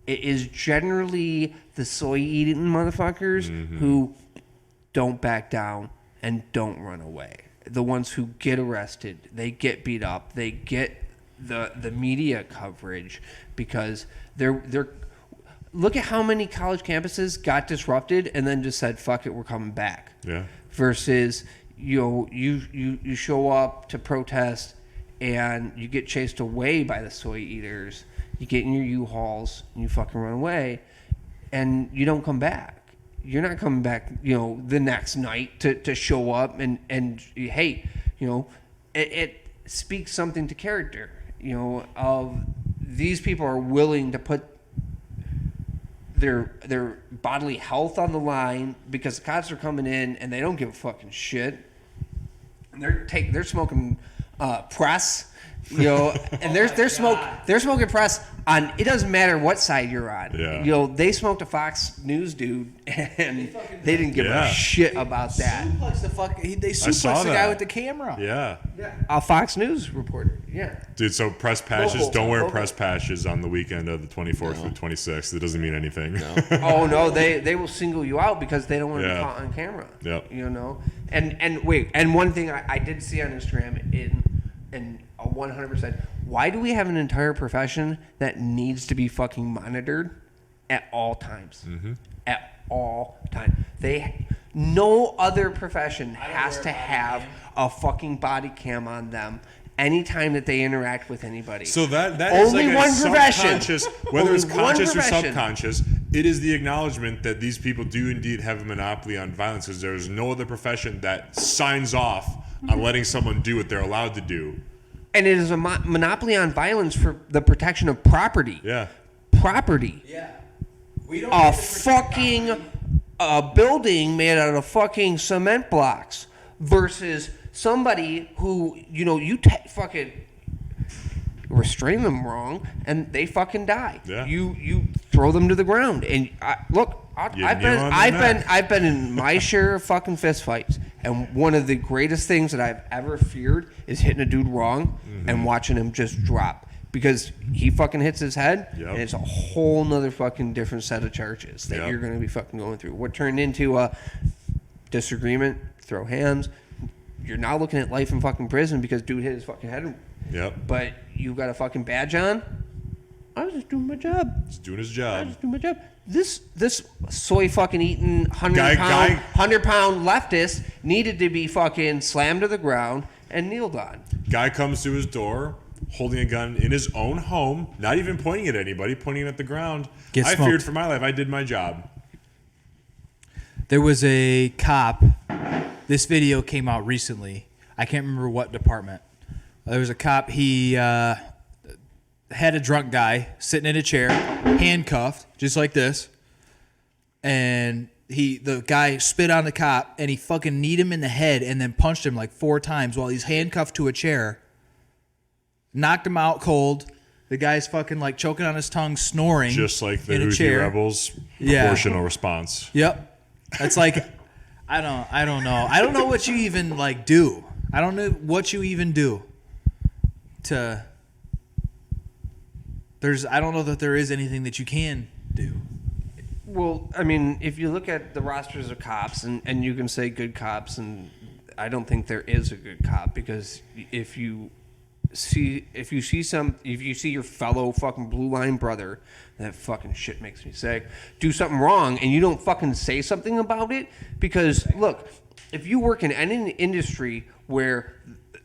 it is generally the soy eating motherfuckers who don't back down and don't run away. The ones who get arrested, they get beat up, they get the media coverage because they're look at how many college campuses got disrupted and then just said fuck it, we're coming back. Yeah. Versus you show up to protest and you get chased away by the soy eaters. You get in your U-Hauls and you fucking run away, and you don't come back. You're not coming back, the next night to show up and hey, it speaks something to character, of these people are willing to put their bodily health on the line because the cops are coming in and they don't give a fucking shit. And they're smoking press, and they're smoking press on. It doesn't matter what side you're on. Yeah. They smoked a Fox News dude, and they didn't give a shit about that. They saw suplexed the guy that. with the camera. Yeah. A Fox News reporter. Yeah. Dude, so press patches, Local. don't wear Local. press patches on the weekend of the 24th through 26th. It doesn't mean anything. Oh no, they will single you out because they don't want to Yeah. be caught on camera. Yep. And wait, and one thing I did see on Instagram in 100%. Why do we have an entire profession that needs to be fucking monitored at all times? Mm-hmm. At all times. No other profession has to have a fucking body cam on them anytime that they interact with anybody. So that is Only like one a profession. subconscious, whether Only it's one conscious or profession. subconscious, it is the acknowledgement that these people do indeed have a monopoly on violence because there is no other profession that signs off on letting someone do what they're allowed to do. And it is a monopoly on violence for the protection of property. Yeah. Property. Yeah. We don't A fucking building made out of fucking cement blocks versus somebody who, you fucking restrain them wrong and they fucking die. Yeah. You throw them to the ground and I've been in my share of fucking fist fights, and one of the greatest things that I've ever feared is hitting a dude wrong and watching him just drop. Because he fucking hits his head, Yep. and it's a whole nother fucking different set of charges that Yep. you're going to be fucking going through. What turned into a disagreement, throw hands. You're now looking at life in fucking prison because dude hit his fucking head. Yep. But you got a fucking badge on. I was just doing my job. He's doing his I job. was just doing my job. This soy fucking eating 100 Guy- pound leftist needed to be fucking slammed to the ground and kneeled on. Guy comes to his door holding a gun in his own home, not even pointing at anybody, pointing at the ground. Get I smoked. feared for my life. I did my job. There was a cop. This video came out recently. I can't remember what department. There was a cop. He had a drunk guy sitting in a chair, handcuffed, just like this. And the guy spit on the cop, and he fucking kneed him in the head and then punched him like 4 times while he's handcuffed to a chair. Knocked him out cold. The guy's fucking like choking on his tongue, snoring. Just like the in a Houthi chair. rebels' Yeah. proportional response. Yep. That's like, I don't know. I don't know what you even like do. I don't know what you even do to. I don't know that there is anything that you can do. Well, I mean, if you look at the rosters of cops, and you can say good cops, and I don't think there is a good cop, because if you see your fellow fucking blue line brother, that fucking shit makes me sick, do something wrong, and you don't fucking say something about it, because look, if you work in any industry where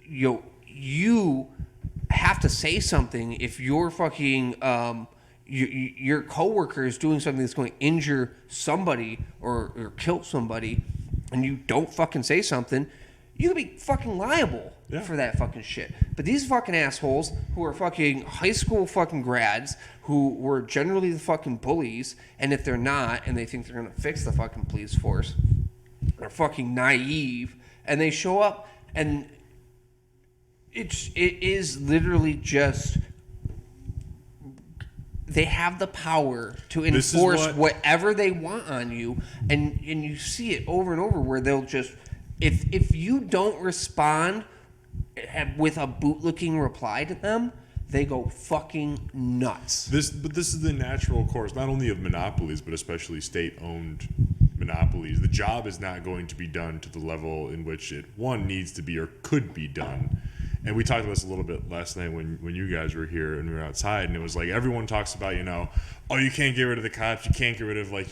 you have to say something if you're fucking your coworker is doing something that's going to injure somebody or kill somebody, and you don't fucking say something, you could be fucking liable for that fucking shit. But these fucking assholes who are fucking high school fucking grads who were generally the fucking bullies, and if they're not, and they think they're going to fix the fucking police force, are fucking naive, and they show up, and it is literally just... They have the power to enforce whatever they want on you, and you see it over and over where they'll just, if you don't respond with a bootlicking reply to them, they go fucking nuts. But this is the natural course, not only of monopolies, but especially state-owned monopolies. The job is not going to be done to the level in which it, one, needs to be or could be done. And we talked about this a little bit last night when you guys were here and we were outside, and it was like everyone talks about, oh, you can't get rid of the cops, you can't get rid of, like,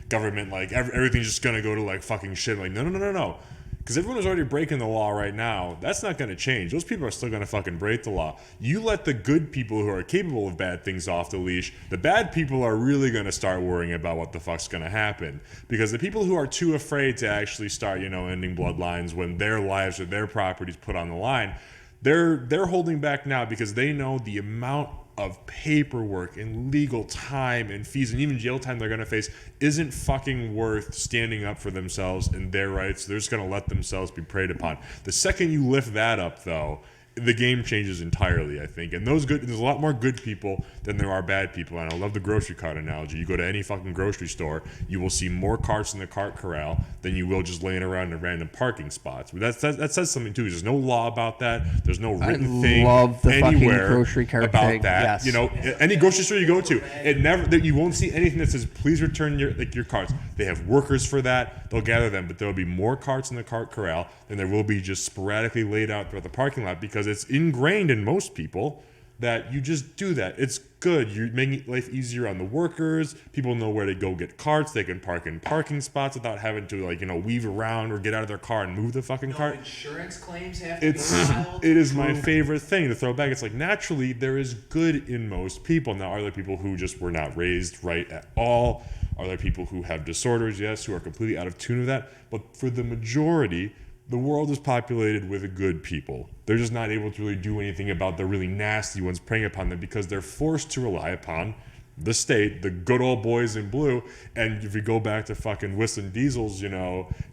government, like everything's just going to go to like fucking shit. Like, no. Because everyone is already breaking the law right now. That's not going to change. Those people are still going to fucking break the law. You let the good people who are capable of bad things off the leash, the bad people are really going to start worrying about what the fuck's going to happen. Because the people who are too afraid to actually start, ending bloodlines when their lives or their properties put on the line, they're holding back now because they know the amount of paperwork and legal time and fees and even jail time they're going to face isn't fucking worth standing up for themselves and their rights. They're just going to let themselves be preyed upon. The second you lift that up, though, the game changes entirely, I think. And there's a lot more good people than there are bad people. And I love the grocery cart analogy. You go to any fucking grocery store, you will see more carts in the cart corral than you will just laying around in random parking spots. That says something too. There's no law about that. There's no written thing anywhere grocery cart about thing. that. Yes. Any grocery store you go to, you won't see anything that says please return your carts. They have workers for that. They'll gather them, but there will be more carts in the cart corral than there will be just sporadically laid out throughout the parking lot, because it's ingrained in most people that you just do that. It's good. You're making life easier on the workers. People know where to go get carts. They can park in parking spots without having to weave around or get out of their car and move the fucking cart. Insurance claims have to go filed. It is my favorite thing to throw back. It's like, naturally there is good in most people. Now, are there people who just were not raised right at all? Are there people who have disorders? Yes, who are completely out of tune with that. But for the majority, the world is populated with good people. They're just not able to really do anything about the really nasty ones preying upon them because they're forced to rely upon the state, the good old boys in blue. And if you go back to fucking Whistling Diesel's,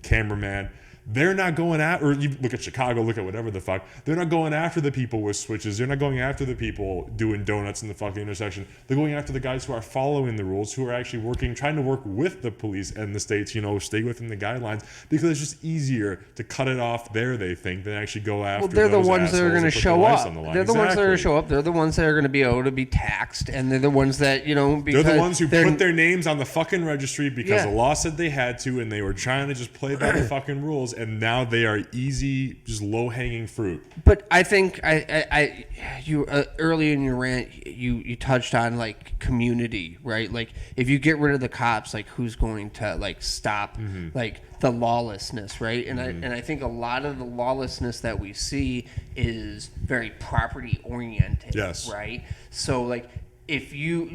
cameraman, they're not going at, or you look at Chicago, look at whatever the fuck, they're not going after the people with switches. They're not going after the people doing donuts in the fucking intersection. They're going after the guys who are following the rules, who are actually trying to work with the police and the states, stay within the guidelines, because it's just easier to cut it off there, they think, than actually go after. Well, they're the ones that are going to show up. They're the ones that are going to show up. They're the ones that are going to be able to be taxed, and they're the ones that, because they're the ones who put their names on the fucking registry because the law said they had to, and they were trying to just play by the fucking rules, and now they are easy, just low-hanging fruit. But I think you early in your rant, you touched on like community, right? Like if you get rid of the cops, like who's going to like stop like the lawlessness, right? And I think a lot of the lawlessness that we see is very property oriented, yes, right? So like if you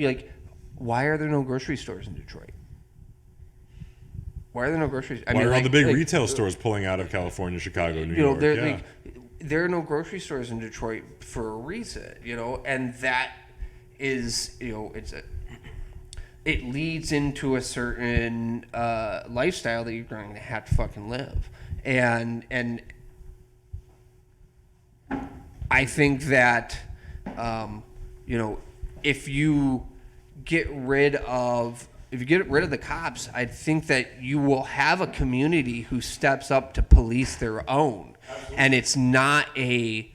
why are there no grocery stores in Detroit? Why are there no groceries? Why are all the big retail stores pulling out of California, Chicago, New York? There are no grocery stores in Detroit for a reason, and that is, it leads into a certain lifestyle that you're going to have to fucking live, and I think that, if you get rid of if you get rid of the cops, I think that you will have a community who steps up to police their own, and it's not a.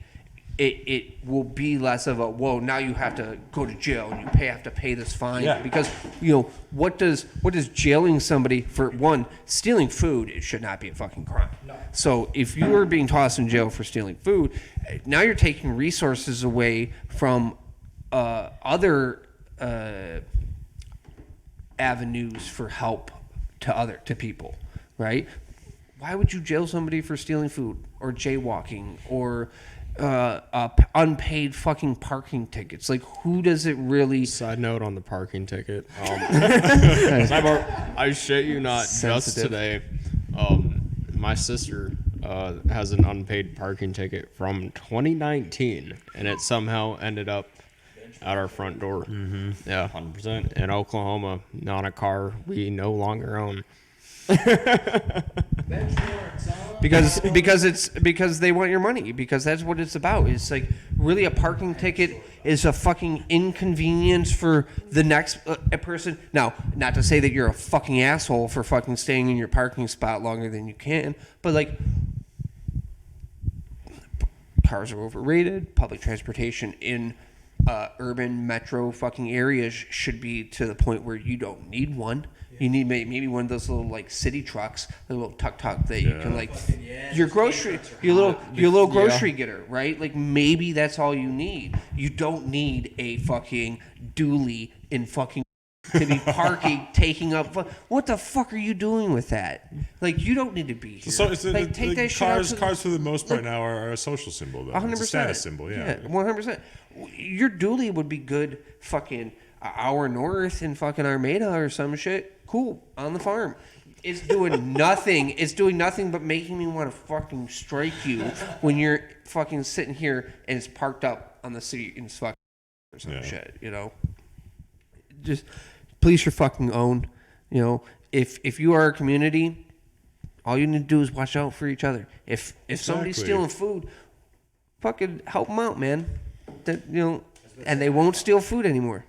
It will be less of a whoa. Now you have to go to jail and you have to pay this fine because what does jailing somebody for one stealing food? It should not be a fucking crime. No. So if you are being tossed in jail for stealing food, now you're taking resources away from other avenues for help to people, right? Why would you jail somebody for stealing food or jaywalking or unpaid fucking parking tickets? Like, who does it really? Side note on the parking ticket. I shit you not, just today, my sister has an unpaid parking ticket from 2019, and it somehow ended up at our front door. Mm-hmm. Yeah, 100%. In Oklahoma, on a car we no longer own. because they want your money, because that's what it's about. It's like, really, a parking ticket is a fucking inconvenience for the next person. Now, not to say that you're a fucking asshole for fucking staying in your parking spot longer than you can, but like, cars are overrated. Public transportation in urban metro fucking areas should be to the point where you don't need one. You need maybe one of those little like city trucks, a little tuk-tuk that you can like your little grocery getter, right? Like, maybe that's all you need. You don't need a fucking dually in fucking to be parking, taking up. What the fuck are you doing with that? Like, you don't need to be here. So it's like, take that shit out cars for the most part now are a social symbol, though. 100%. It's a status symbol, yeah. 100%. Your dually would be good fucking an hour north in fucking Armada or some shit. Cool, on the farm. It's doing nothing. It's doing nothing but making me want to fucking strike you when you're fucking sitting here and it's parked up on the city in fucking or some shit, Just police your fucking own. If you are a community, all you need to do is watch out for each other. If somebody's stealing food, fucking help them out, man. And they won't steal food anymore.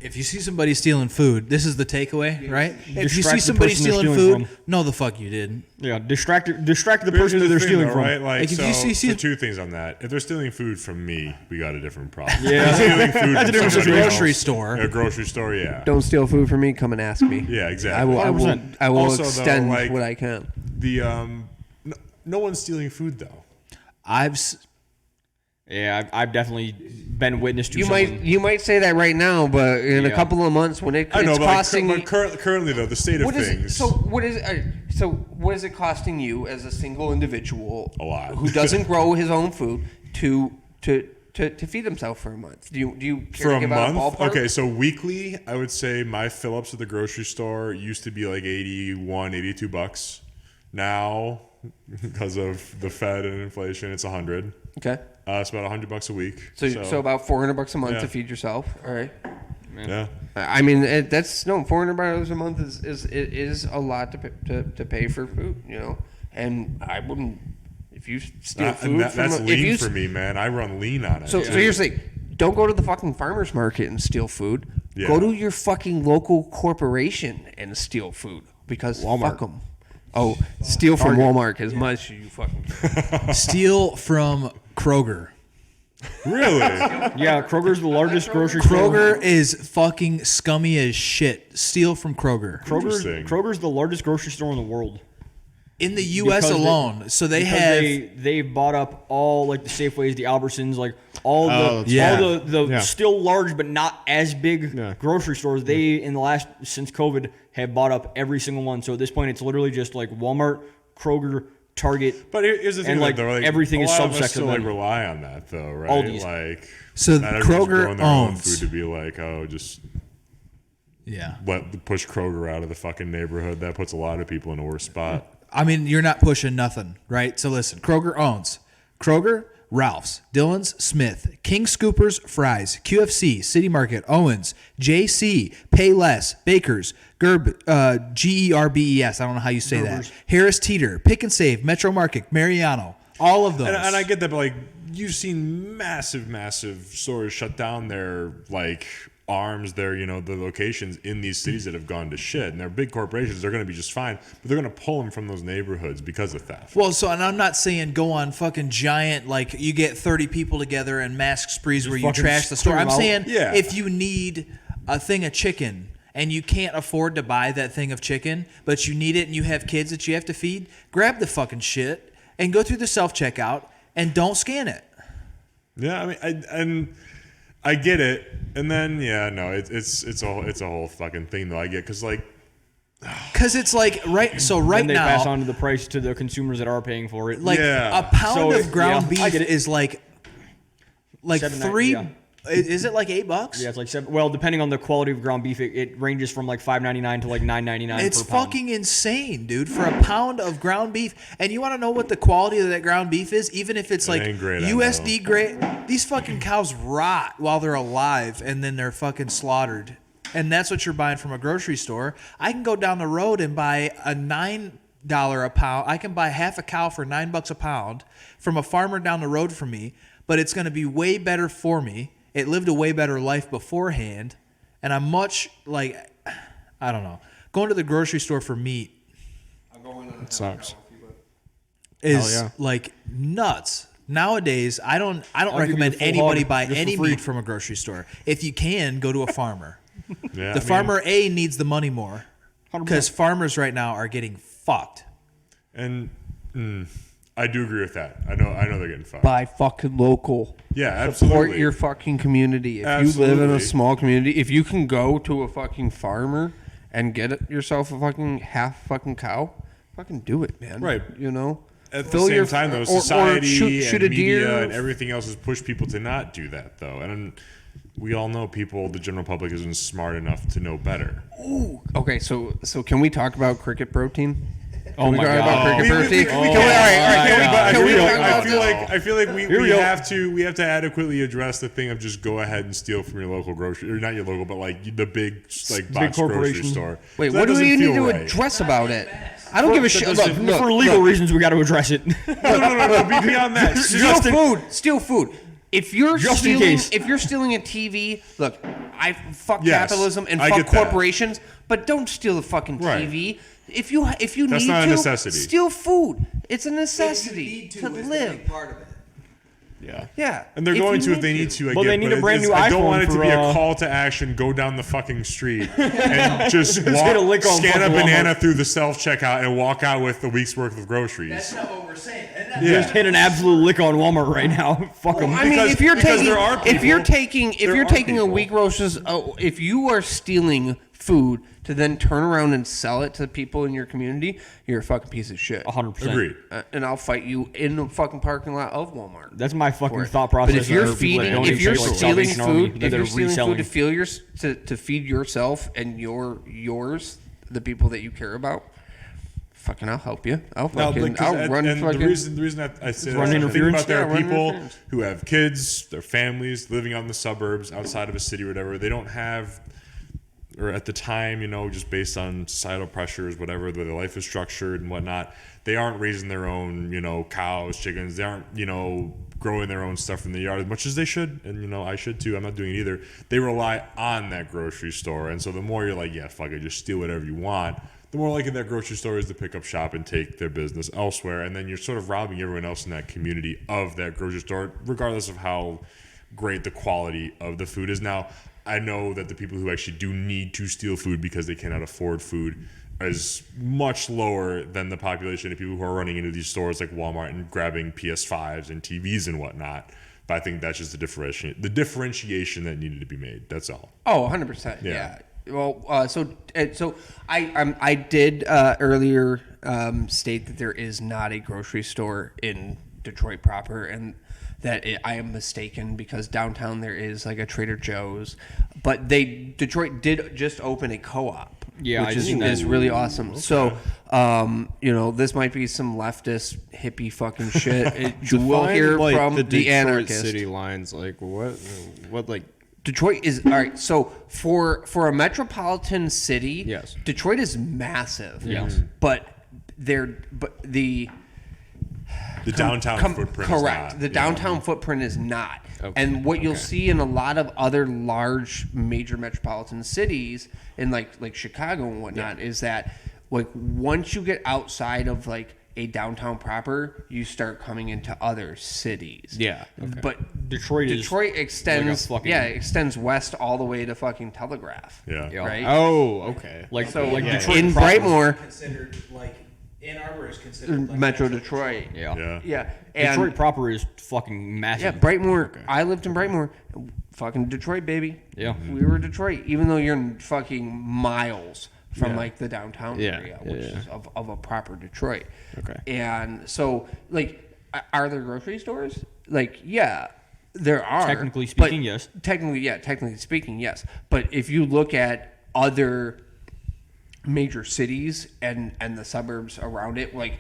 If you see somebody stealing food, this is the takeaway, right? If you see the somebody person they're stealing stealing food, no, the fuck you didn't. Yeah, distract the person Here's that the they're thing, stealing though, from. right? Like, Like, if so, you see- so two things on that. If they're stealing food from me, we got a different problem. Yeah. If they're stealing food That's a from different somebody situation. Grocery else, store. A grocery store, yeah. Don't steal food from me. Come and ask me. Yeah, exactly. I will Also, though, extend like, what I can. The no one's stealing food though. Yeah, I've definitely been witness to. You might say that right now, but in a couple of months when it's costing. but currently though, the state of things. So what is it costing you as a single individual? A lot. Who doesn't grow his own food to feed himself for a month? Do you care For to a give out a month? ballpark? Okay, so weekly, I would say my fill-ups at the grocery store used to be like $82. Now, because of the Fed and inflation, it's $100. Okay. It's about $100 a week. So about $400 a month Yeah. to feed yourself. All right. Yeah. I mean, $400 a month is a lot to pay for food, And I wouldn't, if you steal food that's lean for me, man. I run lean on it. So here's the thing: don't go to the fucking farmer's market and steal food. Yeah. Go to your fucking local corporation and steal food, because fuck them. Oh, steal from Walmart as much as you fucking. Steal from Kroger. Really? Yeah, Kroger's the largest grocery store. Kroger is fucking scummy as shit. Steal from Kroger. Kroger's the largest grocery store in the world. In the U.S. alone. They've bought up all like the Safeways, the Albertsons, like all the still large but not as big grocery stores. They since COVID have bought up every single one. So at this point, it's literally just like Walmart, Kroger, Target. But here's the thing, and like though, like, everything is a lot of us subsector. still like rely on that though, right? Aldi's. Like, so not everyone's growing Kroger their own owns. food to be like, just push Kroger out of the fucking neighborhood. That puts a lot of people in a worse spot. I mean, you're not pushing nothing, right? So listen, Kroger owns Kroger, Ralph's, Dillon's, Smith, King Scoopers, Fry's, QFC, City Market, Owens, JC, Payless, Baker's, GERBES, I don't know how you say that, Harris Teeter, Pick and Save, Metro Market, Mariano, all of those. And I get that, but like, you've seen massive stores shut down their like arms, their the locations in these cities that have gone to shit, and they're big corporations. They're going to be just fine, but they're going to pull them from those neighborhoods because of theft. Well, so, and I'm not saying go on fucking giant, like you get 30 people together and mask sprees where you fucking trash the store. clear I'm 'em out. saying Yeah. if you need a thing of chicken and you can't afford to buy that thing of chicken, but you need it and you have kids that you have to feed, grab the fucking shit and go through the self-checkout and don't scan it. Yeah, I mean, I get it, and then it's a whole fucking thing though. I get because it's like right Then they now pass on to the price to the consumers that are paying for it. like Yeah. a pound So of ground yeah, I beef get it. is like $7.90, three. yeah. Is it like $8? Yeah, it's like seven. Well, depending on the quality of ground beef, it ranges from like $5.99 to like $9.99. It's per pound. fucking insane, dude, for a pound of ground beef. And you want to know what the quality of that ground beef is? Even if it's like ain't great, I USD grade, these fucking cows rot while they're alive and then they're fucking slaughtered. And that's what you're buying from a grocery store. I can go down the road and buy a $9 a pound. I can buy half a cow for $9 a pound from a farmer down the road from me, but it's going to be way better for me. It lived a way better life beforehand, and I'm much like, I don't know, going to the grocery store for meat It sucks. is Hell yeah. like nuts. Nowadays, I don't give you recommend the full anybody hog buy just for any free. meat from a grocery store. If you can, go to a farmer. yeah, The farmer A needs the money more 100%. because farmers right now are getting fucked. and I do agree with that. I know they're getting fucked. Buy fucking local. Yeah, Support absolutely. your fucking community. If you live in a Absolutely. small community, if you can go to a fucking farmer and get yourself a fucking half fucking cow, fucking do it, man. Right. You know? At the Fill same your- time, though, or society shoot and a deer. media and everything else has pushed people to not do that, though. And we all know the general public isn't smart enough to know better. Okay, so can we talk about cricket protein? Oh my god. We- Protein? we- Can we- all right, can we talk about this? I feel like we we go. have to adequately address the thing of just go ahead and steal from your local grocery, or not your local, but like the big box grocery corporation. store. Wait, So what that do we doesn't need feel to right. address about it? I don't give a shit. Look, For legal reasons, we got to address it. No, beyond that. Steal food. If you're Just in stealing, case. if you're stealing a TV, look, I fuck Yes, capitalism and I fuck get that. corporations, but don't steal the fucking Right. TV. If you That's need not a to, necessity. steal food. It's a necessity to live. part of it. Yeah. Yeah, And they're if going you to if they need to. I Well, get, they need but a brand new I don't iPhone want it to for, be a call to action. Go down the fucking street and just get a lick on scan a fucking banana Walmart. through the self checkout and walk out with a week's worth of groceries. That's not what we're saying. Just hit an absolute lick on Walmart right now. Fuck them. I mean, Because- if you're because taking, there are if you're people- taking, if there you're are taking a people. week roaches, if you are stealing food to then turn around and sell it to the people in your community, you're a fucking piece of shit. 100%. Agreed. And I'll fight you in the fucking parking lot of Walmart. That's my fucking for it. thought process. But if you're of people that feeding, donate if you're shit like stealing Salvation Army food, that if they're you're stealing reselling, food to feel to feed yourself and yours, the people that you care about, fucking, I'll help you. I'll run and fucking. the reason I say that, run is I think interference? about there Yeah, are run people interference. who have kids, their families living out in the suburbs, outside of a city or whatever. They don't have, or at the time, just based on societal pressures, whatever, the way their life is structured and whatnot, they aren't raising their own, cows, chickens. They aren't, growing their own stuff in the yard as much as they should. And, I should too. I'm not doing it either. They rely on that grocery store. And so the more you're like, yeah, fuck it, just steal whatever you want, the more likely that grocery store is to pick up shop and take their business elsewhere. And then you're sort of robbing everyone else in that community of that grocery store, regardless of how great the quality of the food is. Now, I know that the people who actually do need to steal food because they cannot afford food is much lower than the population of people who are running into these stores like Walmart and grabbing PS5s and TVs and whatnot. But I think that's just the differentiation that needed to be made. That's all. Oh, 100%. Yeah. Yeah. Well, so I did earlier state that there is not a grocery store in Detroit proper, and that I am mistaken because downtown there is like a Trader Joe's, but Detroit did just open a co-op. Yeah, which I seen that. is really awesome. So, this might be some leftist hippie fucking shit. You will Define, hear like, from the Detroit Anarchist. city lines. Like what like Detroit is all right. So for a metropolitan city, Yes. Detroit is massive. Yes. but the The downtown footprint is correct. not. The Yeah. downtown footprint is not. Okay, And what you'll see in a lot of other large major metropolitan cities, in like Chicago and whatnot, is that like once you get outside of like a downtown proper, you start coming into other cities. Yeah. Okay. But Detroit extends fucking- extends west all the way to fucking Telegraph. Yeah. Yeah. Right? Oh, okay. like So like yeah, Detroit in proper. Brightmore, Considered like Ann Arbor is considered like Metro Detroit. Yeah. Yeah. Yeah. And Detroit proper is fucking massive. yeah, Brightmore. I lived in Brightmore. Fucking Detroit, baby. Yeah. We were Detroit, even though you're fucking miles from like the downtown Yeah, area, yeah, which yeah. is of a proper Detroit. Okay. And so, like, are there grocery stores? Like, yeah, there are. Technically but- speaking, yes. Technically speaking, yes. But if you look at other major cities and the suburbs around it, like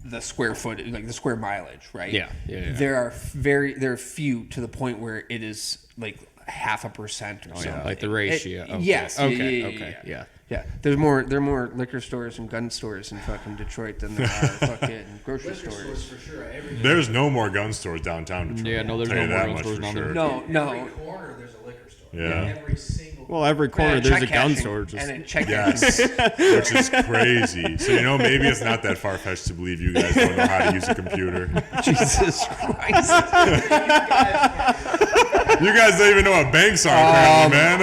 the square foot, like the square mileage, right? Yeah, yeah, yeah. There are few to the point where it is like 0.5% or something. Like the ratio. Okay. Yes. Okay. Yeah, Okay. Yeah. Yeah. There are more liquor stores and gun stores in fucking Detroit than there are fucking grocery stores. for sure. There's no more gun stores downtown Detroit. Yeah, no, there's I'll tell no you more that gun much stores for down there. sure. No. corner there's a liquor store. Yeah. Every single. Well, every corner And there's a check gun cashing, store. Just and a check Yes, which is crazy. So maybe it's not that far fetched to believe you guys don't know how to use a computer. Jesus Christ. You guys don't even know what banks are, apparently, man.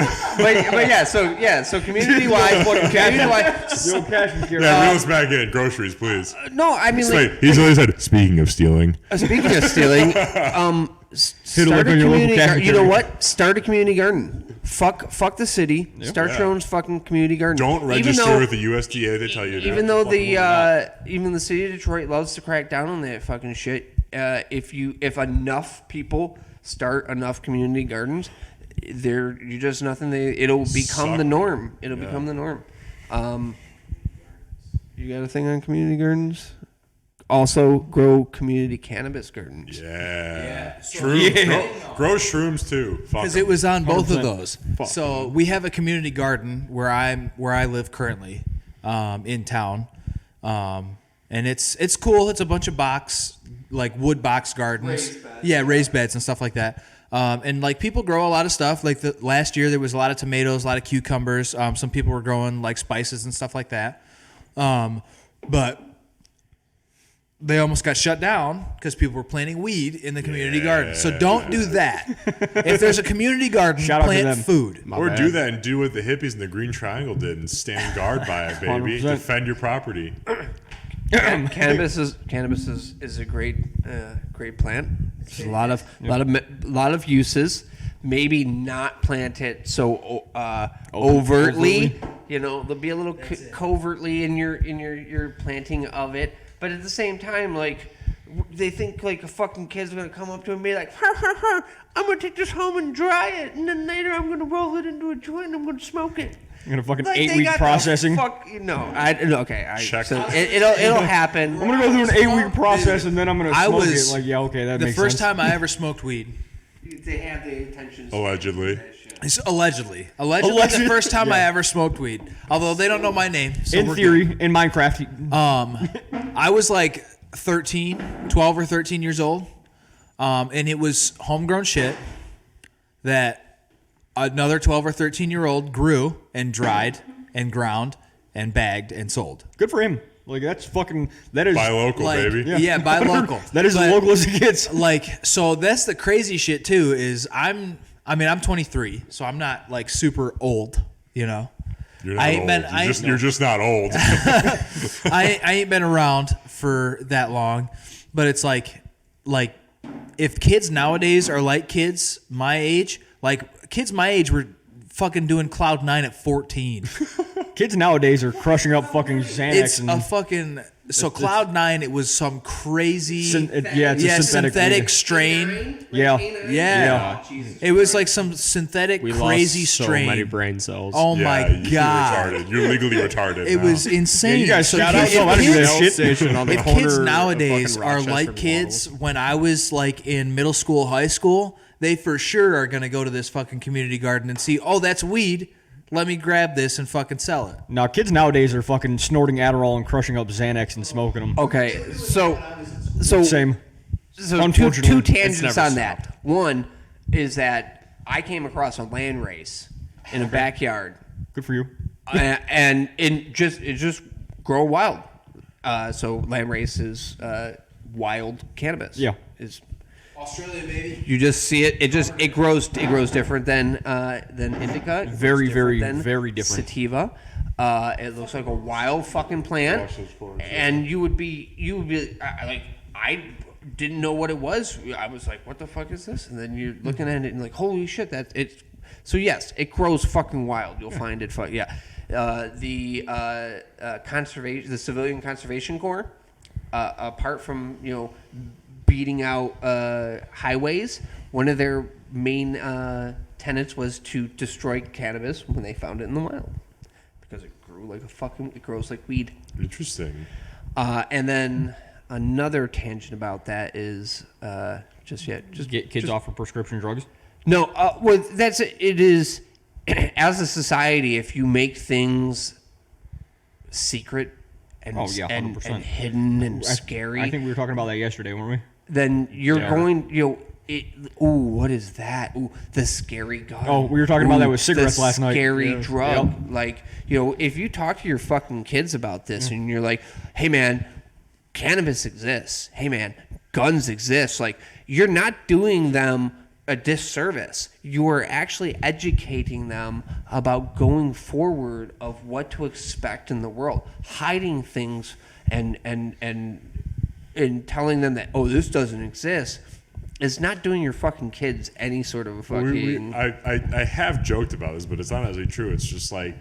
but so community wide, Yo, cash and carry. Yeah, reel us back in. Groceries, please. no, I mean, like, Wait, he's always said. Speaking of stealing, speaking of stealing, start a on your local community cash and you know carry. what? Start a community garden. Fuck the city. Start your own fucking community garden. don't Even register though- with the USDA. They tell you. Even to. though even the city of Detroit loves to crack down on that fucking shit, if enough people start enough community gardens, you're just nothing. It'll become the norm. It'll become the norm. You got a thing on community gardens? Also, grow community cannabis gardens. Yeah. Shrooms. Grow shrooms too. Fuck Because 'em. it was on both of 100%. those. So we have a community garden where I live currently, in town, and it's cool. It's a bunch of wood box gardens, raised beds and stuff like that. And like people grow a lot of stuff. Like last year there was a lot of tomatoes, a lot of cucumbers. Some people were growing like spices and stuff like that. But they almost got shut down because people were planting weed in the community garden. So don't do that. If there's a community garden, Shout out to plant them. food. My Or bad. do that and do what the hippies in the Green Triangle did and stand guard by it, baby. 100%. Defend your property. Cannabis is a great plant. There's a lot of uses. Maybe not plant it so overtly. You know, there'll be a little covertly in your planting of it. But at the same time, like they think like a fucking kid's gonna come up to him and be like, ha, ha, ha, I'm gonna take this home and dry it, and then later I'm gonna roll it into a joint and I'm gonna smoke it. You're gonna fucking Like, they 8-week got the processing. Check. So it'll happen. I'm gonna go through an 8-week process and then I'm gonna I smoke was- it. Like, yeah, okay, that The makes first sense. time I ever smoked weed. They have the intentions. Allegedly. It's allegedly the first time I ever smoked weed. Although they don't know my name. So in we're theory, good. in Minecraft, I was like 12 or 13 years old. And it was homegrown shit that another 12 or 13-year-old grew and dried and ground and bagged and sold. good for him. Like that is Buy local, Like, baby. yeah, buy local. that is But, as local as it gets. Like, so that's the crazy shit too. Is I'm 23, so I'm not like super old, you know. You're not I ain't old. been- You're just not old. I ain't been around for that long, but it's like if kids nowadays are like kids my age, like kids my age were fucking doing Cloud 9 at 14. Kids nowadays are crushing up fucking Xanax It's and a fucking Cloud 9. It was some crazy it's a synthetic weed. strain. Yeah. Yeah. It was like some synthetic we crazy lost strain. so many brain cells. Oh Yeah, my you're god. retarded. You're legally retarded. It now. was insane. you guys So shout if out kids- so much if of this kids- shit. Station on the If corner kids of nowadays fucking are Rochester like and kids Waddles. when I was like in middle school, high school, they for sure are gonna go to this fucking community garden and see, oh, that's weed. Let me grab this and fucking sell it. Now, kids nowadays are fucking snorting Adderall and crushing up Xanax and smoking them. Okay, so So Same. So two Unfortunately, tangents it's on never that. One is that I came across a land race in a backyard, Good for you. and it just grow wild. So land race is wild cannabis. Yeah. Is Australia, baby. you just see it? It grows different than indica. It grows Very, different very, than very different. Sativa. It looks like a wild fucking plant, Watch those cords, and you would be like I didn't know what it was. I was like, what the fuck is this? And then you're looking at it and like, holy shit, that's it. So yes, it grows fucking wild. You'll find it fun. Yeah. The conservation, the Civilian Conservation Corps, apart from beating out highways, one of their main tenets was to destroy cannabis when they found it in the wild because it grows like weed. Interesting. And then another tangent about that is just Get kids off of prescription drugs. no. Well, it is as a society, if you make things secret and Oh, yeah, and 100%. hidden and scary, I think we were talking about that yesterday, weren't we? then you're Yeah. going. What is that? Ooh, the scary gun. Oh, we were talking about that with cigarettes the last night. Scary Yeah. drug. Yep. Like, if you talk to your fucking kids about this and you're like, hey man, cannabis exists. Hey man, guns exist. Like, you're not doing them a disservice. You are actually educating them about going forward of what to expect in the world. Hiding things and telling them that, oh, this doesn't exist is not doing your fucking kids any sort of a fucking... I have joked about this, but it's not actually true. It's just like,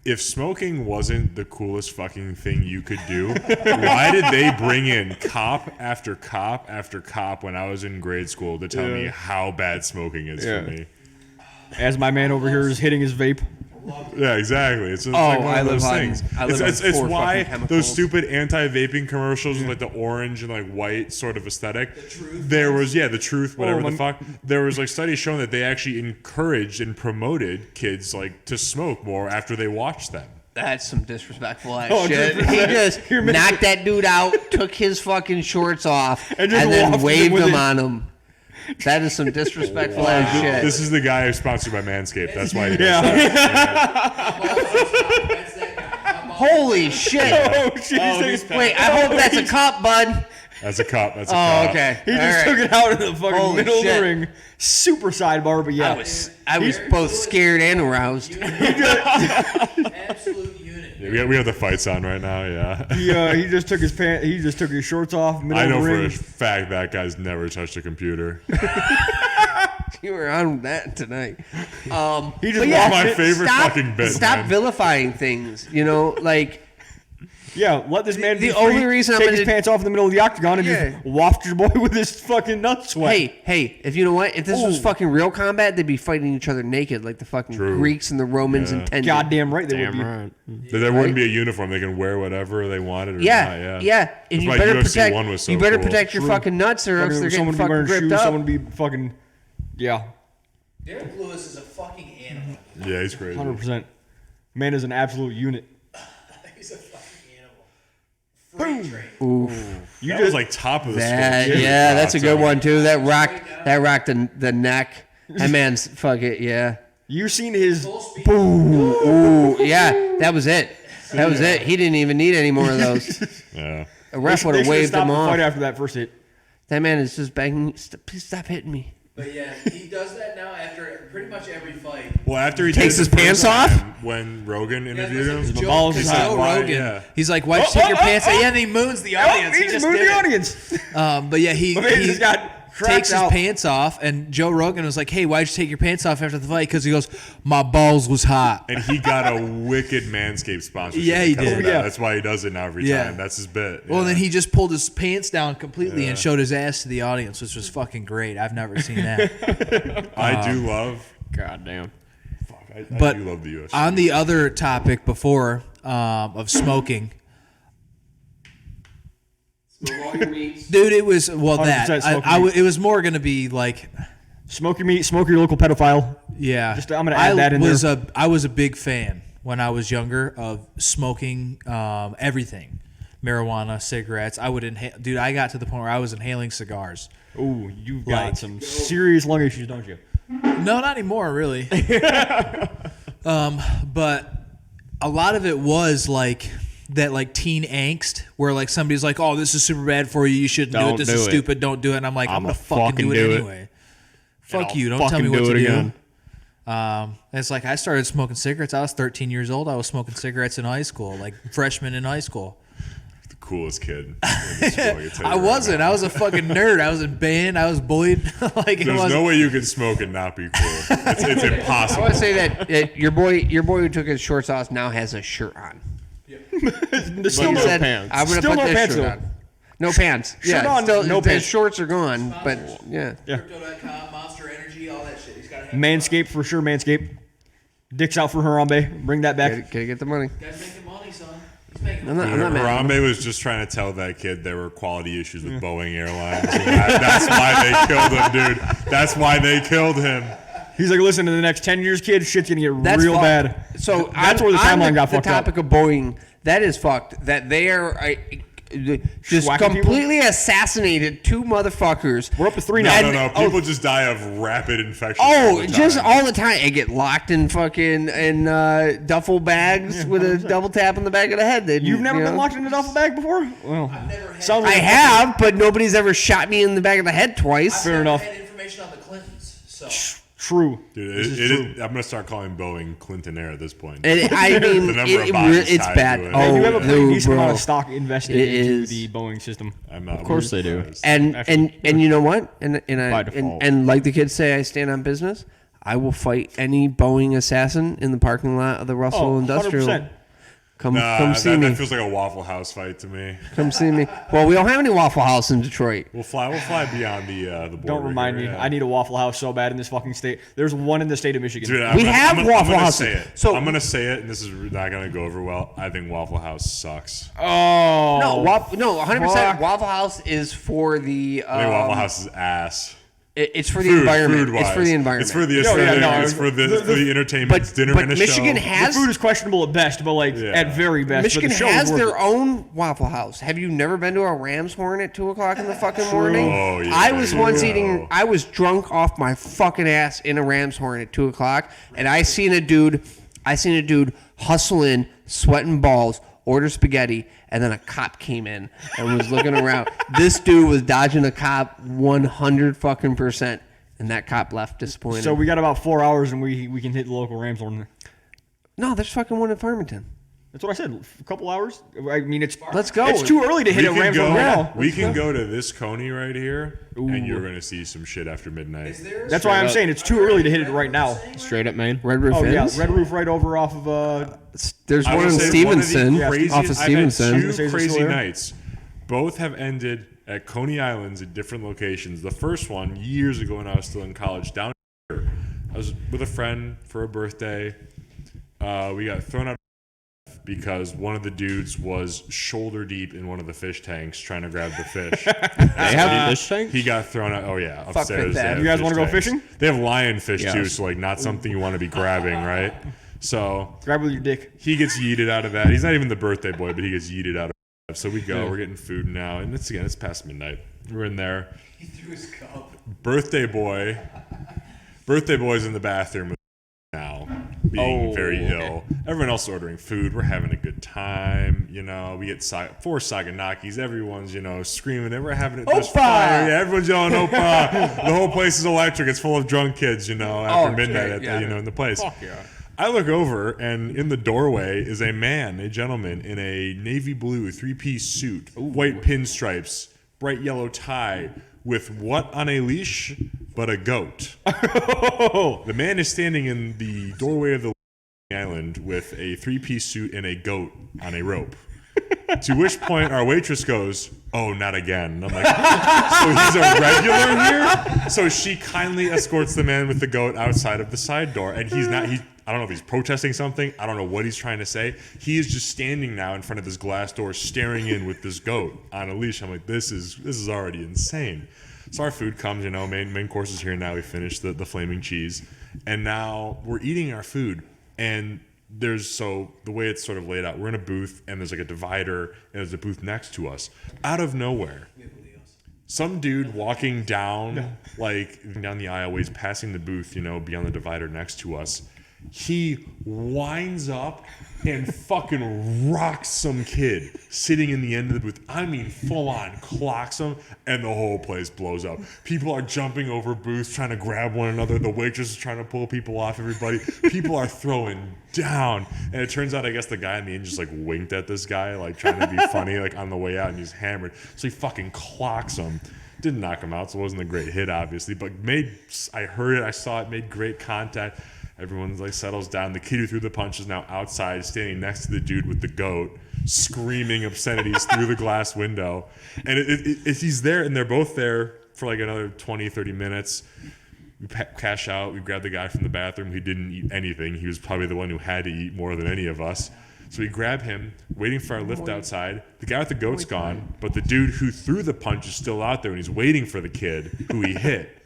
if smoking wasn't the coolest fucking thing you could do, why did they bring in cop after cop after cop when I was in grade school to tell me how bad smoking is Yeah. for me? As my man over here is hitting his vape. Yeah, exactly. It's like one I of those live on- things. I live It's on 4 why fucking chemicals. those stupid anti-vaping commercials with like the orange and like white sort of aesthetic. There was the truth, whatever the fuck. There was like studies showing that they actually encouraged and promoted kids like to smoke more after they watched them. That's some disrespectful ass Oh, shit. 100%. He just You're missing- knocked that dude out, took his fucking shorts off, And and just then wafted waved with them it. on him. That is some disrespectful ass shit. This is the guy who's sponsored by Manscaped. That's why he does Yeah. that. Holy shit. Oh, Jesus. Wait, I hope that's a cop, bud. That's a cop. That's a Oh, cop. okay. He just All right. took it out in the fucking Holy middle of shit. the ring. Super sidebar, but yeah. I was both scared and aroused. Absolute unit. Yeah, we have the fights on right now. Yeah. He just took his pants. He just took his shorts off. Middle I know of the for a ring. fact that guy's never touched a computer. You were on that tonight. He But just yeah, walked my it. favorite fucking bit. Stop man. vilifying things. Like Yeah, let this man. The be only free, reason I'm take his gonna- pants off in the middle of the octagon and Yeah. just waft your boy with his fucking nut sweat. hey, if you know what, if this was Ooh. fucking real combat, they'd be fighting each other naked like the fucking True. Greeks and the Romans Yeah. intended. Goddamn right they Damn would be. right. There wouldn't be a uniform. They can wear whatever they wanted or not. Yeah. And That's you why better UFC protect. 1 was so you better cool. protect your fucking nuts, or else they're getting Someone be fucking wearing gripped shoes. up. Someone be fucking. Yeah, Derek Lewis is a fucking animal. Yeah, he's crazy. 100%. Man is an absolute unit. He's a fucking animal. Free trade. You That was like top of the That, scope. yeah, that's a good one too. That rocked the neck. That man's fuck it. Yeah. You seen his? Full speed. Ooh, yeah. That was it. That was it. He didn't even need any more of those. Yeah. A ref would They have should waved stopped him the fight off. after that first hit. That man is just begging. Please stop hitting me. But yeah, he does that now after pretty much every fight. Well, after he Takes did his the first pants off? time when Rogan interviewed Yeah, him. My balls because is hot. Joe Why? Rogan. Yeah. He's like, why'd you take your pants off? Yeah, and he moons the audience. he he just just moved did the it. audience. But yeah, he My man just got takes cracked his out. pants off, and Joe Rogan was like, "Hey, why'd you take your pants off after the fight?" Because he goes, "My balls was hot." And he got a wicked Manscaped sponsorship. Yeah, he because of did. that. Yeah. That's why he does it now every Yeah. time. That's his bit. Well, Yeah. then he just pulled his pants down completely Yeah. and showed his ass to the audience, which was fucking great. I've never seen that. I do love. God damn. I But do love the UFC. On the other topic before of smoking, Smoke all your meats. dude, it was 100% that smoking meat. it was more gonna be like, Smoke your meat. Smoke your local pedophile. yeah. Just- I'm gonna add that in was there. I was a big fan when I was younger of smoking everything, marijuana, cigarettes. I would inhale. Dude, I got to the point where I was inhaling cigars. Oh, you've got Like- some serious lung issues, don't you? No, not anymore, really. But a lot of it was like that, like teen angst, where like somebody's like, "Oh, this is super bad for you. You shouldn't do it. Don't This do is it. stupid. Don't do it." And I'm like, I'm gonna fucking do it do it. anyway. Fuck I'll you. Don't tell me fucking what do to it do. again. It's like I started smoking cigarettes. I was 13 years old. I was smoking cigarettes in high school, like freshman in high school. The coolest kid. In the school, can tell I you right wasn't. now. I was a fucking nerd. I was in band. I was bullied. Like it There's was. no way you can smoke and not be cool. It's I impossible. want to say that your boy who took his shorts off now has a shirt on. Still no no Said, pants. I'm gonna Still put no this pants, shirt though. on. No pants. Shirt on, still, no his pants. shorts are gone, but yeah. Crypto.com, Monster Energy, all that shit. He's got to Manscaped for sure. Manscaped. Dicks out for Harambe. Bring that back. Gotta get the money. Guys making money, son. He's making I'm not mad. Harambe was just trying to tell that kid there were quality issues with Boeing Airlines. And that's why they killed him, dude. That's why they killed him. He's like, listen, in the next 10 years, kid, shit's gonna get That's real fucked. bad. So that's where the timeline got fucked The topic up. of Boeing, that is fucked. That they are just Schwacking completely assassinated two motherfuckers. We're up to 3 now. No. People just die of rapid infection. Oh, just all the time. They get locked in fucking duffel bags with a double tap on the back of the head. You've never been locked in a duffel bag before? Well, sounds I like have, but nobody's ever shot me in the back of the head twice. Fair enough. Had information on the Clintons, so. True. Dude, This is it true. is, I'm gonna start calling Boeing Clinton Air at this point. I mean, The number of boxes it's tied bad. to it. Oh, You have a pretty no, decent bro. amount of stock invested It into is. the Boeing system. I'm not. Of course they do. And Actually, and you know what? And By default. and like the kids say, I stand on business. I will fight any Boeing assassin in the parking lot of the Russell Oh, Industrial. 100%. Come Nah, see me. that feels like a Waffle House fight to me. Come see me. Well, we don't have any Waffle House in Detroit. We'll fly beyond the border. Don't remind me. here, yeah. I need a Waffle House so bad in this fucking state. There's one in the state of Michigan. Dude, We have Waffle I'm gonna Houses. say it. So- I'm gonna say it, and this is not gonna go over well. I think Waffle House sucks. Oh. No, 100%. fuck. Waffle House is for the. I think Waffle House is ass. It's for the environment. Food-wise. It's for the environment. It's for the yeah, aesthetic. no, it's for the entertainment. It's dinner but and a Michigan show. has The food is questionable at best, but like Yeah. at very best. Michigan but the show is has worth their it. own Waffle House. Have you never been to a Ram's Horn at 2:00 in the fucking morning? Oh, yeah, I was there you once go. eating. I was drunk off my fucking ass in a Ram's Horn at 2:00, and I seen a dude hustle in, sweating balls, order spaghetti, and then a cop came in and was looking around. This dude was dodging a cop 100 fucking %, and that cop left disappointed. So we got about 4 hours and we can hit the local Rams Horn. no, there's fucking one in Farmington. That's what I said. A couple hours. I mean, it's Let's go. It's too early to hit a Rams Horn right now. We can go to this Coney right here, and you're gonna see some shit after midnight. That's why I'm saying it's too early to hit it right now. Straight up, Maine. Red Roof Oh yeah, Inns? Red Roof right over off of There's I one will in say one of the Stevenson. craziest- Off of Stevenson. I've had Is two it crazy still there? nights. Both have ended at Coney Islands at different locations. The first one years ago when I was still in college down here. I was with a friend for a birthday. We got thrown out because one of the dudes was shoulder deep in one of the fish tanks trying to grab the fish. They have fish tanks? He got thrown out. Oh yeah, Fuck upstairs. that. they have You guys fish wanna go tanks. fishing? They have lionfish too, Yes. so like not something you want to be grabbing, right? So grab with your dick. he gets yeeted out of that. He's not even the birthday boy, but he gets yeeted out of that. So we go. We're getting food now, and it's past midnight. We're in there. He threw his cup. Birthday boy's in the bathroom now, being very ill. Everyone else is ordering food. We're having a good time. You know, we get 4 Saganakis. Everyone's, screaming. We're having this Opa! fire. Yeah, everyone's yelling Opa. The whole place is electric. It's full of drunk kids, after midnight in the place. Fuck yeah. I look over, and in the doorway is a gentleman in a navy blue 3-piece suit, white pinstripes, bright yellow tie, with what on a leash but a goat. The man is standing in the doorway of the island with a 3-piece suit and a goat on a rope. To which point our waitress goes, "Oh, not again." I'm like, so he's a regular here? So she kindly escorts the man with the goat outside of the side door, and I don't know if he's protesting something. I don't know what he's trying to say. He is just standing now in front of this glass door, staring in with this goat on a leash. I'm like, this is already insane. So our food comes, main course is here now. We finished the flaming cheese, and now we're eating our food, and so the way it's sort of laid out, we're in a booth and there's like a divider and there's a booth next to us. Out of nowhere, some dude walking down down the aisleways, passing the booth, beyond the divider next to us, he winds up and fucking rocks some kid sitting in the end of the booth. I mean, full on clocks him, and the whole place blows up. People are jumping over booths, trying to grab one another. The waitress is trying to pull people off everybody. People are throwing down. And it turns out, I guess the guy in the end just winked at this guy, trying to be funny, on the way out, and he's hammered. So he fucking clocks him. Didn't knock him out, so it wasn't a great hit, obviously, but I heard it, I saw it, made great contact. Everyone's settles down. The kid who threw the punch is now outside, standing next to the dude with the goat, screaming obscenities through the glass window. And he's there, and they're both there for another 20, 30 minutes. We cash out. We grab the guy from the bathroom who didn't eat anything. He was probably the one who had to eat more than any of us. So we grab him, waiting for our lift outside. The guy with the goat's gone, but the dude who threw the punch is still out there, and he's waiting for the kid who he hit.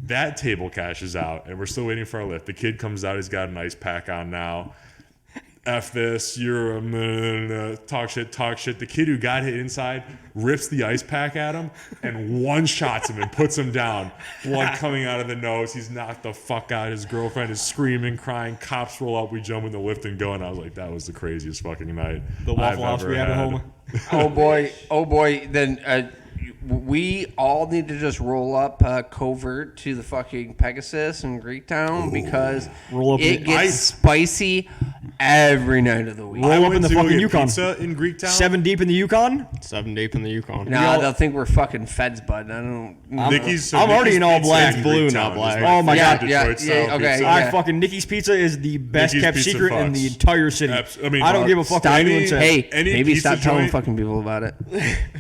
That table cashes out, and we're still waiting for our lift. The kid comes out. He's got an ice pack on now. F this, you're a talk shit. The kid who got hit inside rips the ice pack at him and one-shots him and puts him down. Blood coming out of the nose. He's knocked the fuck out. His girlfriend is screaming, crying. Cops roll up. We jump in the lift and go. And I was like, that was the craziest fucking night The Waffle House we had at home. Oh boy. Then we all need to just roll up covert to the fucking Pegasus in Greektown because it gets spicy every night of the week. Roll up in the fucking Yukon. Pizza in Greektown. 7 deep in the Yukon. 7 deep in the Yukon. Nah, they'll think we're fucking feds, bud. I don't. I'm already in all black. Blue, not black. Oh my God. Yeah, okay. Yeah. Fucking Nikki's Pizza is the best Nikki's kept Pizza secret in the entire city. I don't give a fuck what anyone says. Hey, Any maybe pizza stop telling joint- fucking people about it.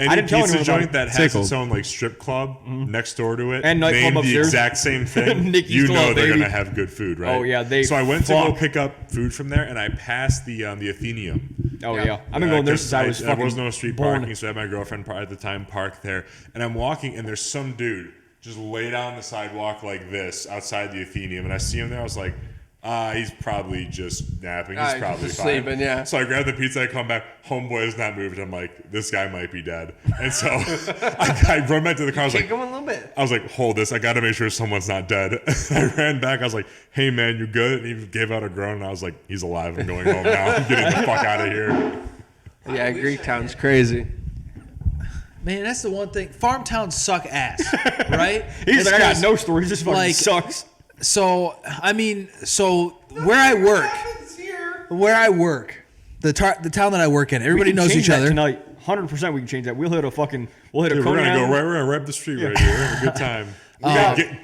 I didn't tell pizza anyone about joint it. that has its own strip club next door to it And nightclub named the upstairs. exact same thing. Nikki's You still know up, they're baby. gonna have good food, right? Oh, yeah, So I went to go fuck. pick up food from there, and I passed the Athenaeum. Oh yeah, I've been going there since I was fucking There was no street born. parking, so I had my girlfriend at the time parked there, and I'm walking, and there's some dude just laid out on the sidewalk like this outside the Athenaeum, and I see him there. I was like, he's probably just napping. He's probably just fine. sleeping, yeah. So I grab the pizza, I come back, homeboy is not moved. I'm like, this guy might be dead. And so I run back to the car. I was Kick like, him a little bit. I was like, hold this. I got to make sure someone's not dead. I ran back. I was like, hey, man, you good? And he gave out a groan. And I was like, he's alive. I'm going home now. I'm getting the fuck out of here. Yeah, Greektown's crazy. Man, that's the one thing. Farm towns suck ass, right? He's It's like, I got 'cause, no stories. This fucking like, sucks. So where I work, the town that I work in, everybody knows each other. Tonight, 100% we can change that. We'll hit a Dude, Coney we're gonna Island. we're gonna rep the street right here. We're having a good time.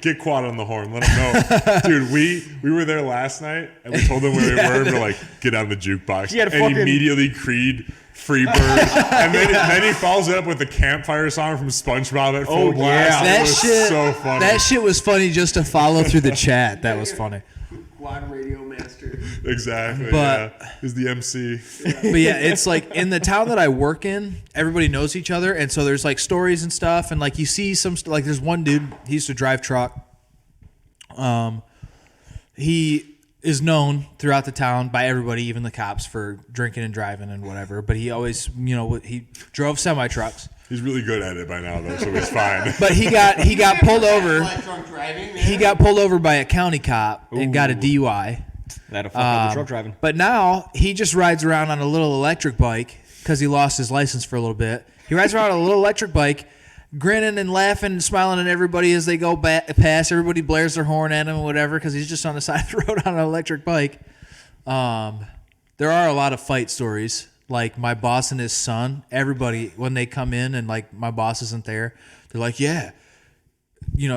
Get Quad on the horn. Let him know, dude. We were there last night, and we told them where we were. We're like, get on the jukebox, He had a and fucking- immediately Creed, Freebird, and then he follows it up with the campfire song from SpongeBob at full blast. yeah. It was so funny. That shit was funny just to follow through the chat. That was funny. Quad radio master. Exactly. But- yeah. He's the MC. But yeah, it's like in the town that I work in, everybody knows each other, and so there's like stories and stuff, and like you see some like there's one dude, he used to drive truck. He is known throughout the town by everybody, even the cops, for drinking and driving and whatever. But he always, he drove semi trucks. He's really good at it by now, though, so he's fine. But he got pulled over. Drunk driving, He got pulled over by a county cop and got a DUI. That'll fuck up the truck driving. But now he just rides around on a little electric bike because he lost his license for a little bit. He rides around on a little electric bike, grinning and laughing and smiling at everybody as they go past. Everybody blares their horn at him or whatever because he's just on the side of the road on an electric bike. There are a lot of fight stories. Like my boss and his son, everybody, when they come in and like my boss isn't there, they're like, yeah,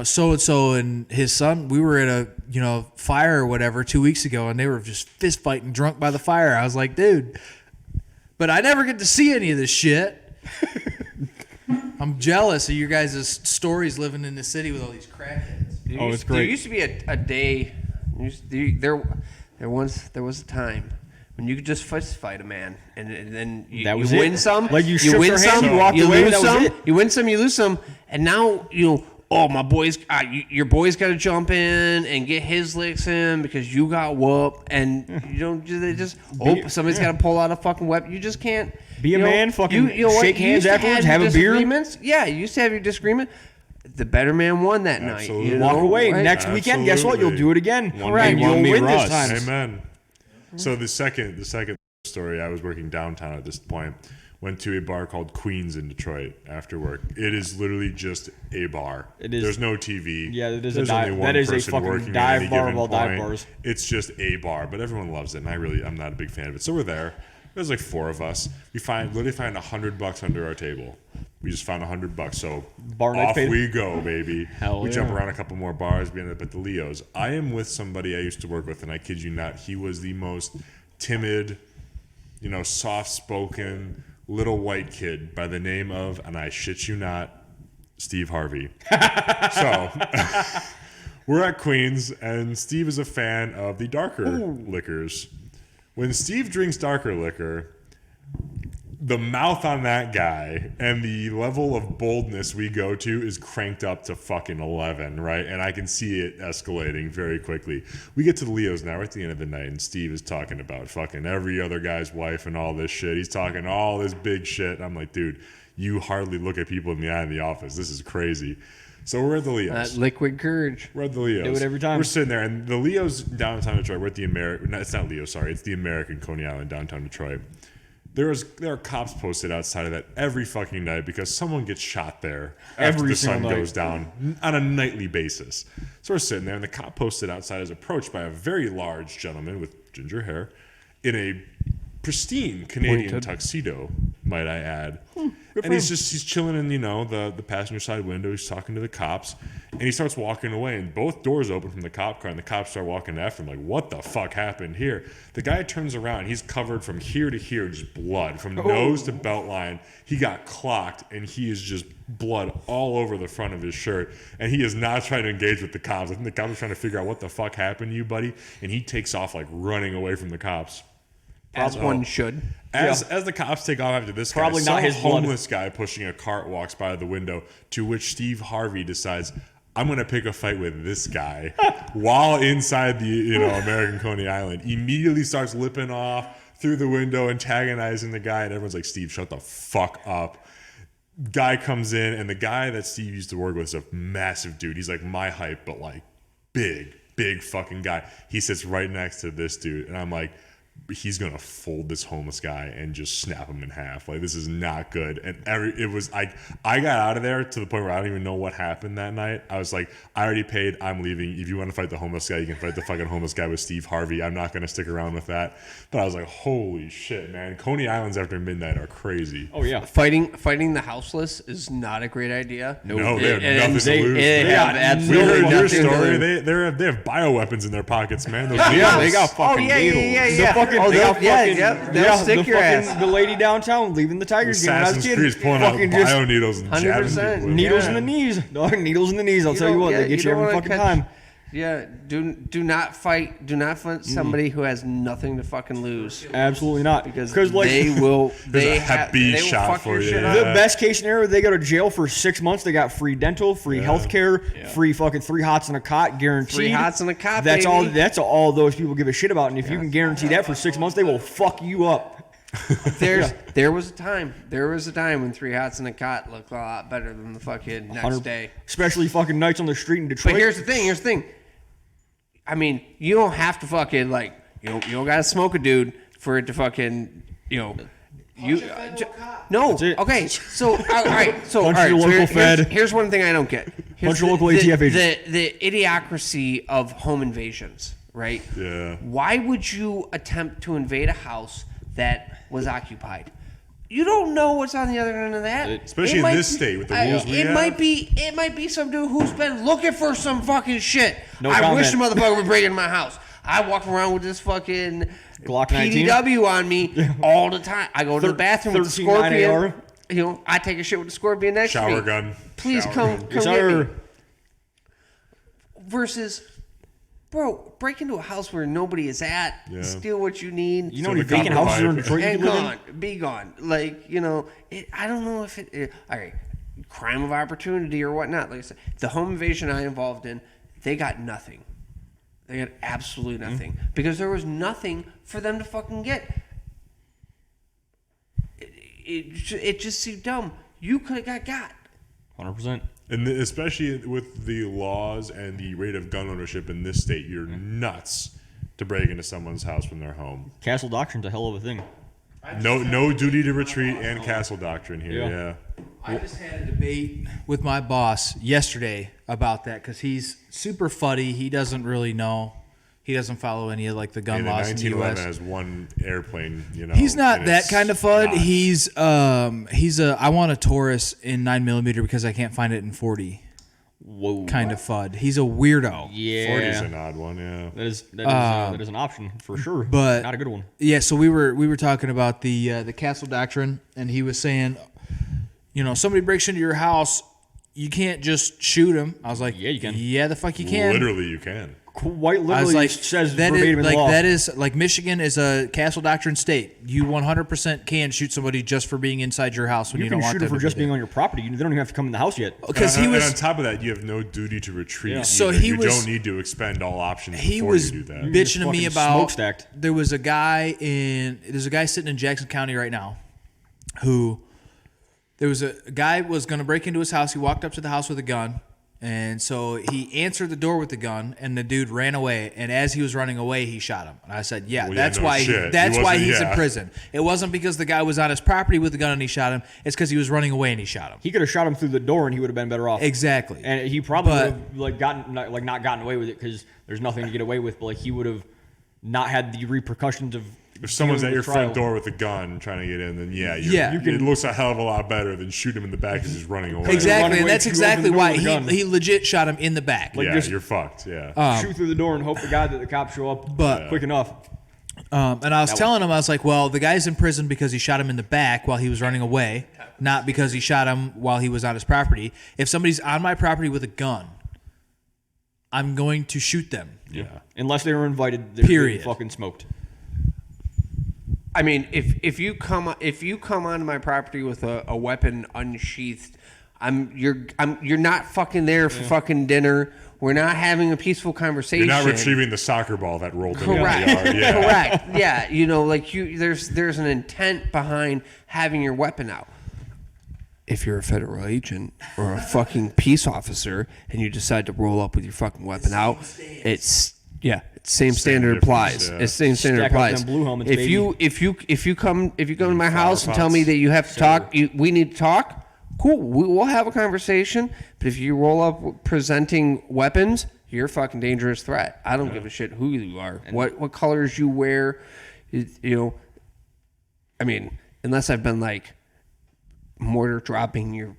so-and-so and his son, we were at a, fire or whatever 2 weeks ago and they were just fist fighting drunk by the fire. I was like, dude, but I never get to see any of this shit. I'm jealous of your guys' stories living in the city with all these crackheads. It's great. There used to be a day. There was a time when you could just fist fight a man, and then you it. win some, Like you you shook win their hand, some, you walked you away, lose that was some, it. you win some, you lose some, and now oh, my boy's, your boy's got to jump in and get his licks in because you got whooped, and you don't just somebody's got to pull out a fucking weapon. You just can't Be a man, fucking you know what? shake You hands used to afterwards, your have a beer. disagreements. Yeah, you used to have your disagreement. The better man won that Absolutely. night. You Walk know, away. right? Next weekend, guess what? You'll Absolutely. do it again. One and day, one you'll me win this Russ. time. Amen. So the second story, I was working downtown at this point. Went to a bar called Queens in Detroit after work. It is literally just a bar. It is. There's no TV. Yeah, it is a There's dive- only one that is a person fucking working dive at any bar given of all dive point. bars. It's just a bar, but everyone loves it, and I'm not a big fan of it. So we're there. There's like 4 of us. We literally find $100 under our table. We just found $100. So Bar night off paid? we go, baby. Hell we yeah. jump around a couple more bars. We end up at the Leos. I am with somebody I used to work with, and I kid you not, he was the most timid, soft-spoken little white kid by the name of, and I shit you not, Steve Harvey. So we're at Queens, and Steve is a fan of the darker liquors. When Steve drinks darker liquor, the mouth on that guy and the level of boldness we go to is cranked up to fucking 11, right? And I can see it escalating very quickly. We get to the Leos now, we're at the end of the night, and Steve is talking about fucking every other guy's wife and all this shit. He's talking all this big shit. And I'm like, dude, you hardly look at people in the eye in the office. This is crazy. So we're at the Leos. Liquid courage. We're at the Leos. Do it every time. We're sitting there, and the Leos downtown Detroit. We're at the American. It's not Leo, sorry. It's the American Coney Island downtown Detroit. There are cops posted outside of that every fucking night because someone gets shot there after Every the sun single night. goes down on a nightly basis. So we're sitting there, and the cop posted outside is approached by a very large gentleman with ginger hair in a pristine Canadian tuxedo, might I add. And he's chilling in, the passenger side window. He's talking to the cops, and he starts walking away, and both doors open from the cop car, and the cops start walking after him like, what the fuck happened here? The guy turns around, he's covered from here to here, just blood, from nose to belt line. He got clocked, and he is just blood all over the front of his shirt, and he is not trying to engage with the cops. I think the cops are trying to figure out what the fuck happened to you, buddy, and he takes off like running away from the cops. As one should. As the cops take off after this Probably guy, not some his blood. homeless guy pushing a cart walks by the window, to which Steve Harvey decides, I'm going to pick a fight with this guy while inside the American Coney Island. Immediately starts lipping off through the window, antagonizing the guy, and everyone's like, Steve, shut the fuck up. Guy comes in, and the guy that Steve used to work with is a massive dude. He's like my height, but like big fucking guy. He sits right next to this dude, and I'm like, he's gonna fold this homeless guy and just snap him in half. Like, this is not good. And I got out of there to the point where I don't even know what happened that night. I was like, I already paid, I'm leaving. If you want to fight the homeless guy, you can fight the fucking homeless guy with Steve Harvey. I'm not gonna stick around with that. But I was like, holy shit, man. Coney Islands after midnight are crazy. Oh, yeah. Fighting the houseless is not a great idea. No, they have And nothing to they- lose. they have We absolutely heard your nothing to story. lose. They have bioweapons in their pockets, man. Those Yeah, needles. they got fucking needles. The fucking, Oh, they got yeah, fucking, yep, they'll stick your ass. The lady downtown leaving the Tigers game when I was a Assassin's kid. Creed is pulling out Fucking just bio needles and jabbing 100%. people with them. needles Yeah. in the knees. Dog, needles in the knees. I'll tell you what, they get you every wanna fucking catch- time. Yeah, do not fight somebody who has nothing to fucking lose, Absolutely not. because like, they will There's they a Hep B they will shot fuck for your you, shit yeah. up. the best case scenario, they go to jail for 6 months. They got free dental, free health care, free fucking 3 hots and a cot guaranteed. 3 hots and a cot, That's baby. all. That's all those people give a shit about. And if you can guarantee that for 6 months, they will fuck you up. There was a time when 3 hots and a cot looked a lot better than the fucking next day. Especially fucking nights on the street in Detroit. But here's the thing. I mean, you don't have to fucking you don't gotta smoke a dude for it to fucking no. it. Okay, so all right. So Punch all right. your So local Fed. here's one thing I don't get. Here's Punch your local ATF agent. The idiocracy of home invasions, right? Yeah. Why would you attempt to invade a house that was occupied? You don't know what's on the other end of that. Especially It in might this be- state with the rules we it have. It might be some dude who's been looking for some fucking shit. No I wish the comment. motherfucker would break into my house. I walk around with this fucking Glock 19? PDW on me all the time. I go to the bathroom with the 13 9 scorpion. AR. I take a shit with the scorpion next to me. Shower gun. Please Shower come gun. get Sir. me. Versus, bro, break into a house where nobody is at, Yeah. steal what you need. You know So how many the vacant houses are in compromise- Detroit you and can live gone, be gone. I don't know if it. All right, crime of opportunity or whatnot. Like I said, the home invasion I involved in, they got nothing. They got absolutely nothing because there was nothing for them to fucking get. It just seemed dumb. You could have got. 100%. And especially with the laws and the rate of gun ownership in this state, you're nuts to break into someone's house when they're home. Castle doctrine's a hell of a thing. No duty to retreat and castle doctrine here. Yeah. I just had a debate with my boss yesterday about that because he's super fuddy. He doesn't really know. He doesn't follow any of like the gun And the laws in the 1911 U.S. has one airplane. He's not and that it's kind of fud. not. He's I want a Taurus in 9mm because I can't find it in 40. Whoa. Kind of fud. He's a weirdo. Yeah. 40 is an odd one. Yeah. That is an option for sure, but not a good one. Yeah, so we were talking about the castle doctrine, and he was saying, somebody breaks into your house, you can't just shoot him. I was like, Yeah, you can. Yeah, the fuck you can. Literally, you can. Quite I was literally like, says that verbatim is in law. that is like Michigan is a castle doctrine state. You 100% can shoot somebody just for being inside your house when you, You don't can want shoot them him for to just be being there. on your property. They don't even have to come in the house yet. Because he and on was top of that, you have no duty to retreat. Yeah. So either. he you was- don't need to expend all options he before was you do that. just bitching to me fucking about smokestacked. there's a guy sitting in Jackson County right now who there was a guy was going to break into his house. He walked up to the house with a gun, and so he answered the door with the gun, and the dude ran away, and as he was running away he shot him. And I said, yeah, Well, that's no why shit. that's He why wasn't- he's in yeah. prison. It wasn't because the guy was on his property with the gun and he shot him. It's because he was running away and he shot him. He could have shot him through the door and he would have been better off. Exactly. And he probably But- would have not gotten away with it because there's nothing to get away with. But like he would have not had the repercussions of. If someone's at dealing your with trial. front door with a gun trying to get in, then Yeah. it looks a hell of a lot better than shoot him in the back as he's running away. Exactly, running and away that's to exactly open the door why with a gun. he legit shot him in the back. Like, Yeah, just- you're fucked. Yeah. shoot through the door and hope to God that the cops show up But- quick enough. And I was telling him, I was like, well, the guy's in prison because he shot him in the back while he was running away, not because he shot him while he was on his property. If somebody's on my property with a gun, I'm going to shoot them. Yeah. Unless they were invited, they're Period. getting fucking smoked. I mean, if you come onto my property with a weapon unsheathed, you're not fucking there for fucking dinner. We're not having a peaceful conversation. You're not retrieving the soccer ball that rolled in Correct. the yard. Yeah. Correct. Yeah. There's an intent behind having your weapon out. If you're a federal agent or a fucking peace officer and you decide to roll up with your fucking weapon out, same standard applies. yeah. It's same standard Stack up applies. them blue helmets, if baby. you come to my house and tell pots. me that you have to talk, we need to talk. Cool, we'll have a conversation. But if you roll up presenting weapons, you're a fucking dangerous threat. I don't give a shit who you are, what colors you wear. I mean, unless I've been like mortar dropping your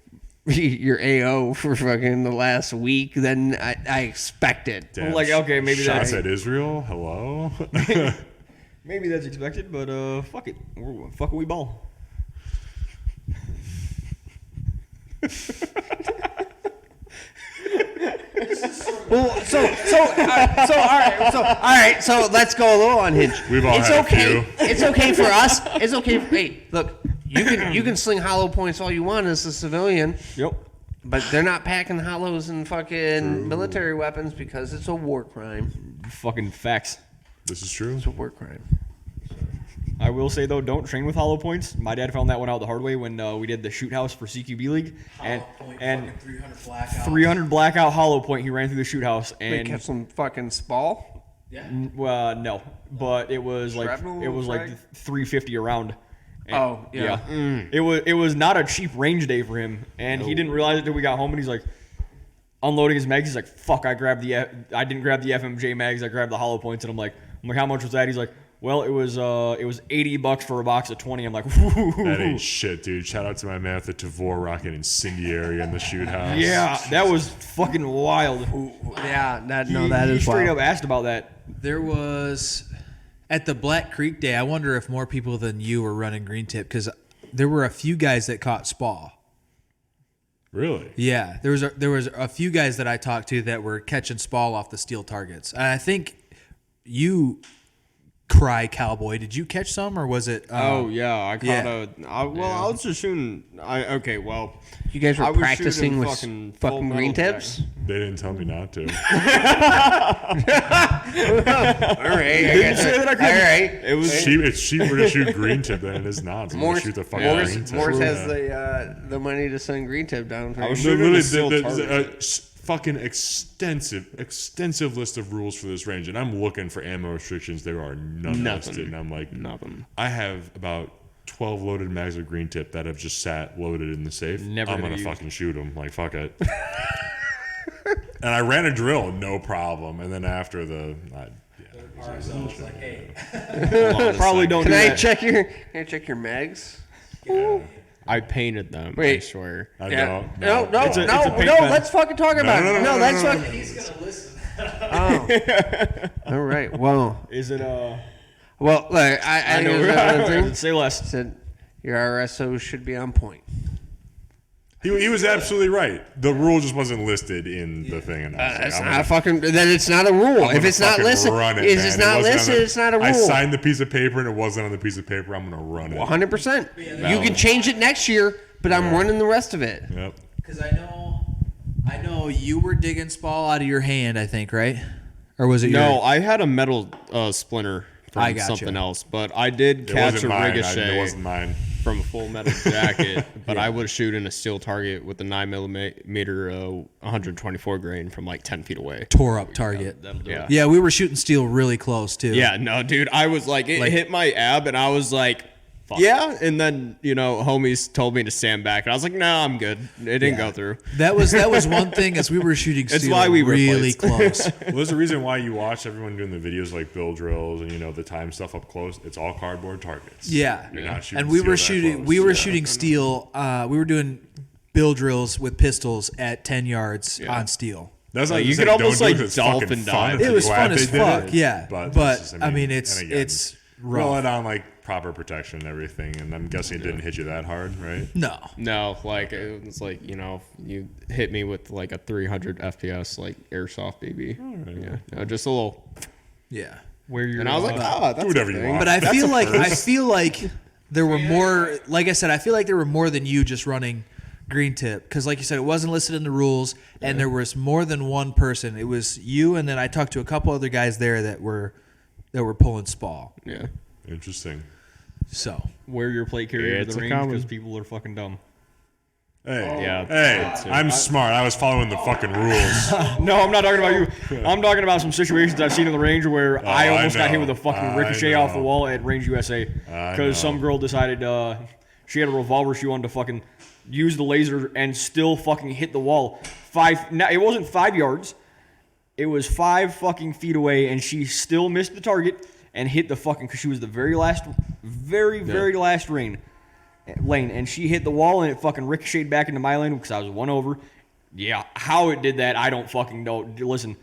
AO for fucking the last week, then I expect it. Damn. Like, okay, maybe Shots that's at Israel. Hello. maybe that's expected, but fuck it, fuck it, we ball. Well, all right. So let's go a little unhinged. We've all it's had a okay. few. It's okay for us. It's okay. Hey, look, you can sling hollow points all you want as a civilian, Yep. but they're not packing hollows and fucking military weapons because it's a war crime. Fucking facts. This is true. It's a war crime. I will say though, don't train with hollow points. My dad found that one out the hard way when we did the shoot house for CQB League, and 300 blackout hollow point. He ran through the shoot house They and catch some fucking spall. no, but it was like Shrapnel frag? 350 around. And- Oh, yeah. It was not a cheap range day for him, and he didn't realize it until we got home. And he's like unloading his mags. He's like, "Fuck! I didn't grab the FMJ mags. I grabbed the hollow points." And I'm like, "How much was that?" He's like, "Well, it was $80 for a box of 20." I'm like, "Woo." That ain't shit, dude. Shout out to my man at the Tavor Rocket Incendiary in the shoot house. Yeah, that was fucking wild. Yeah, that He is straight wild. up asked about that. There was at the Black Creek Day. I wonder if more people than you were running green tip because there were a few guys that caught SPA. Really? Yeah, there was a few guys that I talked to that were catching SPA off the steel targets, and I think you Crye Cowboy. Did you catch some, or was it? Oh yeah, I caught yeah. I was just shooting. Okay, well, You guys were I was practicing shooting with fucking fucking full green metal tips? They didn't tell me not to. All right. I guess say that I all couldn't. right. It was It's cheaper to shoot green tip than it is not. So Morse, shoot the fucking green Morse, tip. Morse has Yeah. the money to send green tip down for I him. was Literally, shooting a steel target. fucking extensive list of rules for this range, and I'm looking for ammo restrictions. There are none listed, and I'm like, nothing. I have about 12 loaded mags of green tip that have just sat loaded in the safe. Never I'm gonna gonna use. fucking shoot them. Like, fuck it. And I ran a drill, no problem. And then after the, Probably don't Can do I that. check your? Can I check your mags? I painted them. I Wait. swear. I Yeah. don't. No, no, It's a no, pink no. pen. Let's fucking talk about it. No, let's fucking. He's gonna listen. Oh. All right. Well, Is it well. Look, I know. think there's another thing. Say less. Said your RSO should be on point. He was absolutely right. The rule just wasn't listed in the thing. And I was like, That's I'm not gonna- a fucking. Then it's not a rule. I'm If gonna it's not fucking listed, run it, if man. it's It not wasn't on listed, the- it's not a I rule. signed the piece of paper and it wasn't on the piece of paper. I'm gonna run it. 100%. You can change it next year, but I'm running the rest of it. Yep. Because I know you were digging Spall out of your hand, I think, right? Or was it your? No, I had a metal splinter from I gotcha. something else, but I did It catch wasn't a mine. It ricochet wasn't mine. from a full metal jacket. But I was shooting a steel target with a 9mm 124 grain from like 10 feet away. Tore up target. That'll do Yeah. it. Yeah, we were shooting steel really close too. Yeah, no, dude, I was like, it hit my ab, and I was like, Fuck. yeah. And then, homies told me to stand back, and I was like, no, I'm good. It didn't go through. That was one thing as we were shooting It's steel why we really replaced. close. Well, there's a reason why you watch everyone doing the videos like bill drills and the time stuff up close. It's all cardboard targets. Yeah. You're not shooting And we steel were that shooting close. we were Yeah. shooting steel. We were doing bill drills with pistols at 10 yards on steel. That's Like, like you could almost, like, dolphin dive. It was Glad fun they as did fuck, it, yeah. But, But, it's just, I mean, and it's roll rough. it on like proper protection and everything, and I'm guessing it didn't hit you that hard, right? No. No, like, it was like, you hit me with like a 300 FPS, like, airsoft BB. Yeah, no, just a little. Yeah. Where you're And I was like, that's Do whatever a you thing. want. But I That's feel a like first. there were more. Like I said, I feel like there were more than you just running green tip, because like you said, it wasn't listed in the rules, and there was more than one person. It was you, and then I talked to a couple other guys there that were pulling Spall. Yeah. Interesting. So where your plate carrier It's to a the range common. because people are fucking dumb. Hey, Yeah. hey, I'm smart. I was following the fucking rules. No, I'm not talking about you. I'm talking about some situations I've seen in the range where I I almost got hit know. with a fucking I ricochet off the know. wall at Range USA I know. because some girl decided she had a revolver. She wanted to fucking use the laser and still fucking hit the wall. It wasn't 5 yards. It was 5 fucking feet away, and she still missed the target and hit the fucking, because she was the very last lane, and she hit the wall, and it fucking ricocheted back into my lane because I was one over. Yeah, how it did that, I don't fucking know. Listen,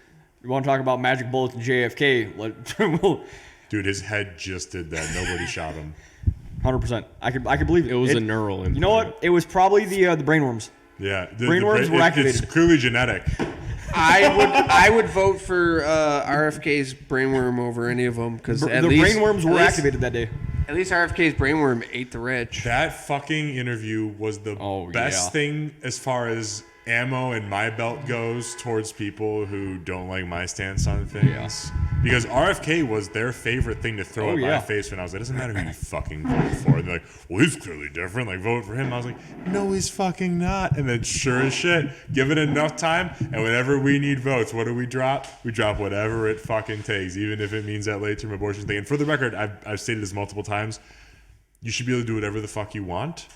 you want to talk about magic bullets and JFK? Dude, his head just did that. Nobody shot him. 100%. I could believe it. It was a neural implant. You know what? It was probably the brainworms. Yeah, Brainworms were activated. It's clearly genetic. I would vote for RFK's brainworm over any of them because The brainworms were activated that day. At least RFK's brainworm ate the rich. That fucking interview was the best yeah. thing as far as ammo in my belt goes towards people who don't like my stance on things. Because RFK was their favorite thing to throw at my face when I was like, it doesn't matter who you fucking vote for. And they're like, well, he's clearly different. Like, vote for him. I was like, no, he's fucking not. And then sure as shit, give it enough time. And whenever we need votes, what do? We drop whatever it fucking takes, even if it means that late-term abortion thing. And for the record, I've stated this multiple times. You should be able to do whatever the fuck you want.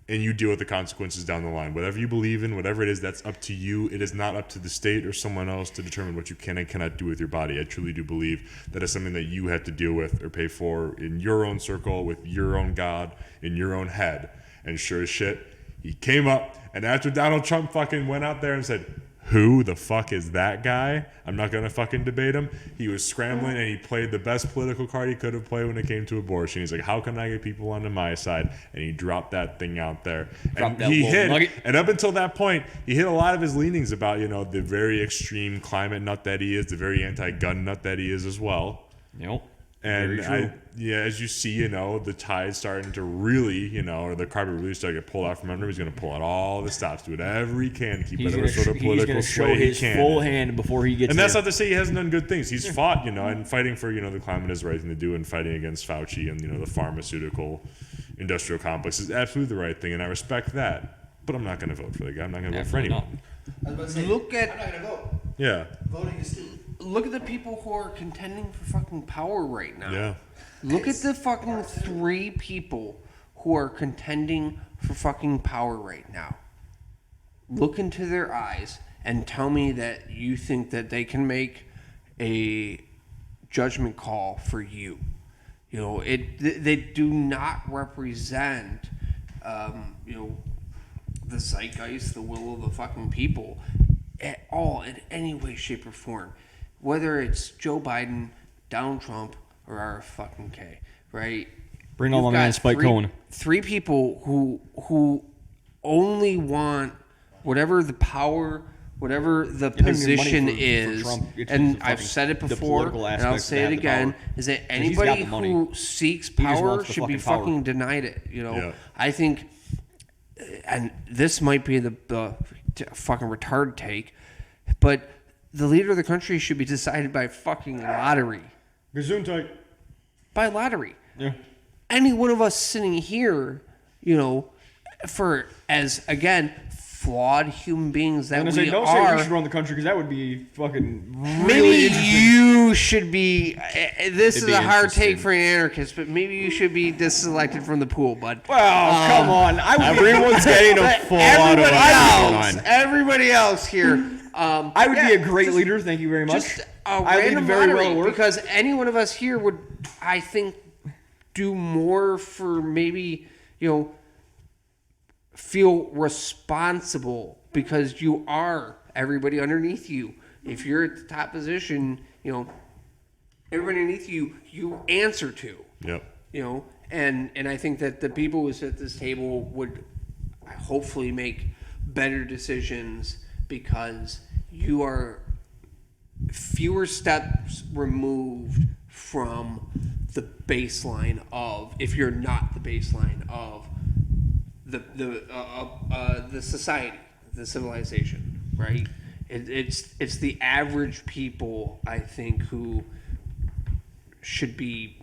And you deal with the consequences down the line. Whatever you believe in, whatever it is, that's up to you. It is not up to the state or someone else to determine what you can and cannot do with your body. I truly do believe that is something that you have to deal with or pay for in your own circle, with your own God, in your own head. And sure as shit, he came up, and after Donald Trump fucking went out there and said, who the fuck is that guy? I'm not going to fucking debate him. He was scrambling, and he played the best political card he could have played when it came to abortion. He's like, how can I get people onto my side? And he dropped that thing out there. Dropped And that he little hit, nugget. and up until that point, he hit a lot of his leanings about, the very extreme climate nut that he is, the very anti-gun nut that he is as well. Yep. And Very true. as you see, the tide's starting to really, or the carpet really starting to get pulled out from under him. He's going to pull out all the stops, do whatever he can to keep He's whatever sort of going political to show sway he his can. full hand before he gets And that's there. not to say he hasn't done good things. He's fought, and fighting for, the climate is the right thing to do, and fighting against Fauci and, the pharmaceutical industrial complex is absolutely the right thing, and I respect that. But I'm not going to vote for the guy. I'm not going to vote for Absolutely anyone. not. I was about to say, Look at- I'm not gonna vote. Yeah. Voting is stupid. Look at the people who are contending for fucking power right now. Yeah. Look at the fucking 3 people who are contending for fucking power right now. Look into their eyes and tell me that you think that they can make a judgment call for you. They do not represent, the zeitgeist, the will of the fucking people at all in any way, shape, or form. Whether it's Joe Biden, Donald Trump, or RFK, right? Bring on You've my man got Spike Cohen. 3 people who only want whatever the power, whatever the Giving me money position for is, Trump, it's and the I've fucking- said it the before, political and I'll aspects say to it have the again, power. is that He's got anybody the money. who seeks just power wants the should be fucking power. fucking denied it. Yeah. I think, and this might be the fucking retarded take, but the leader of the country should be decided by fucking lottery. Gesundheit. By lottery. Yeah. Any one of us sitting here, for as again flawed human beings that I'm we gonna say, don't say are, we should run the country because that would be fucking maybe really interesting. you should be. This It'd is be a hard take interesting. for an anarchist, but maybe you should be disselected from the pool, bud. Well, come on. I would Everyone's getting a full out of Everybody else here. I would be a great leader. Thank you very much. Just a I lead random very lottery, well at work. because any one of us here would, I think, do more for maybe, feel responsible because you are everybody underneath you. If you're at the top position, everybody underneath you answer to. Yep. And I think that the people who sit at this table would hopefully make better decisions because you are fewer steps removed from the baseline of, if you're not the baseline of the society, the civilization, right? It's the average people, I think, who should be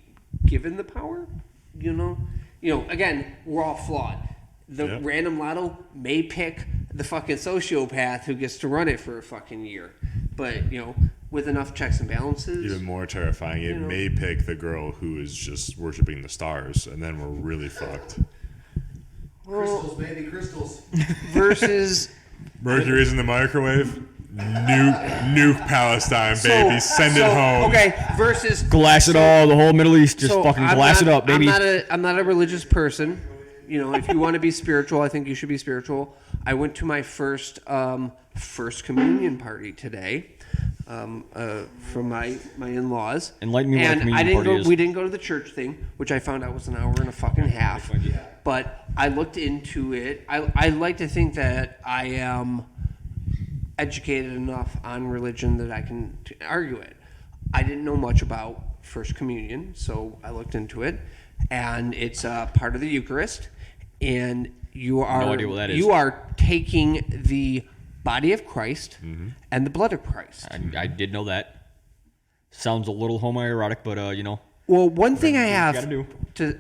given the power. Again, we're all flawed. The random lotto may pick the fucking sociopath who gets to run it for a fucking year, but with enough checks and balances. Even more terrifying, it may pick the girl who is just worshiping the stars, and then we're really fucked. Crystals, baby, crystals. Versus Mercury's in the microwave. Nuke Palestine, baby. Send it home. Okay, versus Glass it all. The whole Middle East. Just fucking glass it up, baby. I'm not a religious person. If you want to be spiritual, I think you should be spiritual. I went to my first communion party today from my in-laws. Enlighten me what a and communion party is. We didn't go to the church thing, which I found out was an hour and a fucking half. But I looked into it. I like to think that I am educated enough on religion that I can argue it. I didn't know much about First Communion, so I looked into it, and it's part of the Eucharist, and you are No idea what that is. you are taking the body of Christ and the blood of Christ. I did know that. Sounds a little homoerotic, but Well, one thing I gotta have do.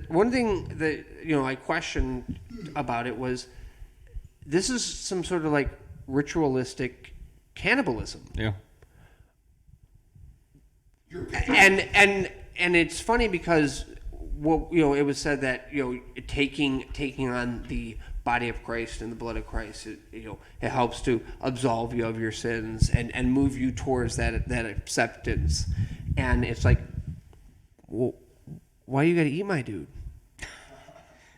one thing that I questioned about it was this is some sort of like ritualistic cannibalism. yeah. And it's funny because it was said that taking on the body of Christ and the blood of Christ, it helps to absolve you of your sins and move you towards that acceptance. And it's like, well, why you gotta eat my dude?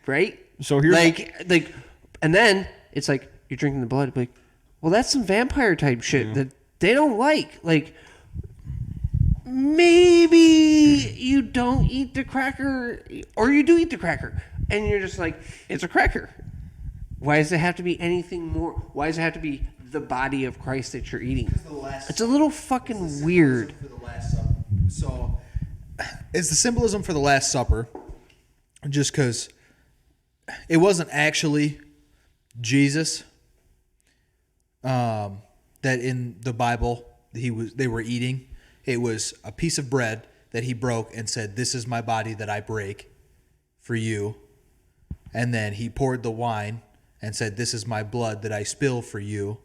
Right? So here's like, and then it's like you're drinking the blood. Like, well, that's some vampire type shit that they don't like. Like, maybe you don't eat the cracker, or you do eat the cracker, and you're just like, it's a cracker. Why does it have to be anything more? Why does it have to be the body of Christ that you're eating? It's a little fucking weird. For the Last Supper. So, it's the symbolism for the Last Supper, just because it wasn't actually Jesus that in the Bible they were eating. It was a piece of bread that he broke and said, "This is my body that I break for you." And then he poured the wine and said, "This is my blood that I spill for you."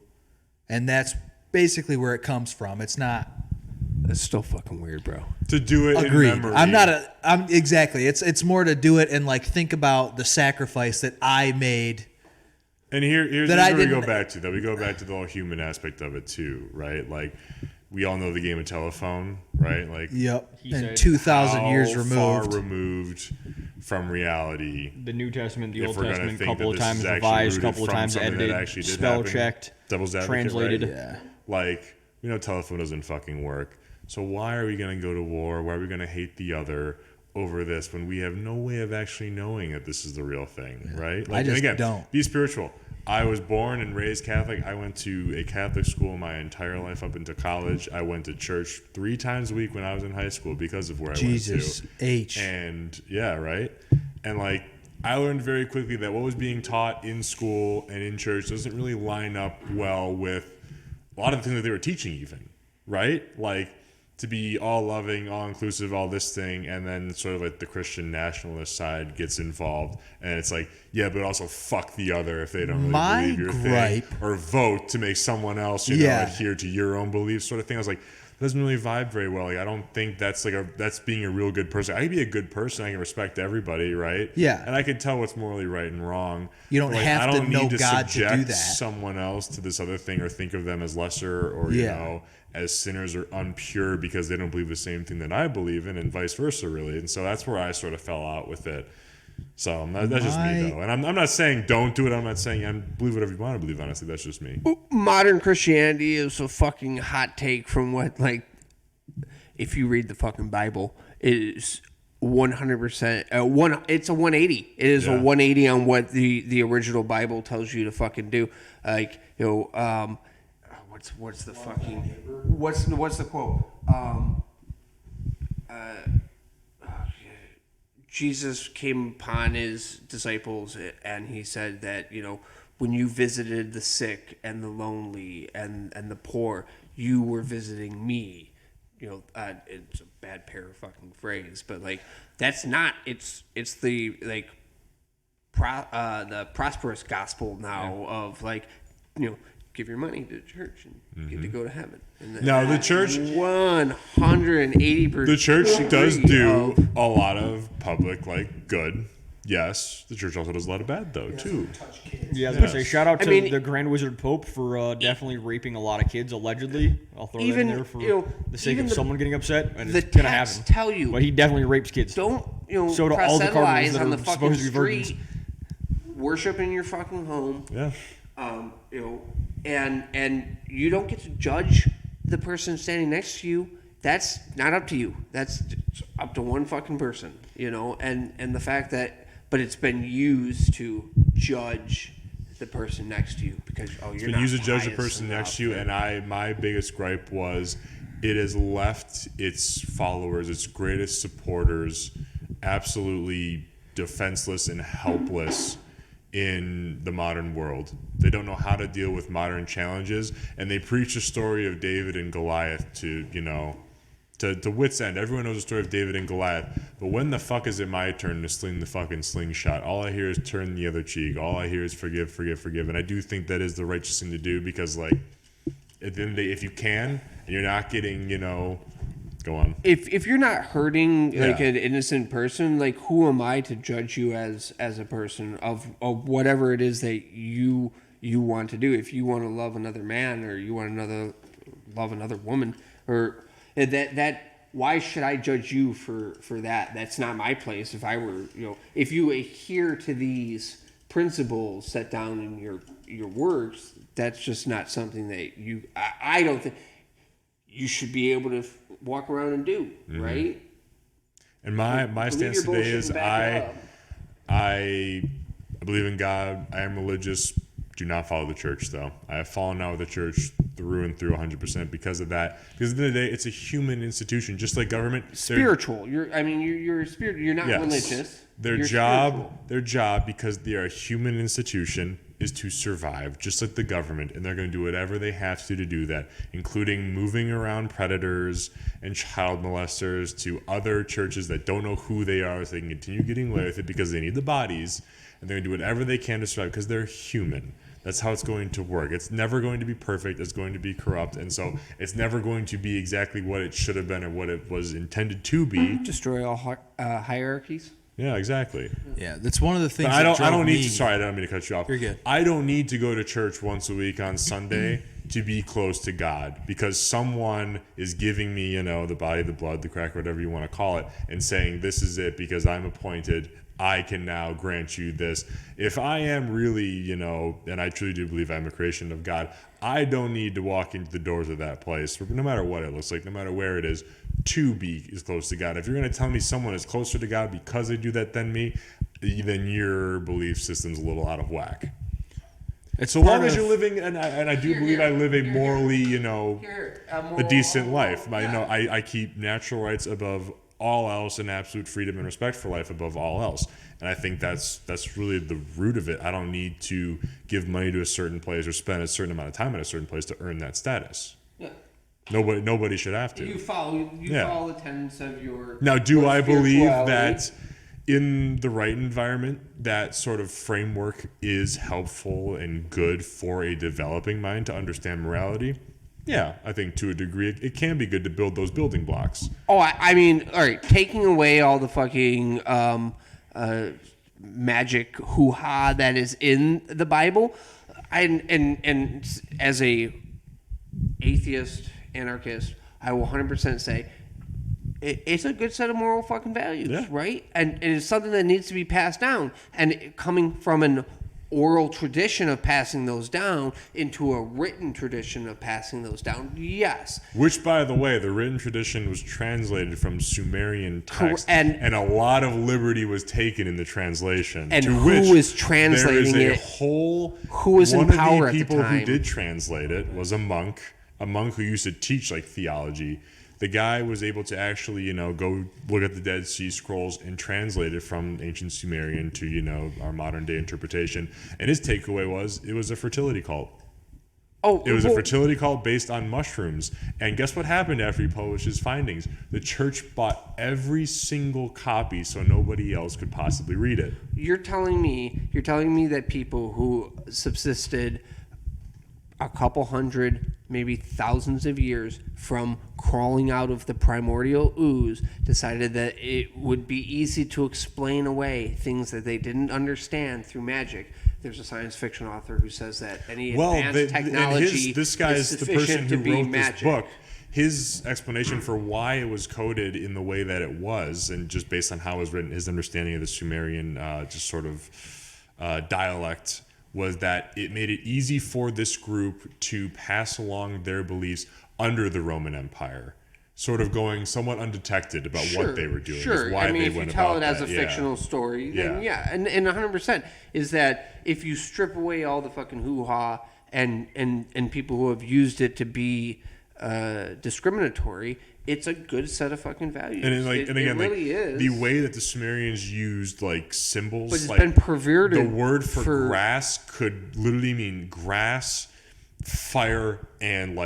And that's basically where it comes from. It's not. That's still fucking weird, bro. To do it Agreed. in memory. I'm exactly. It's more to do it and like think about the sacrifice that I made. And here's that where I we go didn't- back to, though. We go back to the whole human aspect of it, too, right? Like, we all know the game of telephone, right? Like, Yep. He And said, 2,000 years how removed. far removed from reality. The New Testament, the If Old we're gonna Testament, think couple that of this times is actually revised, rooted couple of from times something that edited, actually did spell happen. checked, Devil's advocate, translated. right? Yeah. Like, we know telephone doesn't fucking work. So why are we going to go to war? Why are we going to hate the other over this when we have no way of actually knowing that this is the real thing, right? Like, I just and again, don't. be spiritual. I was born and raised Catholic. I went to a Catholic school my entire life up into college. I went to church 3 times a week when I was in high school because of where Jesus I went to. H. And yeah, right? And like, I learned very quickly that what was being taught in school and in church doesn't really line up well with a lot of the things that they were teaching, even, right? Like, to be all loving, all inclusive, all this thing, and then sort of like the Christian nationalist side gets involved, and it's like, yeah, but also fuck the other if they don't really My believe your gripe- thing, or vote to make someone else, you know, Yeah. adhere to your own beliefs, sort of thing. I was like, that doesn't really vibe very well. Like, I don't think that's that's being a real good person. I can be a good person. I can respect everybody, right? Yeah. And I can tell what's morally right and wrong. You don't Like, have I to don't know need to God to do subject that. someone else to this other thing or think of them as lesser or you Yeah. know as sinners or unpure because they don't believe the same thing that I believe in, and vice versa, really. And so that's where I sort of fell out with it. So that's just me, though. And I'm not saying don't do it. I'm not saying believe whatever you want to believe. Honestly, that's just me. Modern Christianity is a fucking hot take from what, like, if you read the fucking Bible, it is 100%. It's a 180. It is Yeah. a 180 on what the original Bible tells you to fucking do. Like, you know, what's the fucking what's the quote? Jesus came upon his disciples and he said that, you know, when you visited the sick and the lonely and the poor, you were visiting me. You know, it's a bad fucking phrase, but like that's not. It's the like the prosperous gospel now of like, you know, give your money to the church and you get to go to heaven. And Now, the church- 180%. The church does do a lot of public like good. Yes, the church also does a lot of bad though too. Yeah, I was gonna say shout out to I mean, the Grand Wizard Pope for definitely raping a lot of kids allegedly. I'll throw that Even, in there for you know, the sake even of the- someone getting upset, and the it's gonna texts happen. tell you, But he definitely rapes kids. don't, you know, So do all the cardinals proselytize that on are the fucking supposed to be virgins. street, worship in your fucking home. Yeah. You know, and you don't get to judge the person standing next to you. That's not up to you. That's up to one fucking person, you know. And the fact that, but it's been used to judge the person next to you because you're not Use to judge the pious person enough. next to you, and my biggest gripe was it has left its followers, its greatest supporters, absolutely defenseless and helpless in the modern world. They don't know how to deal with modern challenges, and they preach a story of David and Goliath to, you know, to wit's end. Everyone knows the story of David and Goliath, but when the fuck is it my turn to sling the fucking slingshot? All I hear is turn the other cheek. All I hear is forgive, forgive, forgive. And I do think that is the righteous thing to do because, like, at the end of the day, if you can and you're not getting, you know, go on. If you're not hurting like Yeah. an innocent person, like who am I to judge you as a person of whatever it is that you want to do? If you want to love another man or you want love another woman or that why should I judge you for that? That's not my place. If I were, you know, if you adhere to these principles set down in your works, that's just not something that I don't think you should be able to walk around and do, right? And my Believe stance your today bullshit is and back it up. I believe in God. I am religious. Do not follow the church, though. I have fallen out with the church through and through 100% because of that. Because at the end of the day, it's a human institution, just like government. Spiritual. You're spiritual. You're not religious. Their You're job, spiritual. their job, because they are a human institution, is to survive, just like the government, and they're going to do whatever they have to do that, including moving around predators and child molesters to other churches that don't know who they are, so they can continue getting away with it because they need the bodies, and they're going to do whatever they can to survive because they're human. That's how it's going to work. It's never going to be perfect. It's going to be corrupt, and so it's never going to be exactly what it should have been or what it was intended to be. Destroy all hierarchies. Yeah, exactly. Yeah, that's one of the things. But I don't need to. Sorry, I don't mean to cut you off. You're good. I don't need to go to church once a week on Sunday to be close to God because someone is giving me, the body, the blood, the crack, whatever you want to call it, and saying this is it because I'm appointed. I can now grant you this. If I am really, and I truly do believe I'm a creation of God, I don't need to walk into the doors of that place, no matter what it looks like, no matter where it is, to be as close to God. If you're going to tell me someone is closer to God because they do that than me, then your belief system's a little out of whack. It's so long as you're living, and I do believe I live a morally, a decent life. I keep natural rights above all else and absolute freedom and respect for life above all else. And I think that's really the root of it. I don't need to give money to a certain place or spend a certain amount of time at a certain place to earn that status. Yeah. Nobody should have to. You follow the tenets of your. Now, do I believe that in the right environment, that sort of framework is helpful and good for a developing mind to understand morality? Yeah, I think to a degree it can be good to build those building blocks. Oh, I mean, all right, taking away all the fucking magic hoo-ha that is in the Bible, and as a atheist, anarchist, I will 100% say it's a good set of moral fucking values, right? And it is something that needs to be passed down. And coming from an oral tradition of passing those down into a written tradition of passing those down, yes. Which, by the way, the written tradition was translated from Sumerian text, and a lot of liberty was taken in the translation. And who is translating there is it? Who was in power at the time? One of the people who did translate it was a monk who used to teach theology. The guy was able to actually, go look at the Dead Sea Scrolls and translate it from ancient Sumerian to, our modern day interpretation. And his takeaway was it was a fertility cult. It was a fertility cult based on mushrooms. And guess what happened after he published his findings? The church bought every single copy so nobody else could possibly read it. You're telling me that people who subsisted a couple hundred, maybe thousands of years from crawling out of the primordial ooze decided that it would be easy to explain away things that they didn't understand through magic. There's a science fiction author who says that any advanced technology this guy is the person who wrote this book. His explanation for why it was coded in the way that it was, and just based on how it was written, his understanding of the Sumerian dialect, was that it made it easy for this group to pass along their beliefs under the Roman Empire, sort of going somewhat undetected about what they were doing. Sure, why if you tell it as a fictional story, then and 100% is that if you strip away all the fucking hoo-ha and people who have used it to be discriminatory, it's a good set of fucking values. And again, it really is. The way that the Sumerians used symbols, but it's been perverted. The word for grass could literally mean grass, fire, and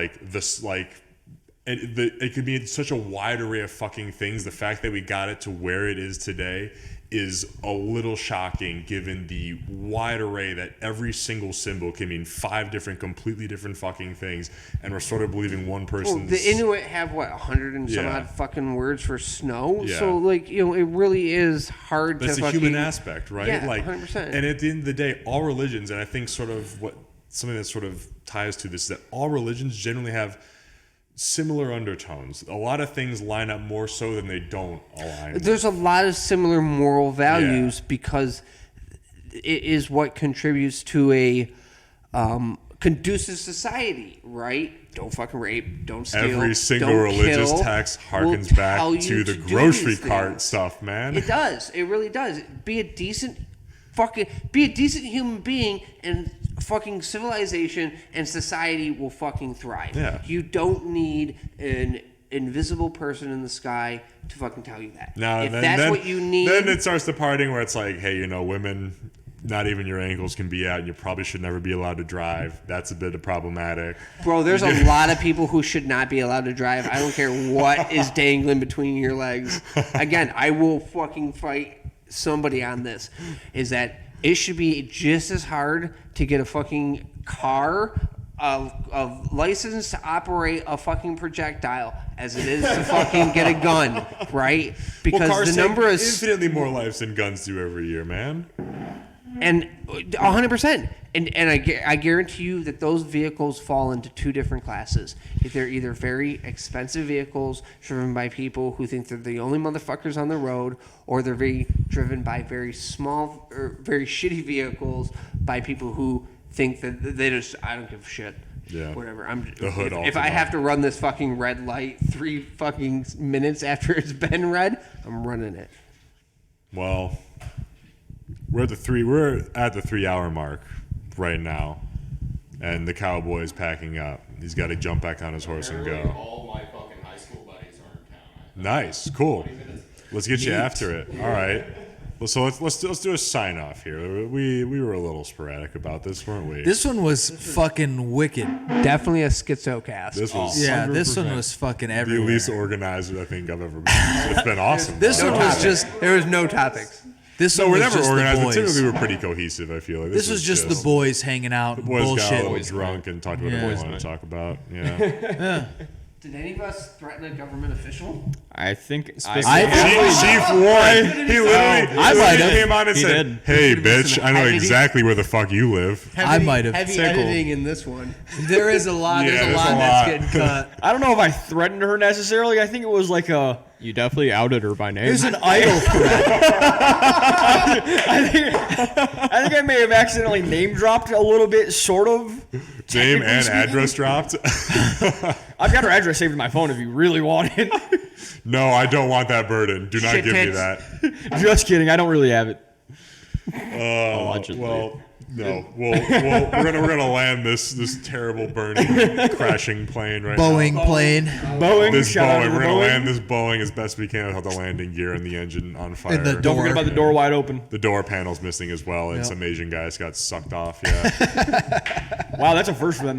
it could be such a wide array of fucking things. The fact that we got it to where it is today is a little shocking, given the wide array that every single symbol can mean 5 different, completely different fucking things, and we're sort of believing one person's. Well, the Inuit have 100 and some odd fucking words for snow. Yeah. So it really is hard That's to. That's a human aspect, right? Yeah, 100%. And at the end of the day, all religions, and I think something that sort of ties to this, is that all religions generally have similar undertones. A lot of things line up more so than they don't align. There's a lot of similar moral values because it is what contributes to a conducive society, right? Don't fucking rape, don't steal, every single don't religious kill, text harkens back to the grocery cart stuff, man. It does. It really does. Be a decent fucking be a decent human being, and fucking civilization and society will fucking thrive. Yeah. You don't need an invisible person in the sky to fucking tell you that. Now, if then, that's then, what you need, then it starts the parting where it's like, hey, you know, women, not even your ankles can be out, and you probably should never be allowed to drive. That's a bit problematic. bro, there's a lot of people who should not be allowed to drive. I don't care what is dangling between your legs. Again, I will fucking fight somebody on this. Is that it should be just as hard to get a fucking car, a license to operate a fucking projectile as it is to fucking get a gun, right? Because cars the number take is infinitely more lives than guns do every year, man. and 100%. And I guarantee you that those vehicles fall into two different classes. They're either very expensive vehicles driven by people who think they're the only motherfuckers on the road, or they're very driven by very small or very shitty vehicles by people who think that they just, I don't give a shit. Yeah. Whatever. The hood If I have to run this fucking red light 3 fucking minutes after it's been red, I'm running it. Well, we're at the 3-hour mark right now, and the Cowboy is packing up. He's got to jump back on his horse and go. All my fucking high school buddies are in town. Nice, cool. Let's get you after it. All right. Well, so let's do a sign off here. We were a little sporadic about this, weren't we? This one was fucking wicked. Definitely a schizocast. This was Yeah, this one was fucking the everywhere. least organized I think I've ever been. It's been awesome. This though. one was just. There was no topics. This So one we're was never just organized, the but typically boys. we're pretty cohesive, I feel like. This was just the boys hanging out, The boys got a bullshit. little drunk and talked about Yeah. what they wanted to talk about. Yeah. Did any of us threaten a government official? I think Chief Warren, he literally I might have. came on and He said, did. "Hey, bitch, I know Heavy- exactly where the fuck you live." I might have. Heavy Tickled. editing in this one. There is a lot. Yeah, there's a there's lot a that's lot. getting cut. I don't know if I threatened her necessarily. I think it was like a. You definitely outed her by name. There's an idol threat. I think I may have accidentally name dropped a little bit, sort of. Name and address dropped. I've got her address saved in my phone if you really want it. No, I don't want that burden. Do not Shit give me tits. that. Just kidding. I don't really have it. Allegedly. Well, no. We're gonna land this terrible burning, crashing plane right now. Boeing plane Boeing. This shout out to Boeing. the We're gonna Boeing. land this Boeing as best we can without the landing gear and the engine on fire. in the Don't door. forget about the door wide open. The door panel's missing as well, and Yep. some Asian guys got sucked off. Yeah. Wow, that's a first for them.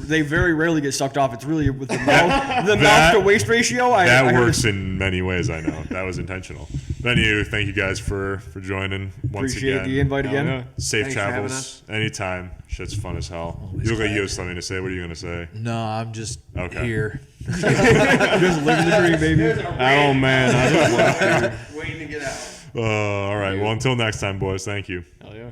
They very rarely get sucked off. It's really with the mouth to waist ratio. I That heard works in many ways. I know that was intentional. But anyway, thank you guys for joining once Appreciate again. the invite again. yeah. Safe Thanks for having travels us. anytime. Shit's fun as hell. You look like you have something to say. What are you gonna say? No, I'm just Okay. here. Just living the dream, baby. Oh man, I just left here. Waiting to get out. All right. Well, until next time, boys. Thank you. Hell yeah.